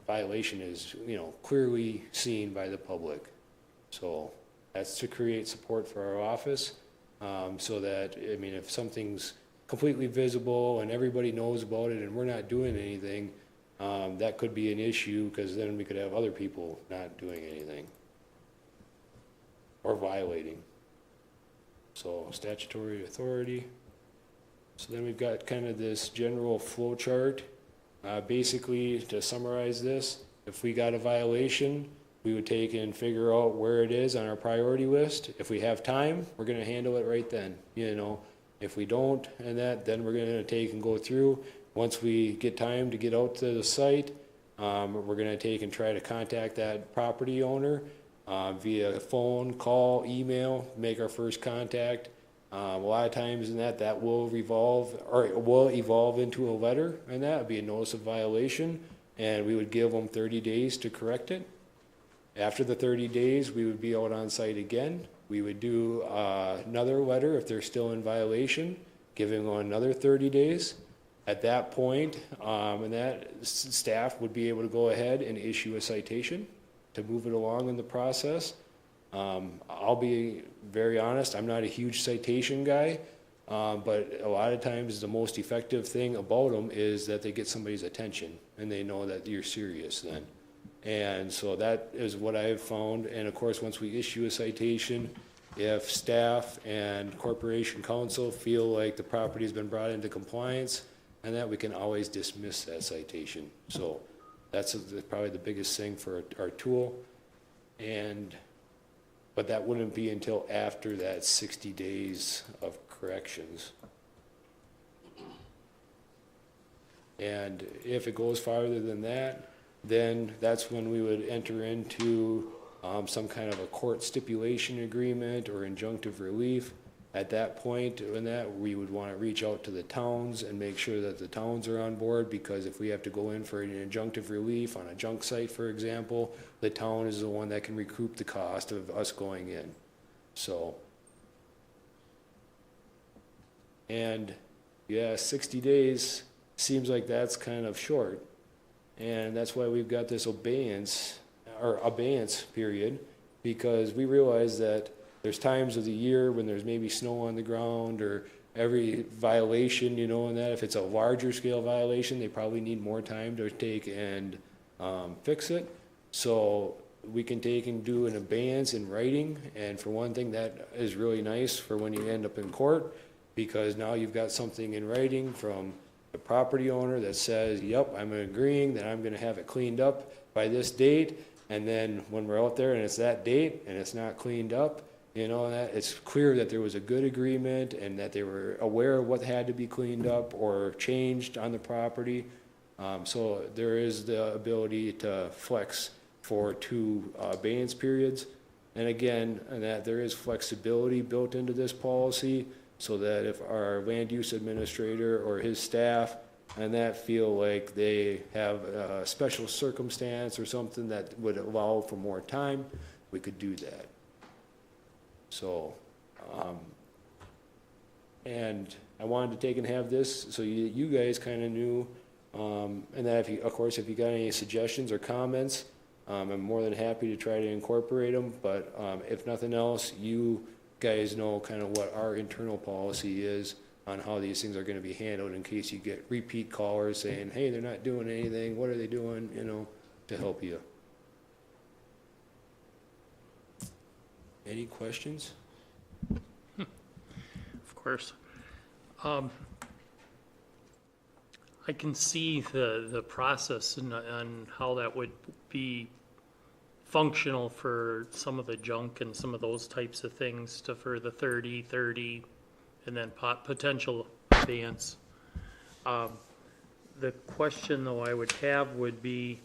violation is, you know, clearly seen by the public. So that's to create support for our office, so that, I mean, if something's completely visible and everybody knows about it and we're not doing anything, that could be an issue, because then we could have other people not doing anything or violating. So statutory authority. So then we've got kind of this general flow chart. Basically, to summarize this, if we got a violation, we would take and figure out where it is on our priority list. If we have time, we're going to handle it right then, you know. If we don't, and that, then we're going to take and go through. Once we get time to get out to the site, we're going to take and try to contact that property owner via phone, call, email, make our first contact. A lot of times in that will revolve, or it will evolve into a letter, and that would be a notice of violation. and we would give them 30 days to correct it. After the 30 days, we would be out on site again. We would do another letter if they're still in violation, giving them another 30 days. At that point, and that staff would be able to go ahead and issue a citation to move it along in the process. I'll be very honest, I'm not a huge citation guy, but a lot of times the most effective thing about them is that they get somebody's attention and they know that you're serious then. And so that is what I've found. And of course, once we issue a citation, if staff and corporation counsel feel like the property has been brought into compliance, and that we can always dismiss that citation. So that's probably the biggest thing for our tool. But that wouldn't be until after that 60 days of corrections. And if it goes farther than that, then that's when we would enter into some kind of a court stipulation agreement or injunctive relief. At that point, we would want to reach out to the towns and make sure that the towns are on board, because if we have to go in for an injunctive relief on a junk site, for example, the town is the one that can recoup the cost of us going in. So, and yeah, 60 days seems like that's kind of short. And that's why we've got this abeyance period, because we realize that there's times of the year when there's maybe snow on the ground or every violation, you know, and that if it's a larger scale violation, they probably need more time to take and fix it. So we can take and do an abeyance in writing. And for one thing, that is really nice for when you end up in court, because now you've got something in writing from the property owner that says, yep, I'm agreeing that I'm going to have it cleaned up by this date. And then when we're out there and it's that date and it's not cleaned up, you know, that it's clear that there was a good agreement and that they were aware of what had to be cleaned up or changed on the property. So there is the ability to flex for 2 abeyance periods. And again, and that there is flexibility built into this policy, so that if our land use administrator or his staff and that feel like they have a special circumstance or something that would allow for more time, we could do that. So, and I wanted to take and have this so you guys kind of knew, and that of course, if you got any suggestions or comments, I'm more than happy to try to incorporate them. But if nothing else, you guys know kind of what our internal policy is on how these things are going to be handled in case you get repeat callers saying, hey, they're not doing anything, what are they doing, you know, to help you. Any questions? Of course. I can see the process and how that would be functional for some of the junk and some of those types of things for the 30, and then potential abeyance. The question though I would have would be,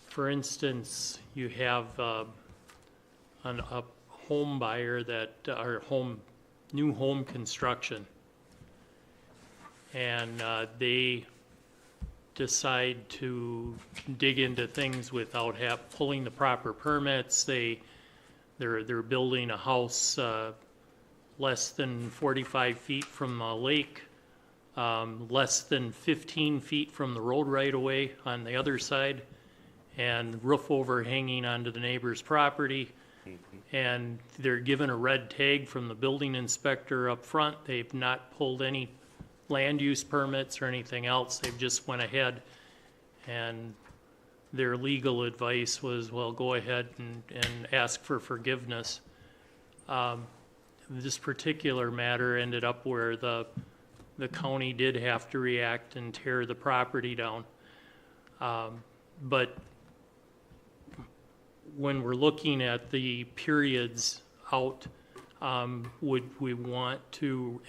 for instance, you have a home buyer that, or new home construction, and they decide to dig into things without pulling the proper permits. They're building a house less than 45 feet from a lake, less than 15 feet from the road right away on the other side, and roof overhanging onto the neighbor's property. And they're given a red tag from the building inspector up front. They've not pulled any land use permits or anything else. They've just went ahead, and their legal advice was, well, go ahead and ask for forgiveness. This particular matter ended up where the county did have to react and tear the property down. But when we're looking at the periods out, would we want to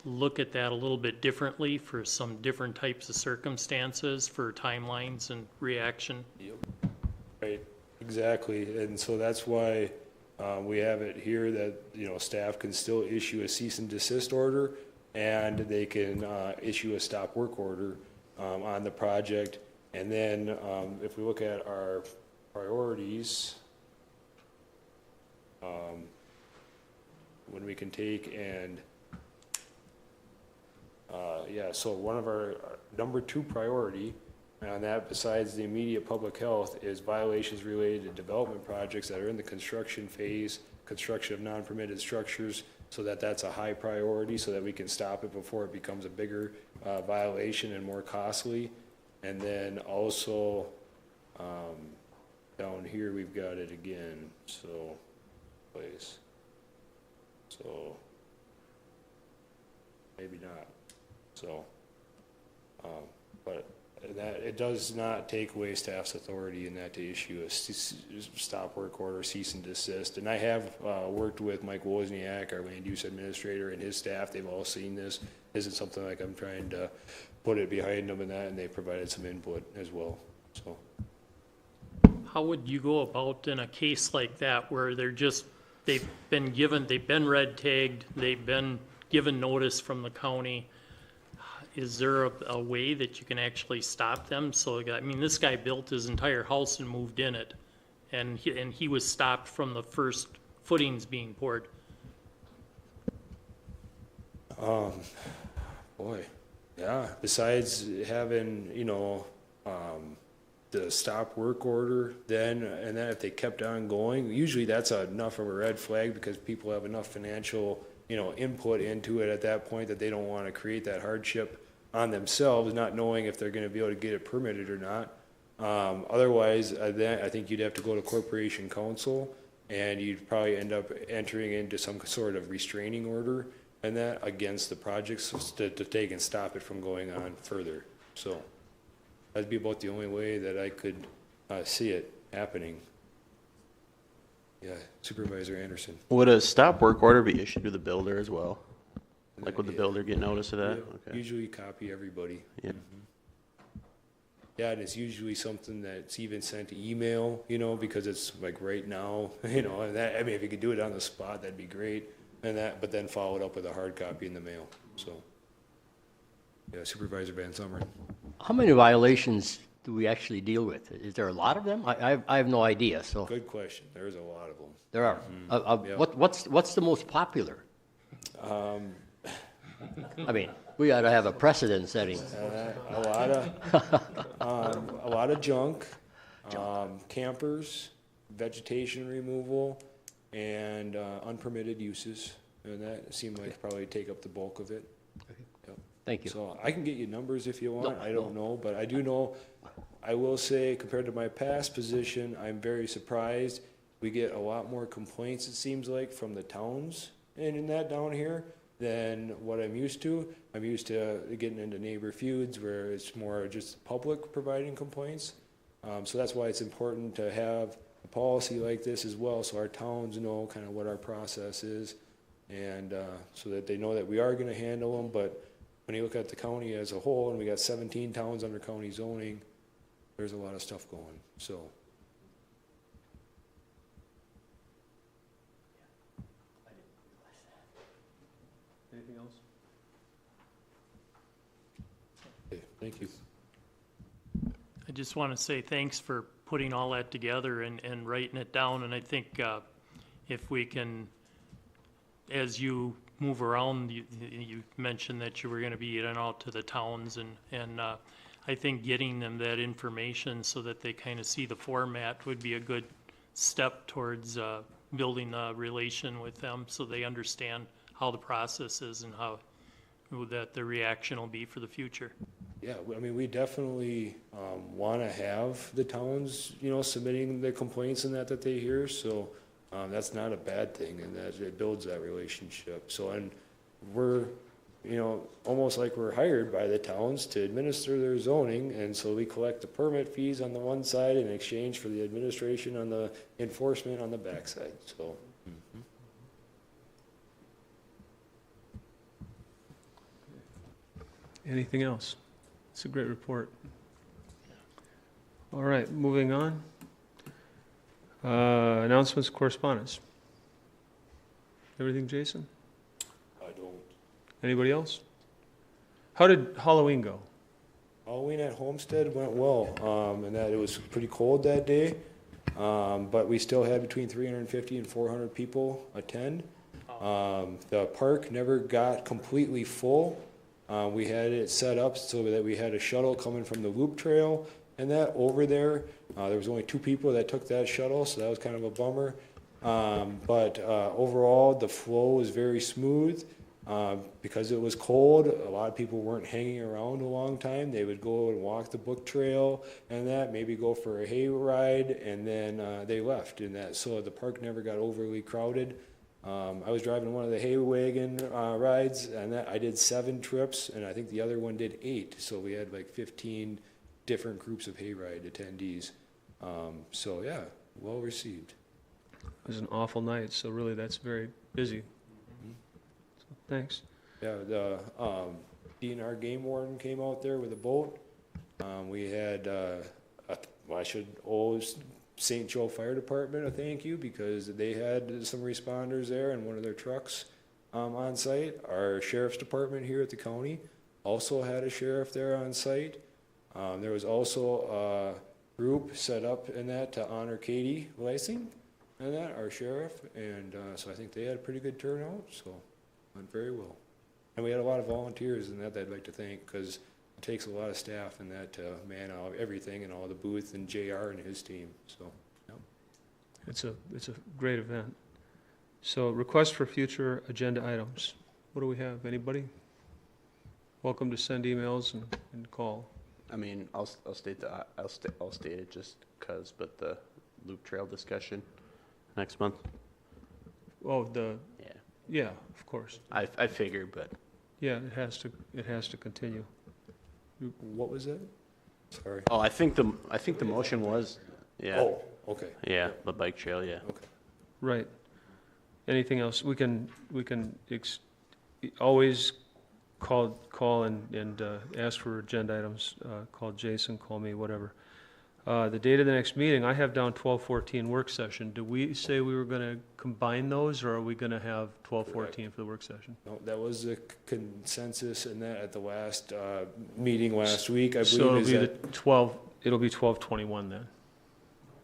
look at that a little bit differently for some different types of circumstances for timelines and reaction? Yep. Right, exactly. And so that's why we have it here that, you know, staff can still issue a cease and desist order and they can issue a stop work order on the project. And then if we look at our priorities, when we can take and so one of our number 2 priority on that, besides the immediate public health, is violations related to development projects that are in the construction phase, construction of non-permitted structures, so that's a high priority so that we can stop it before it becomes a bigger violation and more costly. And then also down here we've got it again, so place. So maybe not. So, but that it does not take away staff's authority in that to issue a stop work order, cease and desist. And I have worked with Mike Wozniak, our land use administrator, and his staff. They've all seen this. This isn't something like I'm trying to put it behind them and that, and they provided some input as well. So, How would you go about in a case like that where they've been red tagged, they've been given notice from the county? Is there a way that you can actually stop them? So, I mean, this guy built his entire house and moved in it, and he was stopped from the first footings being poured. Boy, yeah, besides having, the stop work order then, and then if they kept on going, usually that's enough of a red flag because people have enough financial, input into it at that point that they don't want to create that hardship on themselves, not knowing if they're going to be able to get it permitted or not. Otherwise, then I think you'd have to go to corporation council, and you'd probably end up entering into some sort of restraining order and that against the projects to take and stop it from going on further. So that'd be about the only way that I could see it happening. Yeah, Supervisor Anderson. Would a stop work order be issued to the builder as well? Like, would the builder get notice of that? Yeah, Okay. usually copy everybody. Yeah. Yeah, and it's usually something that's even sent to email, because it's like right now, and that, I mean, if you could do it on the spot, that'd be great. And that, but then follow it up with a hard copy in the mail, so. Yeah, Supervisor Van Summeren. How many violations do we actually deal with? Is there a lot of them? I have no idea, so. Good question, there's a lot of them. There are. Yeah. What's the most popular? I mean, we ought to have a precedent setting. A lot of junk, campers, vegetation removal, and unpermitted uses, and that seemed like probably take up the bulk of it. Yep. Thank you. So I can get you numbers if you want. I don't know, but I do know. I will say, compared to my past position, I'm very surprised. We get a lot more complaints, it seems like, from the towns and in that down here than what I'm used to. I'm used to getting into neighbor feuds where it's more just public providing complaints. So that's why it's important to have a policy like this as well, so our towns know kind of what our process is, and so that they know that we are going to handle them. But when you look at the county as a whole, and we got 17 towns under county zoning, there's a lot of stuff going. So. Anything else? Okay, thank you. I just want to say thanks for putting all that together and writing it down. And I think if we can, as you move around, you mentioned that you were going to be in and out to the towns, and I think getting them that information so that they kind of see the format would be a good step towards building a relation with them so they understand how the process is and how that the reaction will be for the future. Yeah, I mean, we definitely want to have the towns, submitting the complaints and that they hear. So that's not a bad thing, and that it builds that relationship. So, and we're, almost like we're hired by the towns to administer their zoning, and so we collect the permit fees on the one side in exchange for the administration on the enforcement on the backside. So. Anything else? It's a great report. All right, moving on. Announcements, correspondence. Everything, Jason? I don't. Anybody else? How did Halloween go? Halloween at Homestead went well, and that it was pretty cold that day, but we still had between 350 and 400 people attend. The park never got completely full. We had it set up so that we had a shuttle coming from the loop trail and that over there. There was only 2 people that took that shuttle, so that was kind of a bummer. But overall, the flow was very smooth. Because it was cold, a lot of people weren't hanging around a long time. They would go and walk the book trail and that, maybe go for a hay ride, and then they left. And that, so the park never got overly crowded. I was driving one of the hay wagon rides, and that I did 7 trips, and I think the other one did 8. So we had like 15 different groups of hayride attendees. So yeah, well received. It was an awful night, so really that's very busy. Thanks. Yeah, the DNR game warden came out there with a boat. We had, I should owe St. Joe Fire Department a thank you because they had some responders there and one of their trucks on site. Our sheriff's department here at the county also had a sheriff there on site. There was also a group set up in that to honor Katie Lysing and that, our sheriff. And so I think they had a pretty good turnout, so went very well. And we had a lot of volunteers in that I'd like to thank because it takes a lot of staff in that to man out everything and all the booth and JR and his team. So, yeah. It's a great event. So request for future agenda items. What do we have? Anybody? Welcome to send emails and call. I mean, I'll state it just because, but the loop trail discussion next month. Oh, Yeah. yeah, of course. I figured, but Yeah, it has to continue. What was that? Sorry. I think the motion was, yeah. Oh, okay. Yeah, the bike trail, yeah. Okay. Right. Anything else? We can always call and ask for agenda items. Call Jason, call me, whatever. The date of the next meeting, I have down 12/14 work session. Do we say we were going to combine those, or are we going to have 12/14 for the work session? No, that was the consensus in that at the last meeting last week, I believe. So is that, it'll be 12/21 then.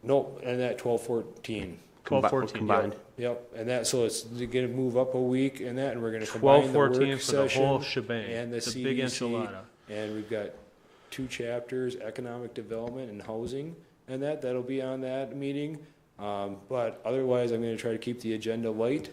no, and that 12/14. 12/14 combined. Yep, and that, so it's going to move up a week and that, and we're going to combine the work 12/14 for the whole session shebang. and the The big CDC. enchilada. And we've got 2 chapters, economic development and housing, and that'll be on that meeting. But otherwise, I'm going to try to keep the agenda light.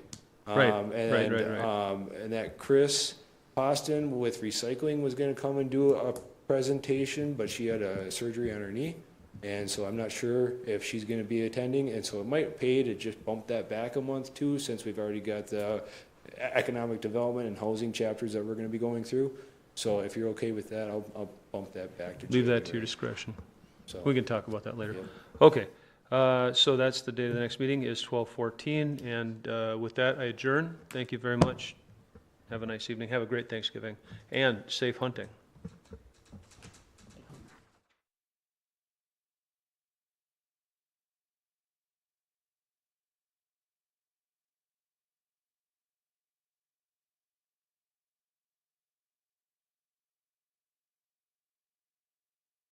Right. And that Chris Poston with recycling was going to come and do a presentation, but she had a surgery on her knee. And so I'm not sure if she's going to be attending, and so it might pay to just bump that back a month too, since we've already got the economic development and housing chapters that we're going to be going through. So if you're okay with that, I'll bump that back to Leave that to January. your discretion. So, We can talk about that later. Yep. Okay, so that's the date of the next meeting is 12/14, and with that, I adjourn. Thank you very much. Have a nice evening. Have a great Thanksgiving, and safe hunting.